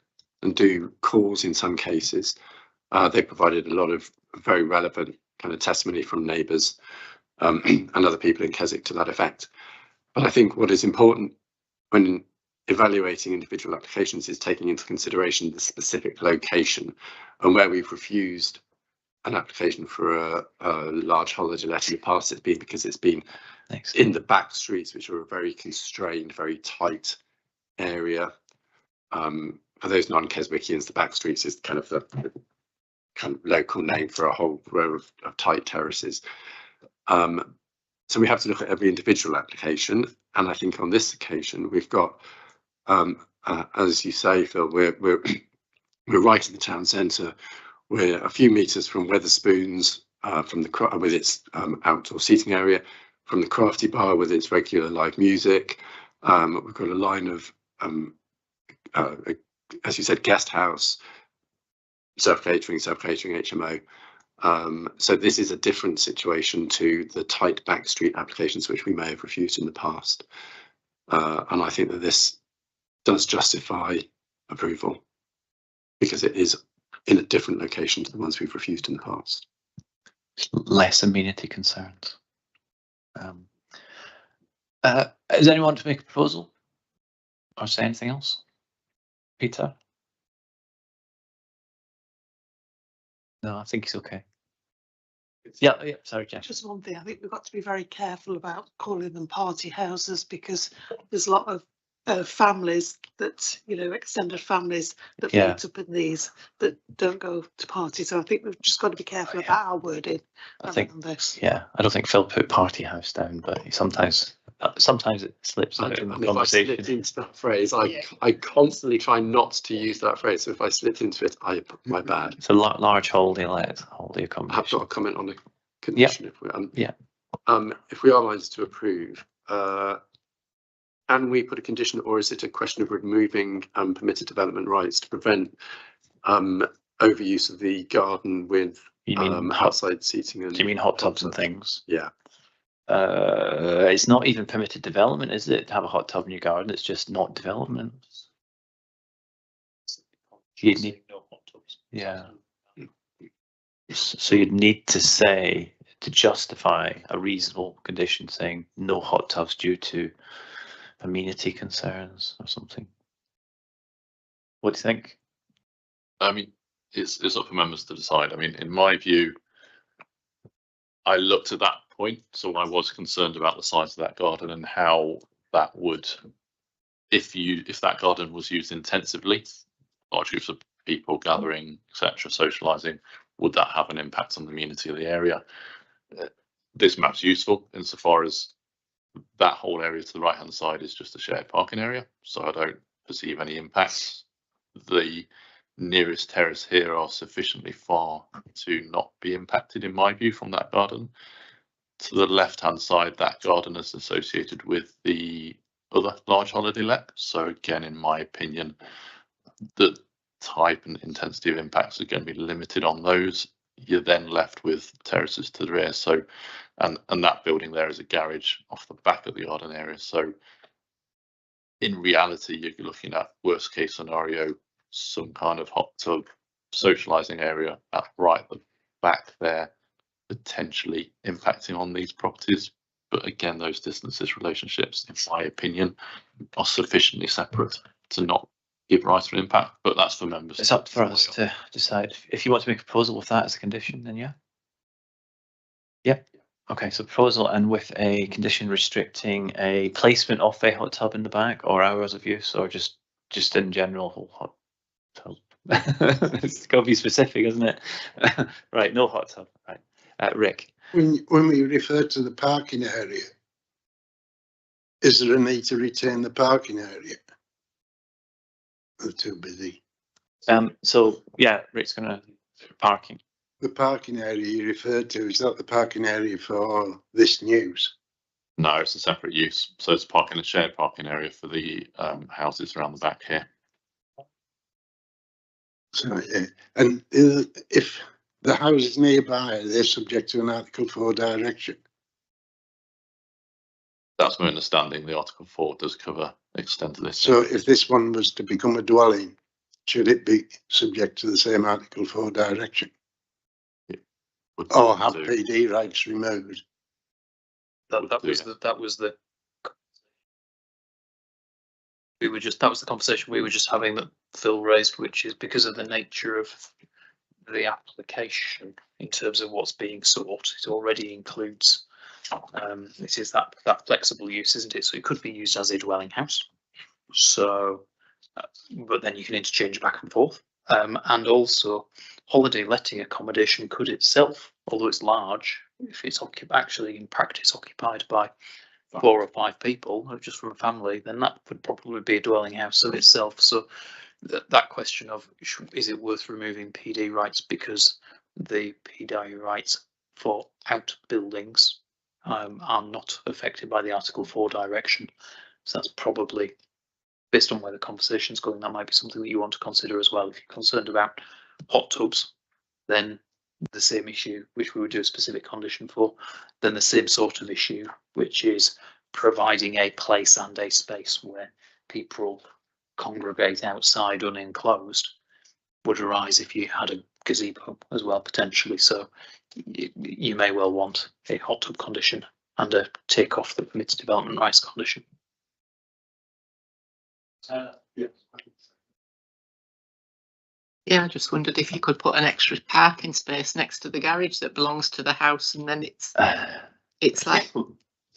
and do cause in some cases. They provided a lot of very relevant kind of testimony from neighbours and other people in Keswick to that effect. But I think what is important when evaluating individual applications is taking into consideration the specific location, and where we've refused an application for a large holiday let in the past, it's been because it's been in the back streets, which are a very constrained, very tight area. For those non-Keswickians, the back streets is kind of the kind of local name for a whole row of tight terraces. So we have to look at every individual application, and I think on this occasion we've got, as you say, Phil, we're right in the town centre. We're a few metres from Wetherspoons, from the with its outdoor seating area, from the Crafty Bar with its regular live music. We've got a line of, as you said, guest house, self-catering, HMO. So this is a different situation to the tight back street applications which we may have refused in the past. And I think that this does justify approval because it is in a different location to the ones we've refused in the past. Less amenity concerns. Does anyone want to make a proposal or say anything else? Peter? No, I think he's okay. Yeah, sorry, Jeff. Just one thing, I think we've got to be very careful about calling them party houses because there's a lot of families that, you know, extended families that meet up in these that don't go to parties. So I think we've just got to be careful about our wording. I think this. Yeah, I don't think Phil put party house down, but sometimes it slips out in the conversation. If I slipped into that phrase, I constantly try not to use that phrase. So if I slipped into it, my bad. It's a large holiday accommodation. I have got a comment on the condition. If we if we are minded to approve, can we put a condition, or is it a question of removing permitted development rights to prevent overuse of the garden with outside seating? And do you mean hot tubs and things? Yeah. It's not even permitted development, is it? To have a hot tub in your garden, it's just not development. You'd need, so you'd need to say, to justify a reasonable condition, saying no hot tubs due to amenity concerns or something. What do you think? I mean, it's up for members to decide. I mean, in my view, I looked at that point, so I was concerned about the size of that garden and how that would, if that garden was used intensively, large groups of people gathering, etc., socialising, would that have an impact on the amenity of the area? This map's useful insofar as that whole area to the right hand side is just a shared parking area, so I don't perceive any impacts. The nearest terrace here are sufficiently far to not be impacted, in my view, from that garden. To the left hand side, that garden is associated with the other large holiday let, so again, in my opinion, the type and intensity of impacts are going to be limited on those. You're then left with terraces to the rear, so and that building there is a garage off the back of the garden area, so in reality you're looking at worst case scenario, some kind of hot tub socializing area right at the back there, potentially impacting on these properties. But again, those distances relationships, in my opinion, are sufficiently separate to not give rise to an impact, but that's for members. It's up for us to decide. If you want to make a proposal with that as a condition, then yeah. Okay, so proposal and with a condition restricting a placement of a hot tub in the back or hours of use, or just in general hot tub. It's got to be specific, isn't it? Right, no hot tub. Right, Rick. When we refer to the parking area, is there a need to retain the parking area? We're too busy. So yeah, Rick's gonna parking. The parking area you referred to, is that the parking area for this news? No, it's a separate use. So it's parking, a shared parking area for the houses around the back here. So, yeah. And if the houses nearby, they're subject to an Article 4 direction? That's my understanding. The Article 4 does cover extent of this. So if this one was to become a dwelling, should it be subject to the same Article 4 direction? Or have PD rights removed? That was the conversation we were just having that Phil raised, which is because of the nature of the application in terms of what's being sought. It already includes this is that flexible use, isn't it? So it could be used as a dwelling house. So, but then you can interchange back and forth. And also holiday letting accommodation could itself, although it's large, if it's actually in practice occupied by 4 or 5 people, or just from a family, then that would probably be a dwelling house of itself. So that question of is it worth removing PD rights because the PD rights for outbuildings are not affected by the Article 4 direction. So that's probably, based on where the conversation's going, that might be something that you want to consider as well. If you're concerned about hot tubs, then the same issue, which we would do a specific condition for, then the same sort of issue, which is providing a place and a space where people congregate outside unenclosed, would arise if you had a gazebo as well, potentially. So you may well want a hot tub condition and a take off the permitted development rights condition. Yeah, I just wondered if you could put an extra parking space next to the garage that belongs to the house, and then it's like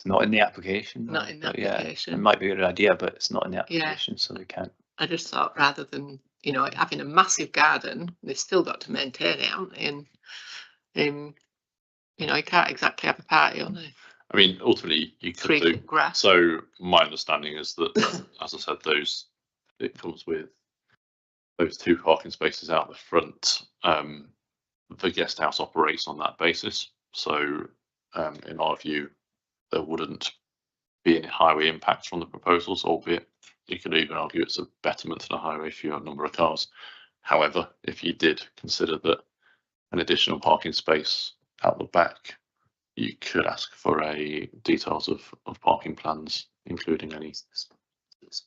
It's not in the application. Not in the but yeah, application. it might be a good idea, but it's not in the Yeah. application, so they can't. I just thought rather than, you know, having a massive garden, they've still got to maintain it, haven't they? And you know, you can't exactly have a party on it. I mean, ultimately, you could 3 do. foot grass. So my understanding is that, as I said, it comes with those 2 parking spaces out the front. The guest house operates on that basis. So, in our view, there wouldn't be any highway impacts from the proposals, albeit you could even argue it's a betterment to the highway for your number of cars. However, if you did consider that an additional parking space out the back, you could ask for details of parking plans, including any space.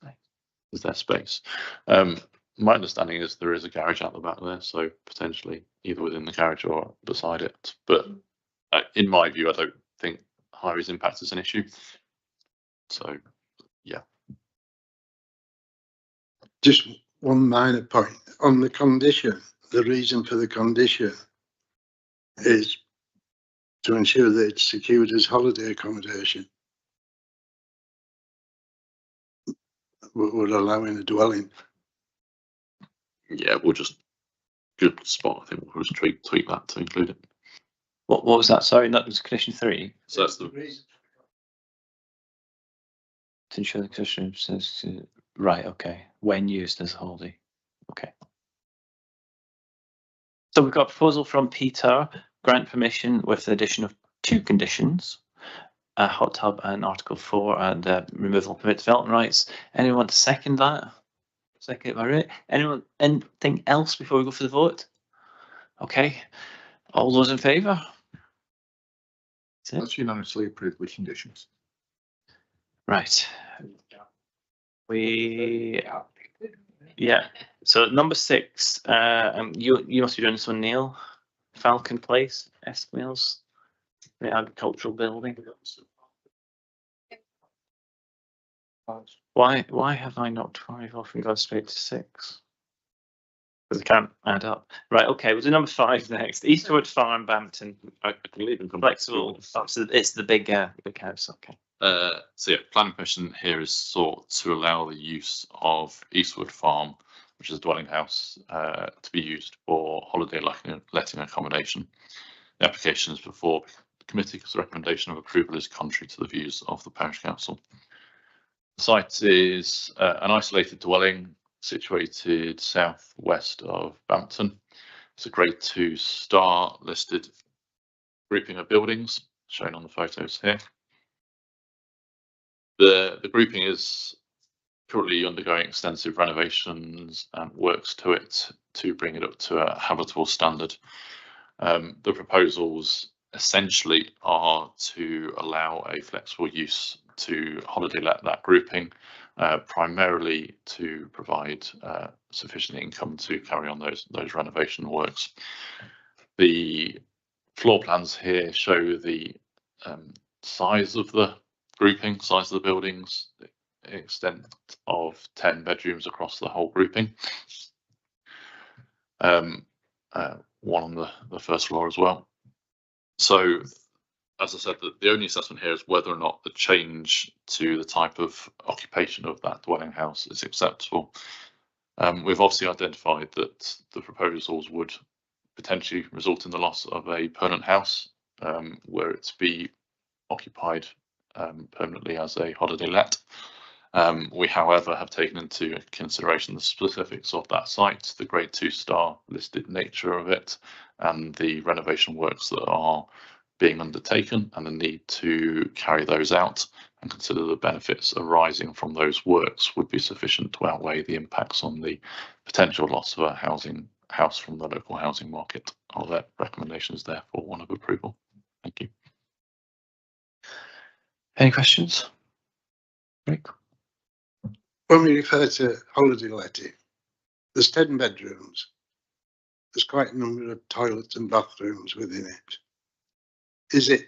My understanding is there is a garage out the back there, so potentially either within the garage or beside it. But in my view, I don't think highways impact is an issue. So, yeah. Just one minor point on the condition. The reason for the condition is to ensure that it's secured as holiday accommodation. We're allowing a dwelling. Yeah, we'll just good spot. I think we'll just tweak that to include it. What was that? Sorry, that was condition 3. So that's the To ensure the condition says right. Okay, when used as a holiday. Okay. So we've got a proposal from Peter, grant permission with the addition of 2 conditions, a hot tub and Article 4 and removal of permit development rights. Anyone want to second that? Second, right? Anyone? Anything else before we go for the vote? Okay. All those in favour? That's unanimously approved with conditions. Right. Yeah. So number 6, you must be doing this one, Neil. Falcon Place, Eskmills, the agricultural building. Why have I knocked 5 off and gone straight to 6? Because I can't add up. Right, okay, we'll do number 5 next. Eastwood Farm, Bampton. I can leave and come back to Flexible. Oh, so it's the big house, okay. So yeah, planning permission here is sought to allow the use of Eastwood Farm, which is a dwelling house, to be used for holiday letting accommodation. The application is before the committee because the recommendation of approval is contrary to the views of the parish council. The site is an isolated dwelling situated southwest of Bampton. It's a Grade 2 star listed grouping of buildings shown on the photos here. The grouping is currently undergoing extensive renovations and works to it to bring it up to a habitable standard. The proposals essentially are to allow a flexible use to holiday let that grouping, primarily to provide sufficient income to carry on those renovation works. The floor plans here show the size of the grouping, size of the buildings, the extent of 10 bedrooms across the whole grouping. One on the first floor as well. So, as I said, the only assessment here is whether or not the change to the type of occupation of that dwelling house is acceptable. We've obviously identified that the proposals would potentially result in the loss of a permanent house, were it to be occupied permanently as a holiday let. We, however, have taken into consideration the specifics of that site, the Grade 2 star listed nature of it, and the renovation works that are being undertaken, and the need to carry those out and consider the benefits arising from those works would be sufficient to outweigh the impacts on the potential loss of a house from the local housing market. Our recommendation is therefore one of approval. Thank you. Any questions? Rick? When we refer to holiday letting, there's 10 bedrooms. There's quite a number of toilets and bathrooms within it. Is it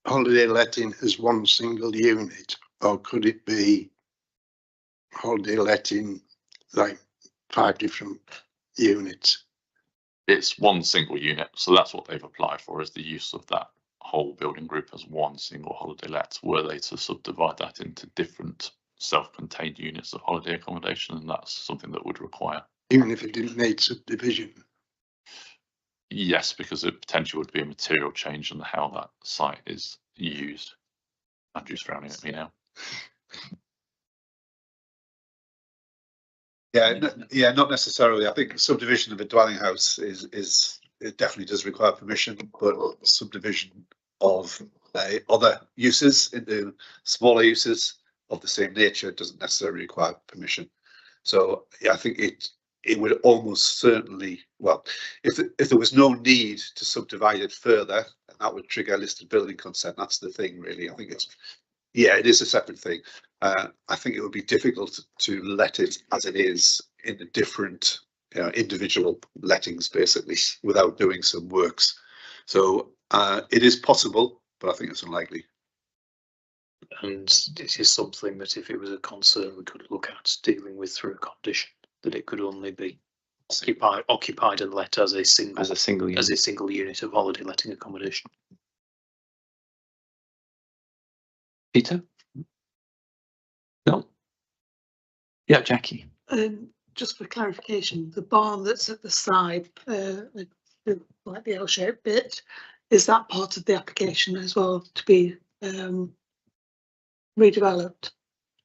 holiday letting as one single unit, or could it be holiday letting like 5 different units? It's one single unit, so that's what they've applied for, is the use of that whole building group as one single holiday let. Were they to subdivide that into different self-contained units of holiday accommodation, and that's something that would require. Even if it didn't need subdivision? Yes, because it potentially would be a material change in how that site is used. Andrew's frowning at me now. Yeah, not necessarily. I think subdivision of a dwelling house it definitely does require permission, but subdivision of other uses into smaller uses of the same nature doesn't necessarily require permission. So yeah, I think it would almost certainly, well, if there was no need to subdivide it further, and that would trigger a listed building consent. That's the thing, really. I think it is a separate thing. I think it would be difficult to let it as it is in a different, individual lettings, basically, without doing some works. So it is possible, but I think it's unlikely. And this is something that, if it was a concern, we could look at dealing with through a condition, that it could only be occupied and let as a single unit of holiday letting accommodation. Peter? No? Yeah, Jackie. Just for clarification, the barn that's at the side, like the L-shaped bit, is that part of the application as well to be redeveloped?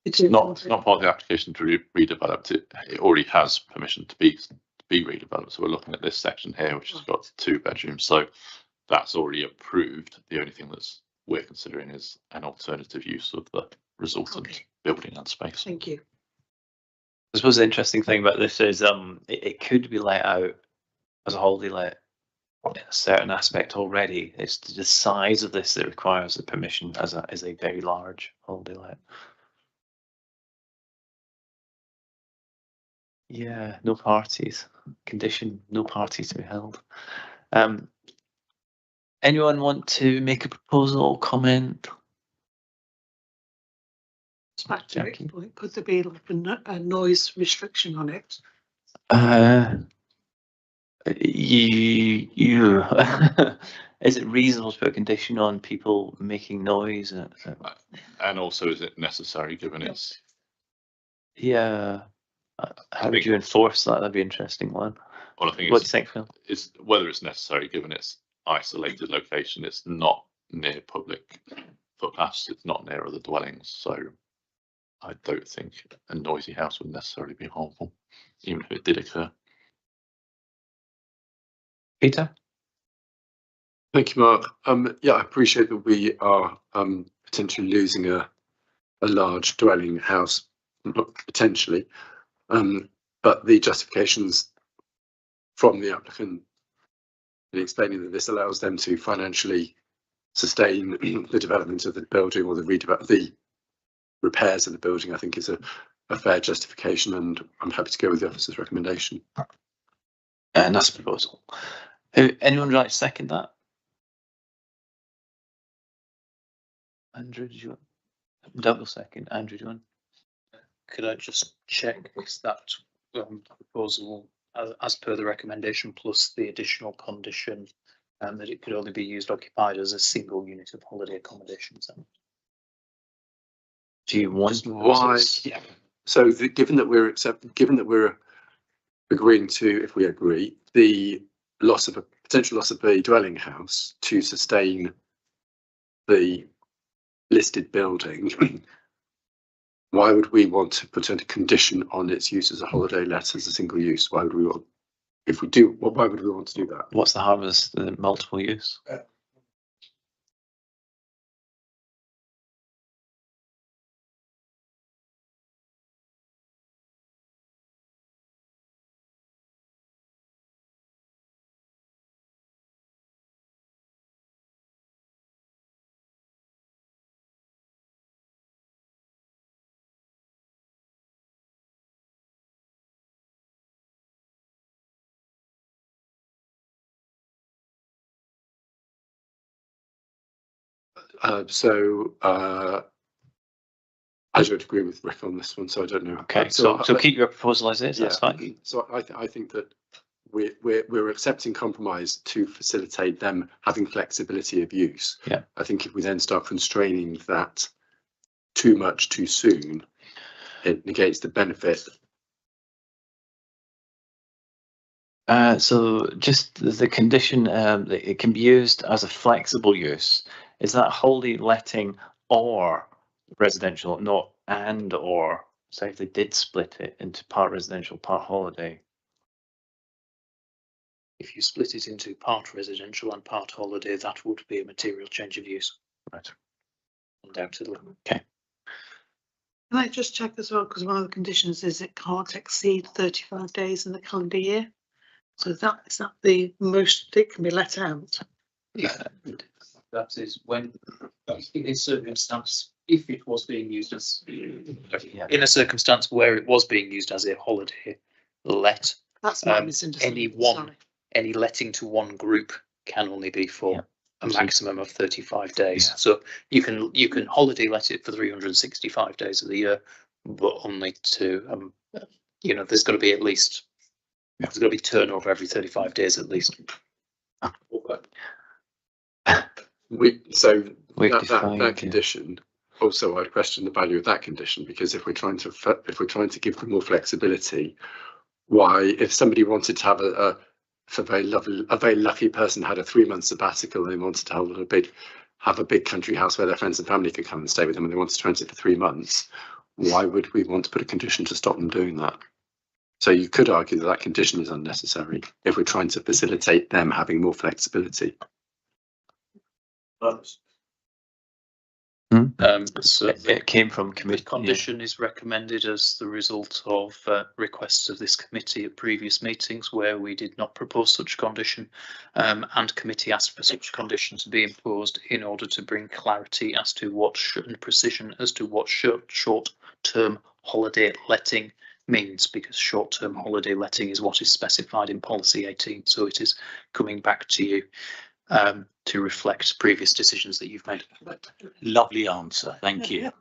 It's not part of the application to be redeveloped. It already has permission to be redeveloped. So we're looking at this section here, which has got 2 bedrooms. So that's already approved. The only thing we're considering is an alternative use of the resultant building and space. Thank you. I suppose the interesting thing about this is it could be let out as a holiday let in a certain aspect already. It's the size of this that requires the permission as a very large holiday let. Yeah, no parties. Condition, no parties to be held. Anyone want to make a proposal, comment? Back to Rick's point, could there be like a noise restriction on it? Is it reasonable to put a condition on people making noise? And also, is it necessary given it's? Yeah. How would you enforce that? That'd be an interesting one. Well, I think what do you think, Phil? It's whether it's necessary given its isolated location. It's not near public footpaths. It's not near other dwellings. So I don't think a noisy house would necessarily be harmful, even if it did occur. Peter? Thank you, Mark. Yeah, I appreciate that we are potentially losing a large dwelling house, potentially, but the justifications from the applicant in explaining that this allows them to financially sustain the development of the building or the repairs of the building, I think is a fair justification, and I'm happy to go with the officer's recommendation. And that's a proposal. Anyone would like to second that? Andrew, did you want? Double second. Andrew, do you want? Could I just check is that proposal as per the recommendation plus the additional condition that it could only be used occupied as a single unit of holiday accommodations? Do you want why? Yeah. So given that we're agreeing to, if we agree, the potential loss of a dwelling house to sustain the listed building, why would we want to put a condition on its use as a holiday let as a single use? Why would we want, if we do, why would we want to do that? What's the harm of the multiple use? I don't agree with Rick on this one, so I don't know. Okay, so keep your proposal as is. That's fine. So I think that we're accepting compromise to facilitate them having flexibility of use. Yeah. I think if we then start constraining that too much too soon, it negates the benefit. So just the condition that it can be used as a flexible use. Is that wholly letting or residential, not and or? Say if they did split it into part residential, part holiday. If you split it into part residential and part holiday, that would be a material change of use. Right. Undoubtedly. Okay. Can I just check as well, because one of the conditions is it can't exceed 35 days in the calendar year. So is that the most it can be let out? Yeah, that is when in a circumstance, if it was being used as in a circumstance where it was being used as a holiday let, That's my misunderstanding. Any letting to one group can only be for a maximum of 35 days. Yeah. So you can holiday let it for 365 days of the year, but only to there's got to be at least there's got to be turnover every 35 days at least. That condition. Also, I'd question the value of that condition, because if we're trying to give them more flexibility, why, if somebody wanted to have a very lucky person had a 3-month sabbatical and they wanted to have a big country house where their friends and family could come and stay with them, and they wanted to rent it for 3 months, why would we want to put a condition to stop them doing that? So you could argue that condition is unnecessary if we're trying to facilitate them having more flexibility. So it came from committee. The condition is recommended as the result of requests of this committee at previous meetings where we did not propose such condition, and committee asked for such condition to be imposed in order to bring clarity as to what and precision as to what short-term holiday letting means, because short-term holiday letting is what is specified in policy 18. So it is coming back to you to reflect previous decisions that you've made. Lovely answer. Thank you.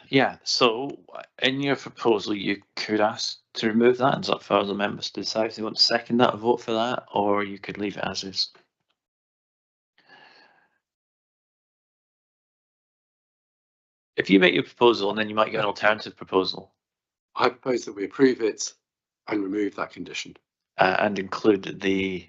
Yeah, so in your proposal, you could ask to remove that, and it's up for other members to decide if they want to second that or vote for that, or you could leave it as is. If you make your proposal, and then you might get an alternative proposal. I propose that we approve it and remove that condition. And include the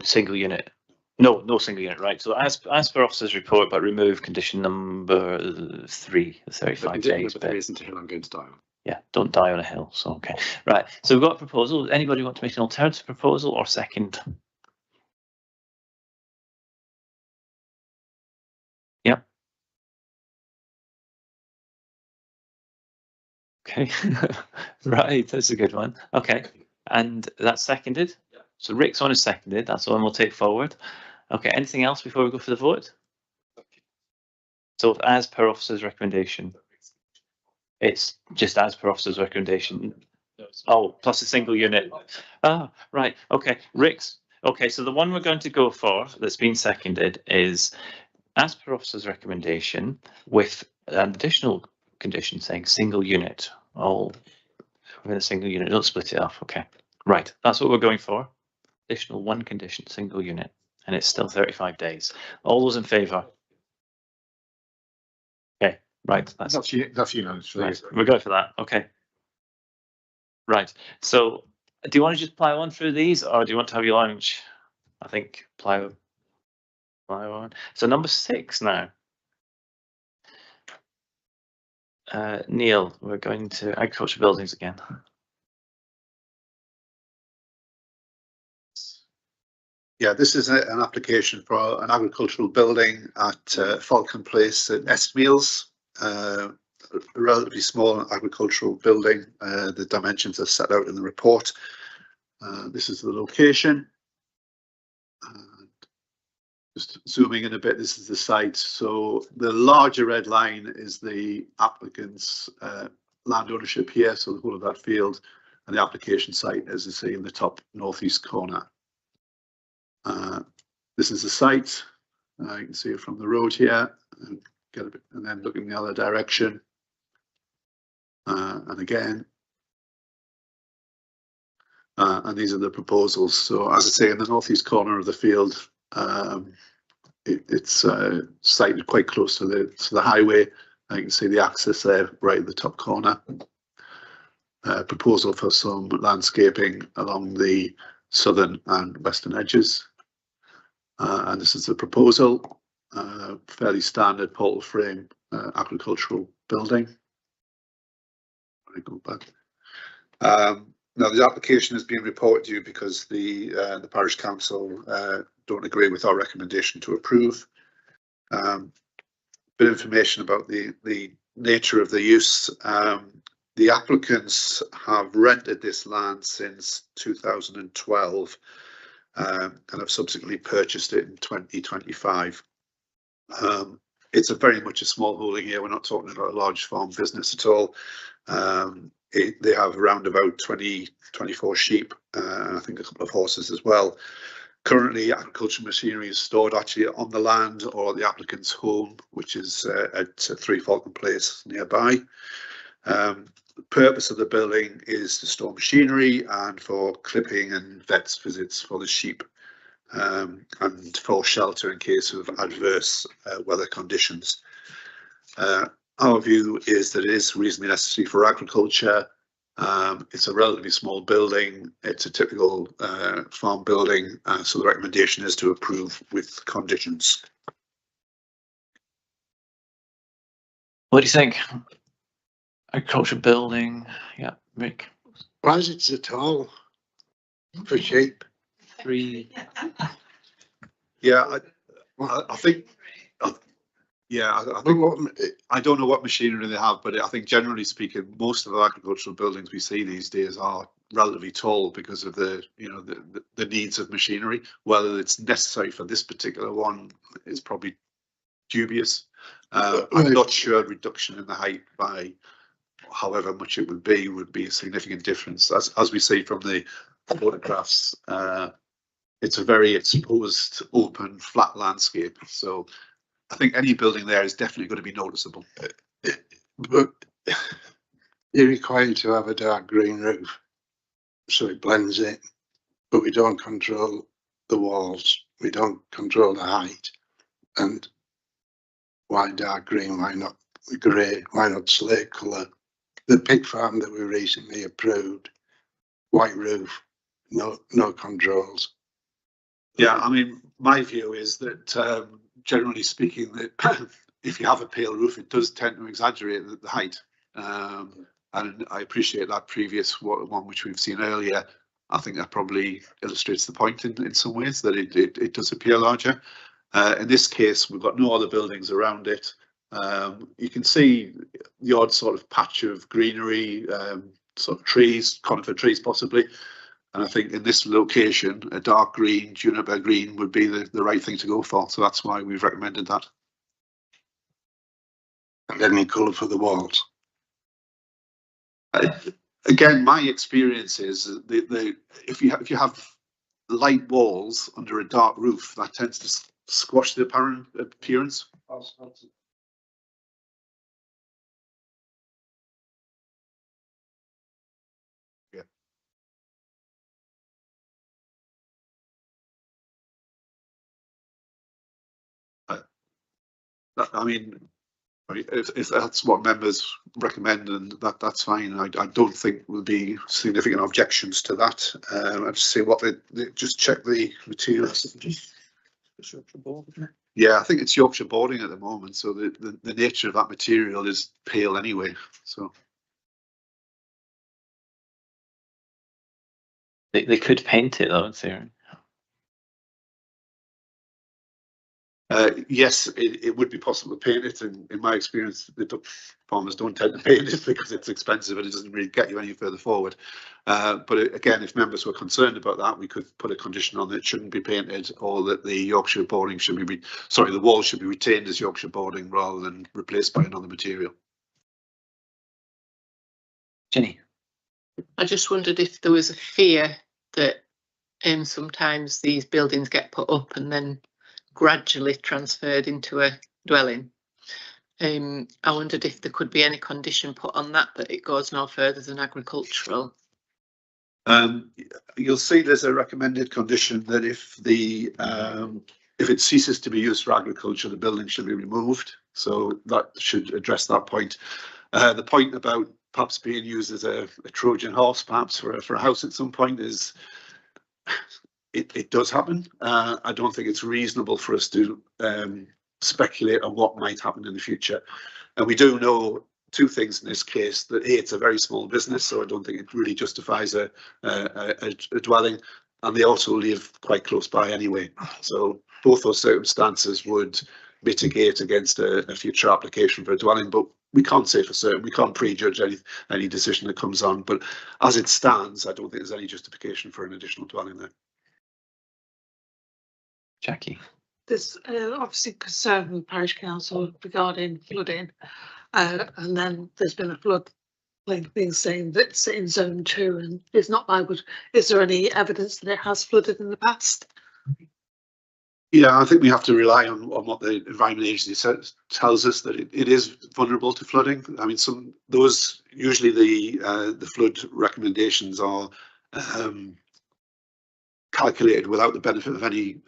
single unit. No single unit, right? So as per officer's report, but remove condition number 3, the 35 days. But there isn't a hill I'm going to die on. Yeah, don't die on a hill. So okay, right. So we've got a proposal. Anybody want to make an alternative proposal or second? Yep. Okay, right. That's a good one. Okay, and that's seconded. So Rick's one is seconded. That's the one we'll take forward. Okay, anything else before we go for the vote? So as per officer's recommendation, it's just as per officer's recommendation. Oh, plus a single unit. Ah, right. Okay, Rick's. Okay, so the one we're going to go for that's been seconded is as per officer's recommendation with an additional condition saying single unit. All within a single unit. Don't split it off. Okay. Right, that's what we're going for. Additional one condition, single unit, and it's still 35 days. All those in favour? Okay, right, That's unanimous. right. We're going for that. Okay. Right. So, do you want to just plow on through these, or do you want to have your lunch? I think plow on. So number 6 now. Neil, we're going to agriculture buildings again. Yeah, this is an application for an agricultural building at Falcon Place at Estmeals. A relatively small agricultural building. The dimensions are set out in the report. This is the location. Just zooming in a bit, this is the site. So the larger red line is the applicant's land ownership here, so the whole of that field, and the application site, as you see in the top northeast corner. This is the site. You can see it from the road here, and get a bit, and then look in the other direction. And again, and these are the proposals. So as I say, in the northeast corner of the field, it's sited quite close to the highway. You can see the access there right at the top corner. Proposal for some landscaping along the southern and western edges. And this is the proposal. Fairly standard portal frame agricultural building. I go back. Now the application has been reported to you because the parish council don't agree with our recommendation to approve. Bit of information about the nature of the use. The applicants have rented this land since 2012 and have subsequently purchased it in 2025. It's very much a small holding here. We're not talking about a large farm business at all. They have around about 24 sheep, and I think a couple of horses as well. Currently, agricultural machinery is stored actually on the land or at the applicant's home, which is at 3 Falcon Place nearby. The purpose of the building is to store machinery and for clipping and vets visits for the sheep, and for shelter in case of adverse weather conditions. Our view is that it is reasonably necessary for agriculture. It's a relatively small building. It's a typical farm building, so the recommendation is to approve with conditions. What do you think? Agriculture building, yeah, Rick. Why is it so tall for sheep? 3. Yeah, I think. Yeah, I don't know what machinery they have, but I think generally speaking, most of the agricultural buildings we see these days are relatively tall because of the needs of machinery. Whether it's necessary for this particular one is probably dubious. I'm not sure a reduction in the height by however much it would be a significant difference. As we see from the photographs, it's a very exposed, open, flat landscape. So I think any building there is definitely going to be noticeable. But you're required to have a dark green roof, so it blends in. But we don't control the walls. We don't control the height. And why dark green? Why not grey? Why not slate colour? The pig farm that we recently approved, white roof, no controls. Yeah, I mean, my view is that generally speaking, that if you have a pale roof, it does tend to exaggerate the height. And I appreciate that previous one which we've seen earlier. I think that probably illustrates the point in some ways, that it does appear larger. In this case, we've got no other buildings around it. You can see the odd sort of patch of greenery, sort of trees, conifer trees possibly. And I think in this location, a dark green, juniper green would be the right thing to go for. So that's why we've recommended that. And any colour for the walls? Again, my experience is that if you have light walls under a dark roof, that tends to squash the apparent appearance. I mean, if that's what members recommend, and that's fine. I don't think there'll be significant objections to that. I'd just see what they just check the materials. Yeah, I think it's Yorkshire boarding at the moment, so the nature of that material is pale anyway. So they could paint it though, in theory. Yes, it would be possible to paint it, and in my experience, the farmers don't tend to paint it because it's expensive and it doesn't really get you any further forward. But again, if members were concerned about that, we could put a condition on that it shouldn't be painted, or that the Yorkshire boarding should be, the wall should be retained as Yorkshire boarding rather than replaced by another material. Jenny? I just wondered if there was a fear that sometimes these buildings get put up and then gradually transferred into a dwelling. I wondered if there could be any condition put on that it goes no further than agricultural. You'll see there's a recommended condition that if it ceases to be used for agriculture, the building should be removed. So that should address that point. The point about perhaps being used as a Trojan horse, perhaps for a house at some point, is it does happen. I don't think it's reasonable for us to speculate on what might happen in the future. And we do know two things in this case: that A, it's a very small business, so I don't think it really justifies a dwelling, and they also live quite close by anyway. So both those circumstances would mitigate against a future application for a dwelling, but we can't say for certain. We can't prejudge any decision that comes on. But as it stands, I don't think there's any justification for an additional dwelling there. Jackie? There's obviously concern from the parish council regarding flooding, and then there's been a flood being saying that it's in zone 2 and it's not liable. Is there any evidence that it has flooded in the past? Yeah, I think we have to rely on what the Environment Agency tells us, that it is vulnerable to flooding. I mean, usually the flood recommendations are calculated without the benefit of any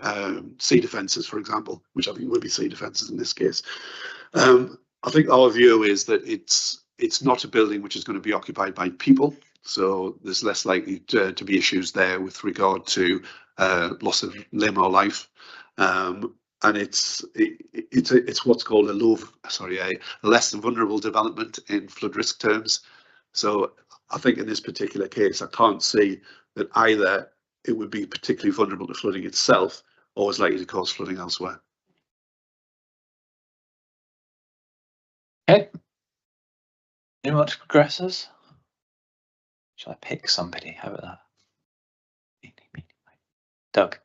sea defences, for example, which I think would be sea defences in this case. I think our view is that it's not a building which is going to be occupied by people, so there's less likely to be issues there with regard to loss of limb or life. And it's what's called a less than vulnerable development in flood risk terms. So I think in this particular case, I can't see that either it would be particularly vulnerable to flooding itself or is likely to cause flooding elsewhere. Okay. Anyone want to progress us? Shall I pick somebody? How about that? Doug.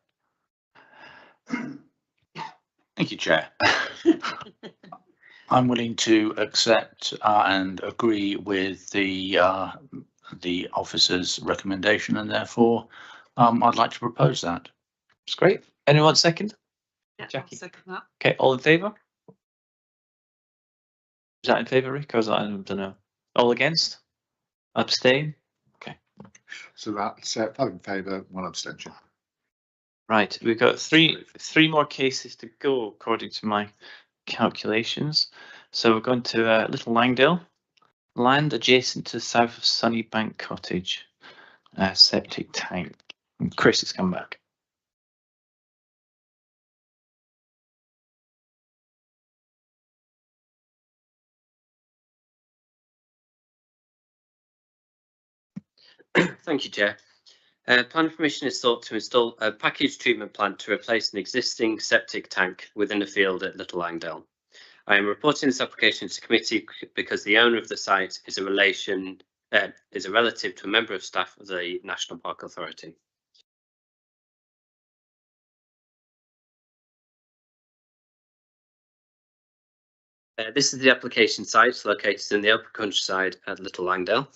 Thank you, Chair. I'm willing to accept and agree with the officer's recommendation, and therefore I'd like to propose that. That's great. Anyone second? Yeah, Jackie. I'll second that. Okay, all in favour? Is that in favour, Rick, or is that, I don't know. All against? Abstain? Okay. So that's 5 in favour, 1 abstention. Right, we've got three more cases to go according to my calculations. So we're going to Little Langdale, land adjacent to the south of Sunnybank Cottage, septic tank. And Chris has come back. Thank you, Chair. Planning permission is sought to install a package treatment plant to replace an existing septic tank within a field at Little Langdale. I am reporting this application to committee because the owner of the site is a relative to a member of staff of the National Park Authority. This is the application site located in the open countryside at Little Langdale.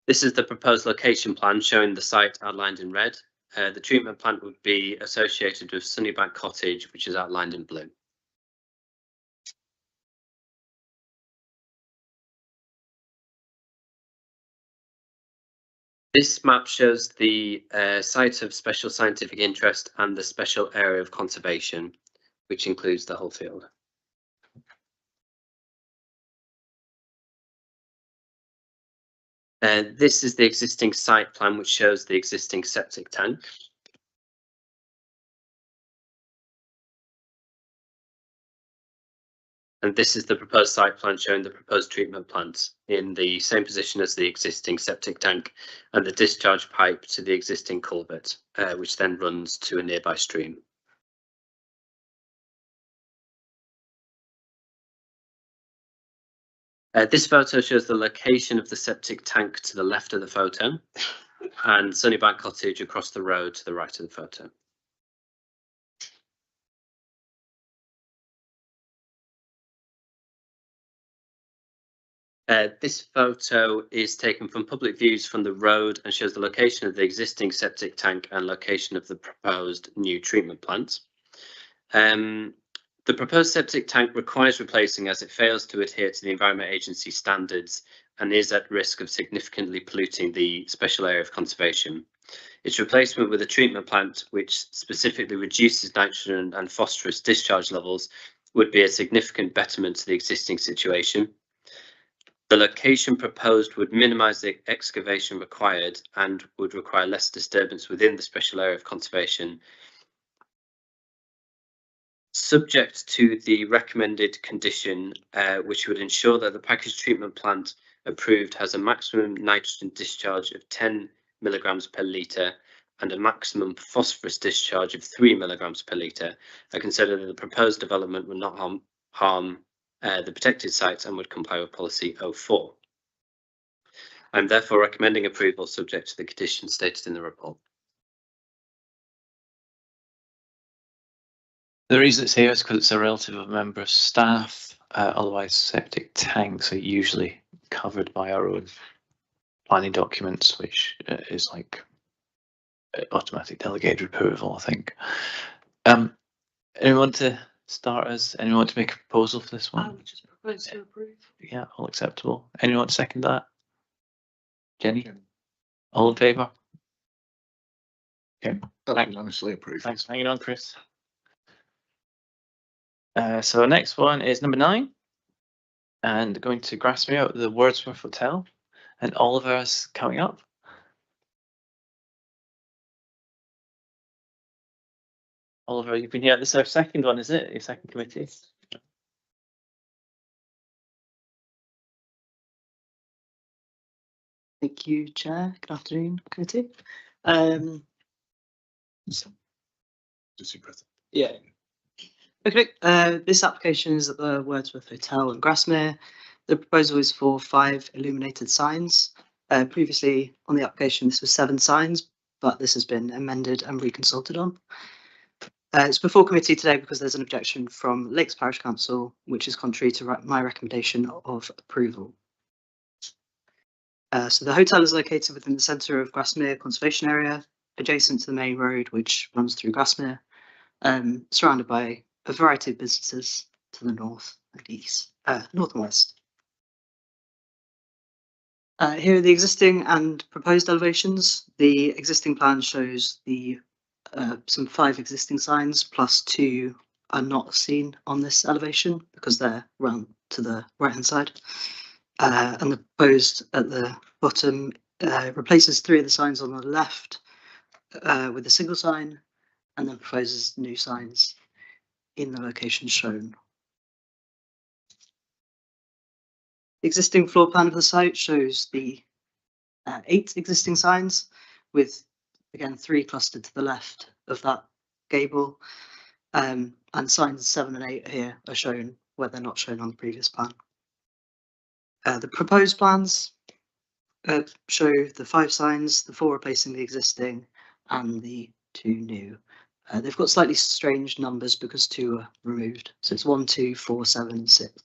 This is the proposed location plan showing the site outlined in red. The treatment plant would be associated with Sunnybank Cottage, which is outlined in blue. This map shows the site of special scientific interest and the special area of conservation, which includes the whole field. This is the existing site plan, which shows the existing septic tank. And this is the proposed site plan showing the proposed treatment plant in the same position as the existing septic tank and the discharge pipe to the existing culvert, which then runs to a nearby stream. This photo shows the location of the septic tank to the left of the photo and Sunnybank Cottage across the road to the right of the photo. This photo is taken from public views from the road and shows the location of the existing septic tank and location of the proposed new treatment plant. The proposed septic tank requires replacing as it fails to adhere to the Environment Agency standards and is at risk of significantly polluting the special area of conservation. Its replacement with a treatment plant which specifically reduces nitrogen and phosphorus discharge levels would be a significant betterment to the existing situation. The location proposed would minimise the excavation required and would require less disturbance within the special area of conservation. Subject to the recommended condition, which would ensure that the package treatment plant approved has a maximum nitrogen discharge of 10 milligrams per litre and a maximum phosphorus discharge of 3 milligrams per litre. I consider that the proposed development would not harm the protected sites and would comply with policy 04. I'm therefore recommending approval subject to the conditions stated in the report. The reason it's here is because it's a relative member of staff, otherwise septic tanks are usually covered by our own planning documents, which is like automatic delegated approval, I think. Anyone want to start us? Anyone want to make a proposal for this one? I would just propose to approve. Yeah, all acceptable. Anyone want to second that? Jenny? All in favour? Okay. Honestly approved. Thanks for hanging on, Chris. So our next one is number 9, and going to Grasmere at the Wordsworth Hotel, and Oliver's coming up. Oliver, you've been here. This is our second one, is it? Your second committee? Thank you, Chair. Good afternoon, committee. Yeah. Okay, this application is at the Wordsworth Hotel in Grasmere. The proposal is for 5 illuminated signs. Previously on the application, this was 7 signs, but this has been amended and reconsulted on. It's before committee today because there's an objection from Lakes Parish Council, which is contrary to my recommendation of approval. So the hotel is located within the centre of Grasmere Conservation Area, adjacent to the main road, which runs through Grasmere, surrounded by a variety of businesses to the north and east, north and west. Here are the existing and proposed elevations. The existing plan shows the some 5 existing signs plus 2 are not seen on this elevation because they're round to the right hand side. And the proposed at the bottom replaces 3 of the signs on the left with a single sign, and then proposes new signs in the location shown. The existing floor plan of the site shows the 8 existing signs, with again 3 clustered to the left of that gable, and signs 7 and 8 here are shown where they're not shown on the previous plan. The proposed plans show the 5 signs, the 4 replacing the existing and the 2 new. They've got slightly strange numbers because 2 are removed. So it's 1, 2, 4, 7, 6.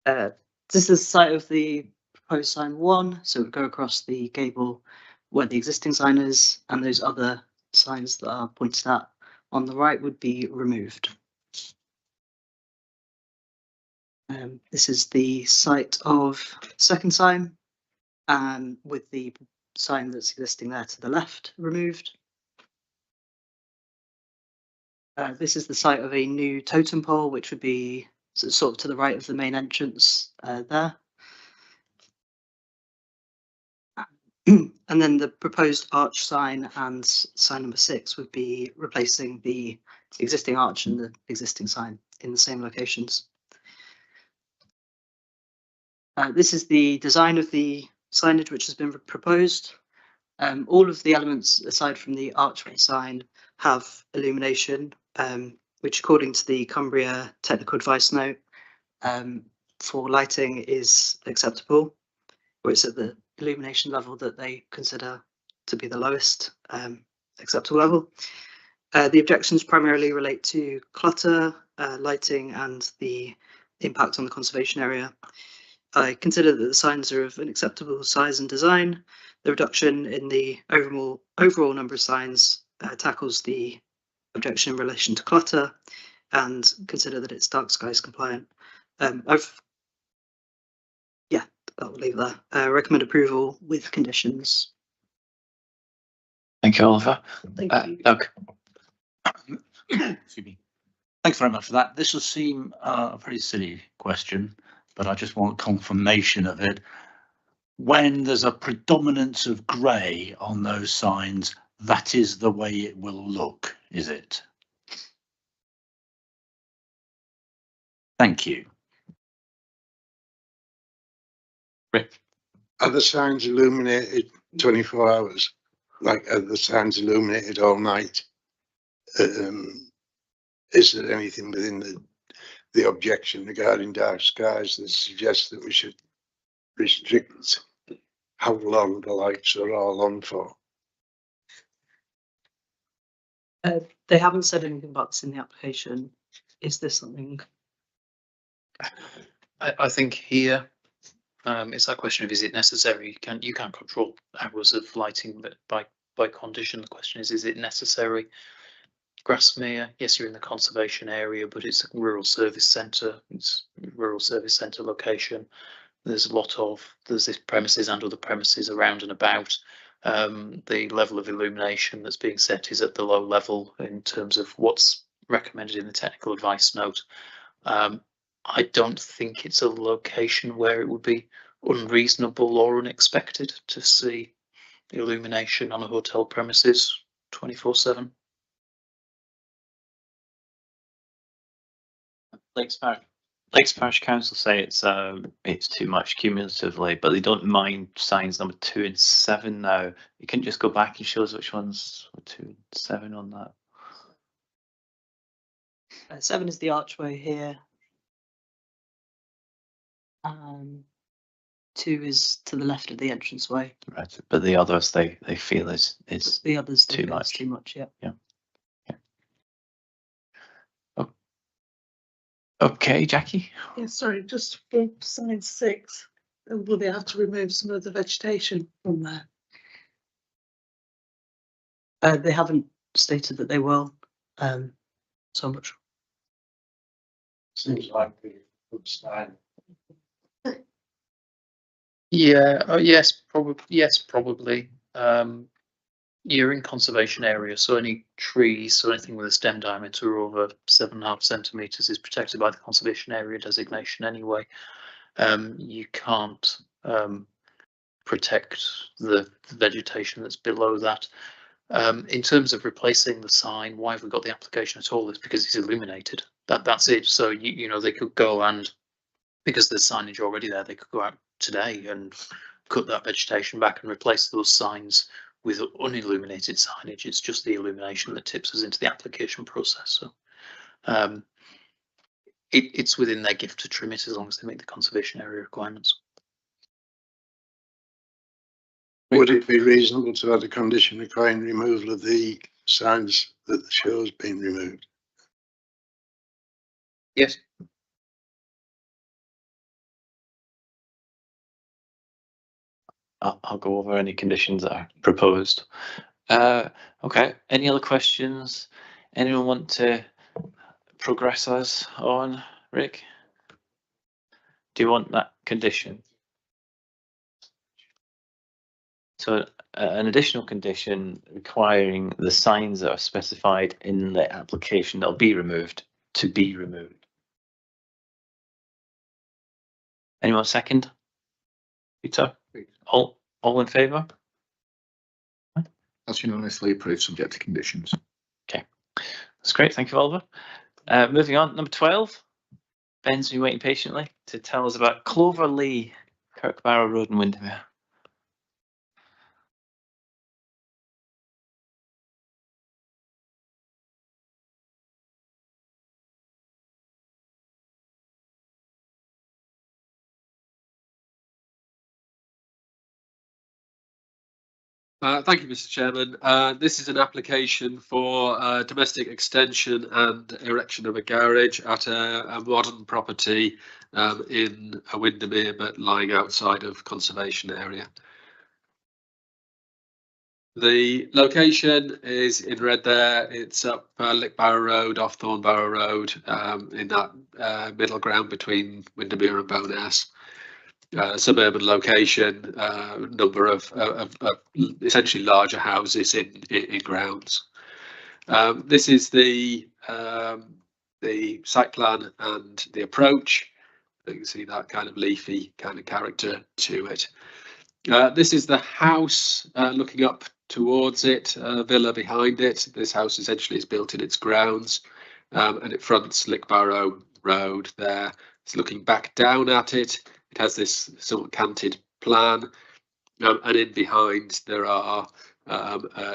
This is the site of the proposed sign 1. So it would go across the gable where the existing sign is, and those other signs that are pointed at on the right would be removed. This is the site of second sign. and with the sign that's existing there to the left removed. This is the site of a new totem pole, which would be sort of to the right of the main entrance there. And then the proposed arch sign and sign number 6 would be replacing the existing arch and the existing sign in the same locations. This is the design of the signage which has been proposed. All of the elements, aside from the archway sign, have illumination, which according to the Cumbria technical advice note for lighting is acceptable, or it's at the illumination level that they consider to be the lowest acceptable level. The objections primarily relate to clutter, lighting, and the impact on the conservation area. I consider that the signs are of an acceptable size and design. The reduction in the overall number of signs tackles the objection in relation to clutter, and consider that it's dark skies compliant. I'll leave it there. Recommend approval with conditions. Thank you, Oliver. Thank you. Doug. Excuse me. Thanks very much for that. This will seem a pretty silly question, but I just want confirmation of it. When there's a predominance of grey on those signs, that is the way it will look, is it? Thank you. Rick. Are the signs illuminated 24 hours? Like, are the signs illuminated all night? Is there anything within the objection regarding dark skies that suggests that we should restrict how long the lights are all on for? They haven't said anything about this in the application. Is this something? I think here it's that question of, is it necessary? You can't control hours of lighting, but by condition, the question is it necessary? Grasmere, yes, you're in the conservation area, but it's a rural service centre. It's a rural service centre location. There's this premises and other premises around and about. The level of illumination that's being set is at the low level in terms of what's recommended in the technical advice note. I don't think it's a location where it would be unreasonable or unexpected to see illumination on a hotel premises 24/7. Lakes Parish Council say it's too much cumulatively, but they don't mind signs number 2 and 7 now. You can just go back and show us which ones were 2 and 7 on that. 7 is the archway here. 2 is to the left of the entranceway. Right, but the others they feel is the others too much. Too much, yeah. Yeah. Oh. Okay, Jackie. Yeah, sorry, just for sign 6, will they have to remove some of the vegetation from there? They haven't stated that they will, so much. Seems like a good sign. Yeah. Yes, probably. You're in conservation area, so any trees or anything with a stem diameter over 7.5 centimeters is protected by the conservation area designation anyway. You can't protect the vegetation that's below that. In terms of replacing the sign, why have we got the application at all? It's because it's illuminated. That's it. So you know, they could go and, because there's signage already there, they could go out today and cut that vegetation back and replace those signs with unilluminated signage. It's just the illumination that tips us into the application process. So it's within their gift to trim it as long as they meet the conservation area requirements. Would it be reasonable to add a condition requiring removal of the signs that the show's been removed? Yes. I'll go over any conditions that are proposed. Okay, any other questions? Anyone want to progress us on, Rick? Do you want that condition? So an additional condition requiring the signs that are specified in the application that'll be removed to be removed. Anyone second? Peter? All in favour? That's unanimously approved, subject to conditions. Okay, that's great. Thank you, Oliver. Moving on, number 12. Ben's been waiting patiently to tell us about Clover Lee, Kirkbarrow Road in Windermere. Thank you, Mr. Chairman. This is an application for domestic extension and erection of a garage at a modern property in Windermere, but lying outside of conservation area. The location is in red there. It's up Lickbarrow Road, off Thornbarrow Road, in that middle ground between Windermere and Bowness. Suburban location, number of essentially larger houses in grounds. This is the site plan and the approach. You can see that kind of leafy kind of character to it. This is the house looking up towards it, villa behind it. This house essentially is built in its grounds, and it fronts Lickbarrow Road there. It's looking back down at it. It has this somewhat canted plan, and in behind there are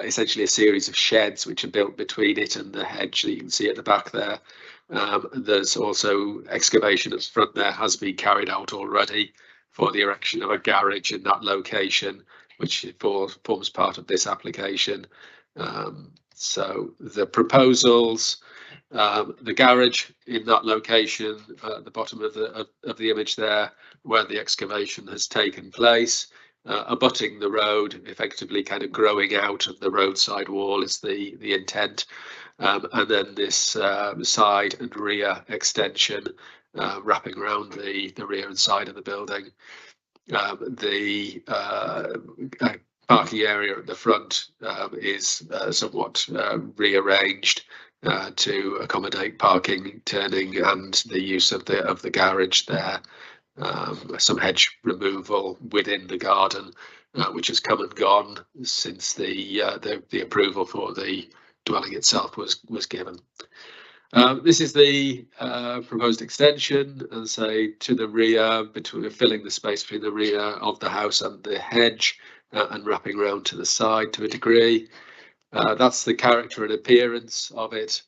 essentially a series of sheds which are built between it and the hedge that you can see at the back there. There's also excavation at the front there has been carried out already for the erection of a garage in that location, which forms part of this application. So the proposals, the garage in that location at the bottom of the image there, where the excavation has taken place, abutting the road, effectively kind of growing out of the roadside wall is the intent, and then this side and rear extension wrapping around the rear and side of the building. The parking area at the front is somewhat rearranged to accommodate parking, turning, and the use of the garage there. Some hedge removal within the garden, which has come and gone since the approval for the dwelling itself was given. This is the proposed extension, and say to the rear, filling the space between the rear of the house and the hedge, and wrapping around to the side to a degree. That's the character and appearance of it.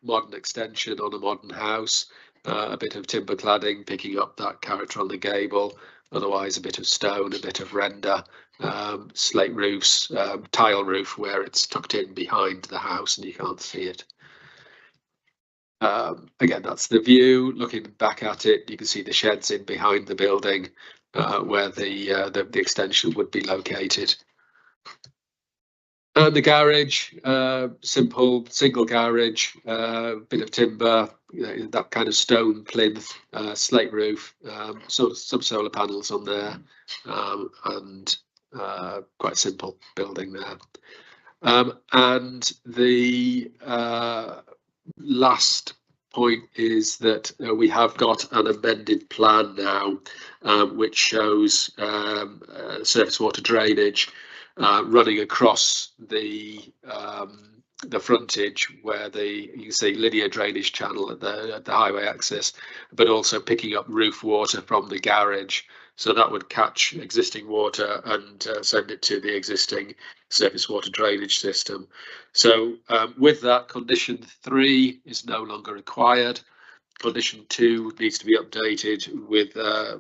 Modern extension on a modern house. A bit of timber cladding picking up that character on the gable. Otherwise, a bit of stone, a bit of render, slate roofs, tile roof where it's tucked in behind the house and you can't see it. Again, that's the view. Looking back at it, you can see the sheds in behind the building where the extension would be located. And the garage, simple single garage, bit of timber, that kind of stone plinth, slate roof, some solar panels on there, and quite simple building there. And the last point is that we have got an amended plan now, which shows surface water drainage running across the frontage, where you can see linear drainage channel at the highway access, but also picking up roof water from the garage. So that would catch existing water and send it to the existing surface water drainage system. So with that, condition 3 is no longer required. Condition 2 needs to be updated with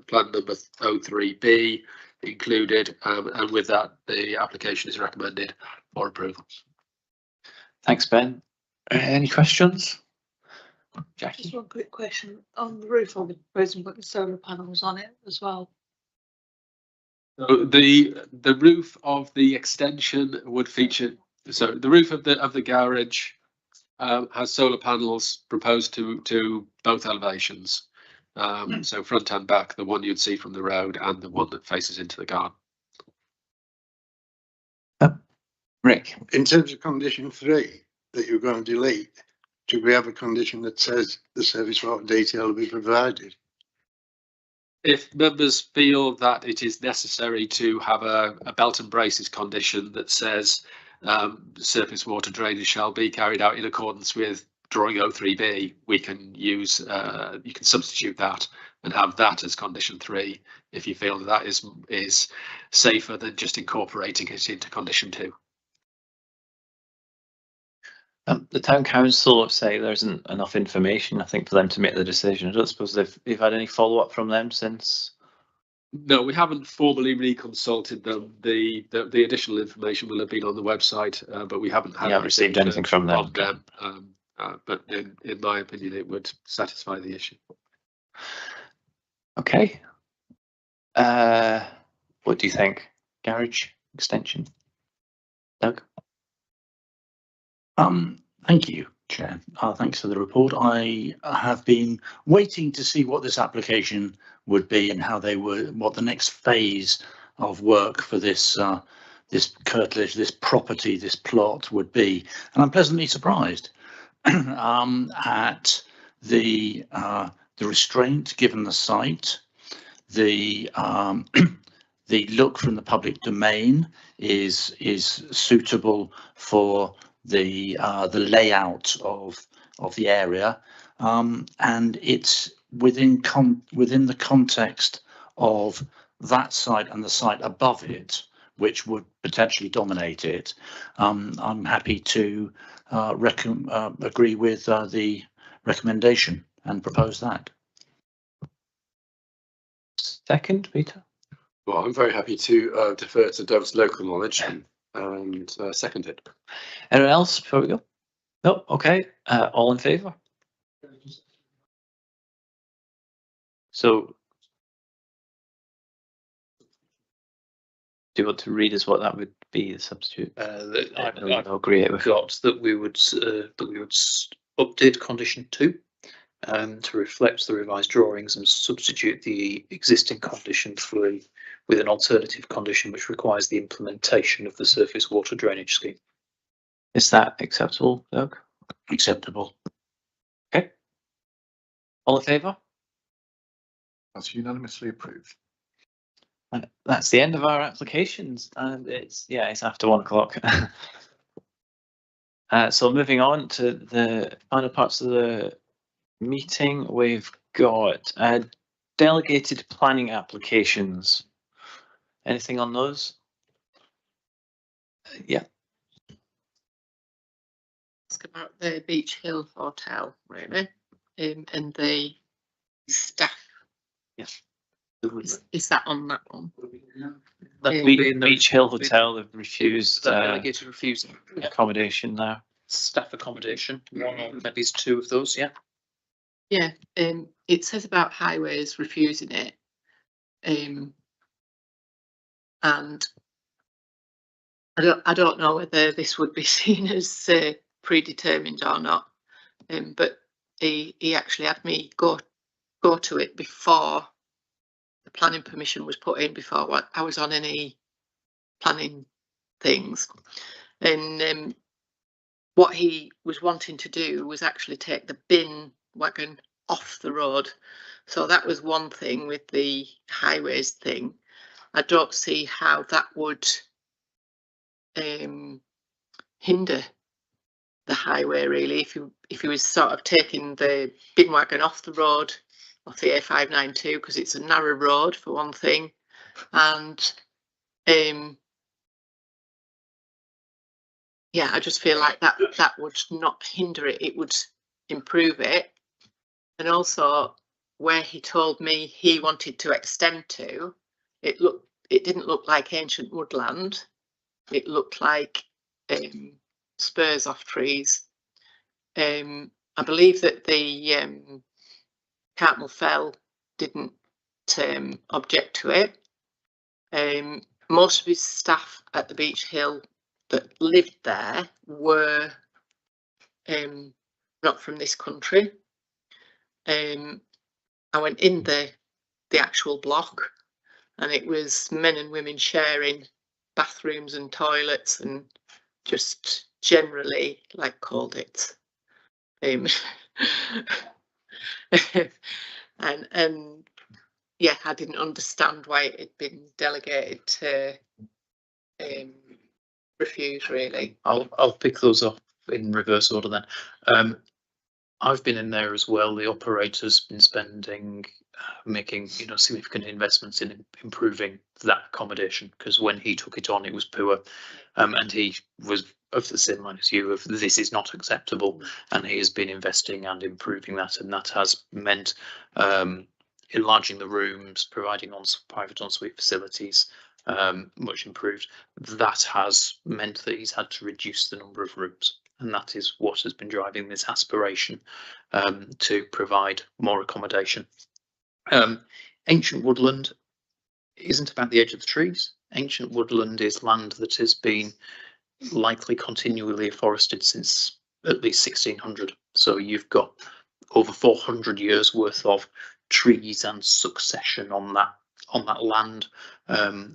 plan number 03B included, and with that, the application is recommended for approval. Thanks, Ben. Any questions? Jackie? Just one quick question. On the roof, I'll be proposing putting solar panels on it as well. So the roof of the extension would feature, so the roof of the garage has solar panels proposed to both elevations. So front and back, the one you'd see from the road and the one that faces into the garden. Rick, In terms of condition 3 that you're going to delete, should we have a condition that says the service water detail will be provided? If members feel that it is necessary to have a belt and braces condition that says surface water drainage shall be carried out in accordance with drawing 03B, we can use, you can substitute that and have that as condition 3 if you feel that that is safer than just incorporating it into condition 2. The town council say there isn't enough information, I think, for them to make the decision. I don't suppose you've had any follow up from them since. No, we haven't formally reconsulted them. The additional information will have been on the website, but we haven't Received anything from them. But in my opinion, it would satisfy the issue. Okay. What do you think? Garage extension? Doug? Thank you, Chair. Thanks for the report. I have been waiting to see what this application would be and how they were, what the next phase of work for this this curtilage, this property, this plot would be, and I'm pleasantly surprised at the restraint given the site, the the look from the public domain is suitable for the layout of the area, and it's within the context of that site and the site above it, which would potentially dominate it. I'm happy to agree with the recommendation and propose that. Second, Peter? Well, I'm very happy to defer to Doug's local knowledge and second it. Anyone else before we go? No, okay. All in favour? So, do you want to read us what that would be, the substitute? I've agree with. got that we would update condition 2 to reflect the revised drawings and substitute the existing condition 3 with an alternative condition which requires the implementation of the surface water drainage scheme. Is that acceptable, Doug? Acceptable. Okay. All in favour? That's unanimously approved. That's the end of our applications, and it's after 1 o'clock. So moving on to the final parts of the meeting, we've got delegated planning applications. Anything on those? Yeah. Ask about the Beach Hill Hotel, really, and the staff. Yes. Is that on that one? The Beach Hill Hotel have refused Delegated refusing accommodation now. Staff accommodation, one or at least 2 of those, yeah. Yeah, it says about highways refusing it, and I don't know whether this would be seen as predetermined or not, but he actually had me go to it before the planning permission was put in, before I was on any planning things, and what he was wanting to do was actually take the bin wagon off the road. So that was one thing with the highways thing. I don't see how that would hinder the highway, really, if he was sort of taking the bin wagon off the road off the A592, because it's a narrow road for one thing, and yeah, I just feel like that would not hinder it, it would improve it. And also where he told me he wanted to extend to, it didn't look like ancient woodland, it looked like spurs off trees. I believe that the Cartmel Fell didn't object to it. Most of his staff at the Beach Hill that lived there were not from this country. I went in the actual block, and it was men and women sharing bathrooms and toilets and just generally like called it. And yeah, I didn't understand why it had been delegated to refuse really. I'll pick those up in reverse order then. I've been in there as well. The operator's been spending, making significant investments in improving that accommodation, because when he took it on, it was poor, and he was of the same mind as you of this is not acceptable, and he has been investing and improving that, and that has meant enlarging the rooms, providing private ensuite facilities, much improved. That has meant that he's had to reduce the number of rooms. And that is what has been driving this aspiration to provide more accommodation. Ancient woodland isn't about the edge of the trees. Ancient woodland is land that has been likely continually afforested since at least 1600. So you've got over 400 years worth of trees and succession on that land,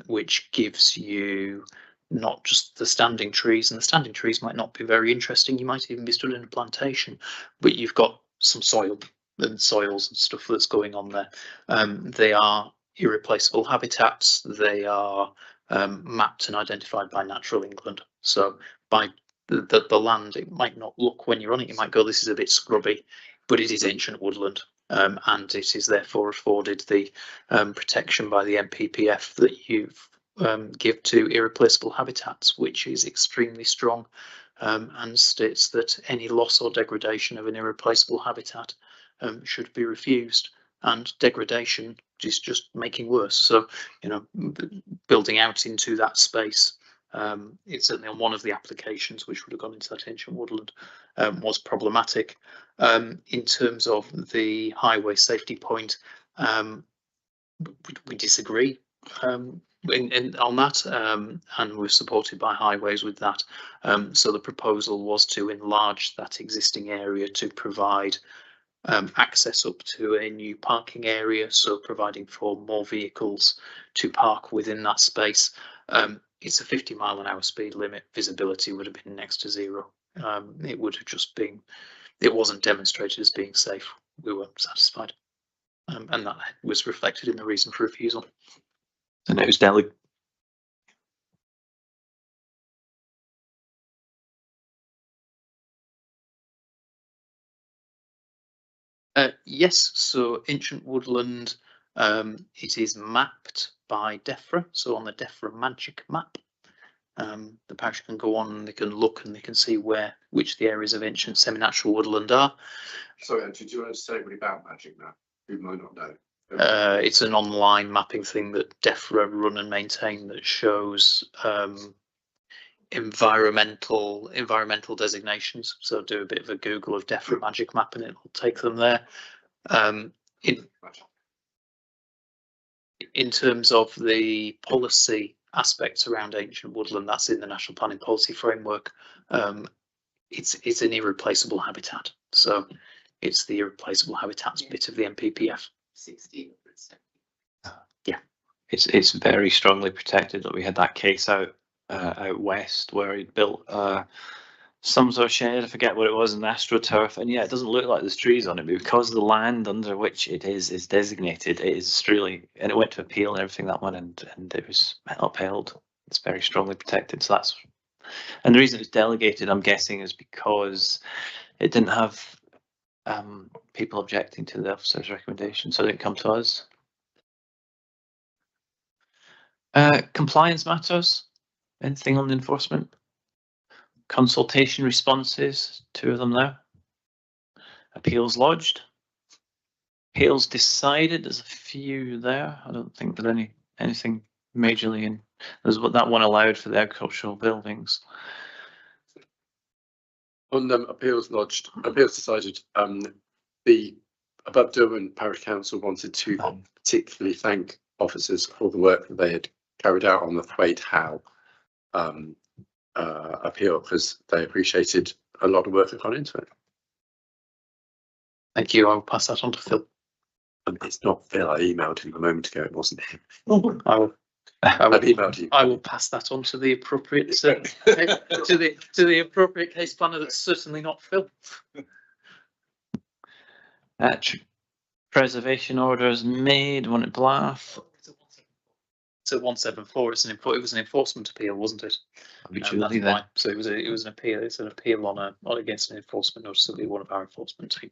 which gives you not just the standing trees, and the standing trees might not be very interesting. You might even be stood in a plantation, but you've got some soil and soils and stuff that's going on there. They are irreplaceable habitats. They are mapped and identified by Natural England. So by the land, it might not look, when you're on it, you might go, this is a bit scrubby, but it is ancient woodland. And it is therefore afforded the protection by the NPPF that you've give to irreplaceable habitats, which is extremely strong, and states that any loss or degradation of an irreplaceable habitat should be refused, and degradation is just making worse. So, building out into that space, it's certainly on one of the applications which would have gone into that ancient woodland, was problematic. In terms of the highway safety point, we disagree. On that, and we're supported by Highways with that. So the proposal was to enlarge that existing area to provide access up to a new parking area, so providing for more vehicles to park within that space. It's a 50-mile-an-hour speed limit. Visibility would have been next to zero. It would have just been, it wasn't demonstrated as being safe. We weren't satisfied, and that was reflected in the reason for refusal. And it was delegated. Yes, so ancient woodland, it is mapped by DEFRA, so on the DEFRA Magic Map. The parish can go on and they can look and they can see which the areas of ancient semi-natural woodland are. Sorry, Andrew, do you want to say what about Magic Map? Who might not know? It's an online mapping thing that DEFRA run and maintain that shows environmental designations. So do a bit of a Google of DEFRA Magic Map and it will take them there. In terms of the policy aspects around ancient woodland, that's in the National Planning Policy Framework. It's an irreplaceable habitat. So it's the irreplaceable habitats bit of the NPPF. 16%. Yeah, it's very strongly protected. That we had that case out west where he built some sort of shed. I forget what it was, an AstroTurf, and yeah, it doesn't look like there's trees on it, but because the land under which it is designated, it is truly, and it went to appeal and everything, that one, and it was upheld. It's very strongly protected. So that's, and the reason it's delegated, I'm guessing, is because it didn't have people objecting to the officer's recommendation, so it didn't come to us. Compliance matters. Anything on the enforcement? Consultation responses, 2 of them there. Appeals lodged. Appeals decided, there's a few there. I don't think there's anything majorly in. There's what that one allowed for the agricultural buildings. On appeals lodged, appeals decided, the Above Derwent Parish Council wanted to particularly thank officers for the work that they had carried out on the Thwaite Howe appeal, because they appreciated a lot of work that gone into it. Thank you. I'll pass that on to Phil. It's not Phil. I emailed him a moment ago. It wasn't him. I will. I will, I've emailed you. I will pass that on to the appropriate to the appropriate case planner. That's certainly not Phil. Preservation orders made, one at Blath. So 174. It was an enforcement appeal, wasn't it? Which That's will why. So it was an appeal. It's an appeal on against an enforcement notice. It'll be one of our enforcement team.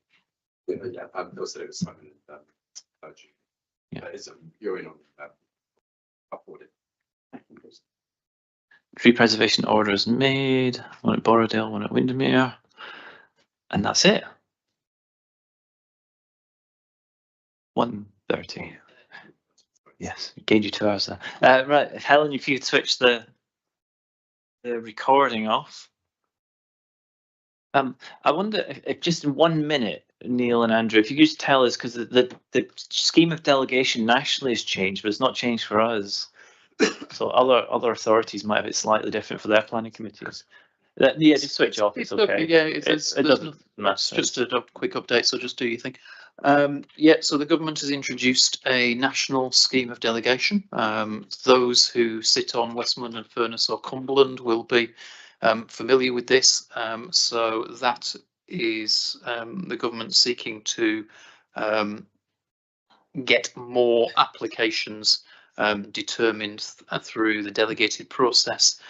Yeah, also it was Simon. Yeah, it's you're in on uploaded. Tree preservation orders made, one at Borrowdale, one at Windermere, and that's it. 1:30. Yes, gained you 2 hours there. Right, Helen, if you could switch the recording off. I wonder if just in 1 minute, Neil and Andrew, if you could just tell us, because the scheme of delegation nationally has changed, but it's not changed for us. So other authorities might have it slightly different for their planning committees. Yeah, just switch off. It's okay. Yeah, it doesn't matter. It's just a quick update. So just do you think? Yeah. So the government has introduced a national scheme of delegation. Those who sit on Westmoreland, Furness, or Cumberland will be familiar with this. So that is the government seeking to get more applications determined through the delegated process,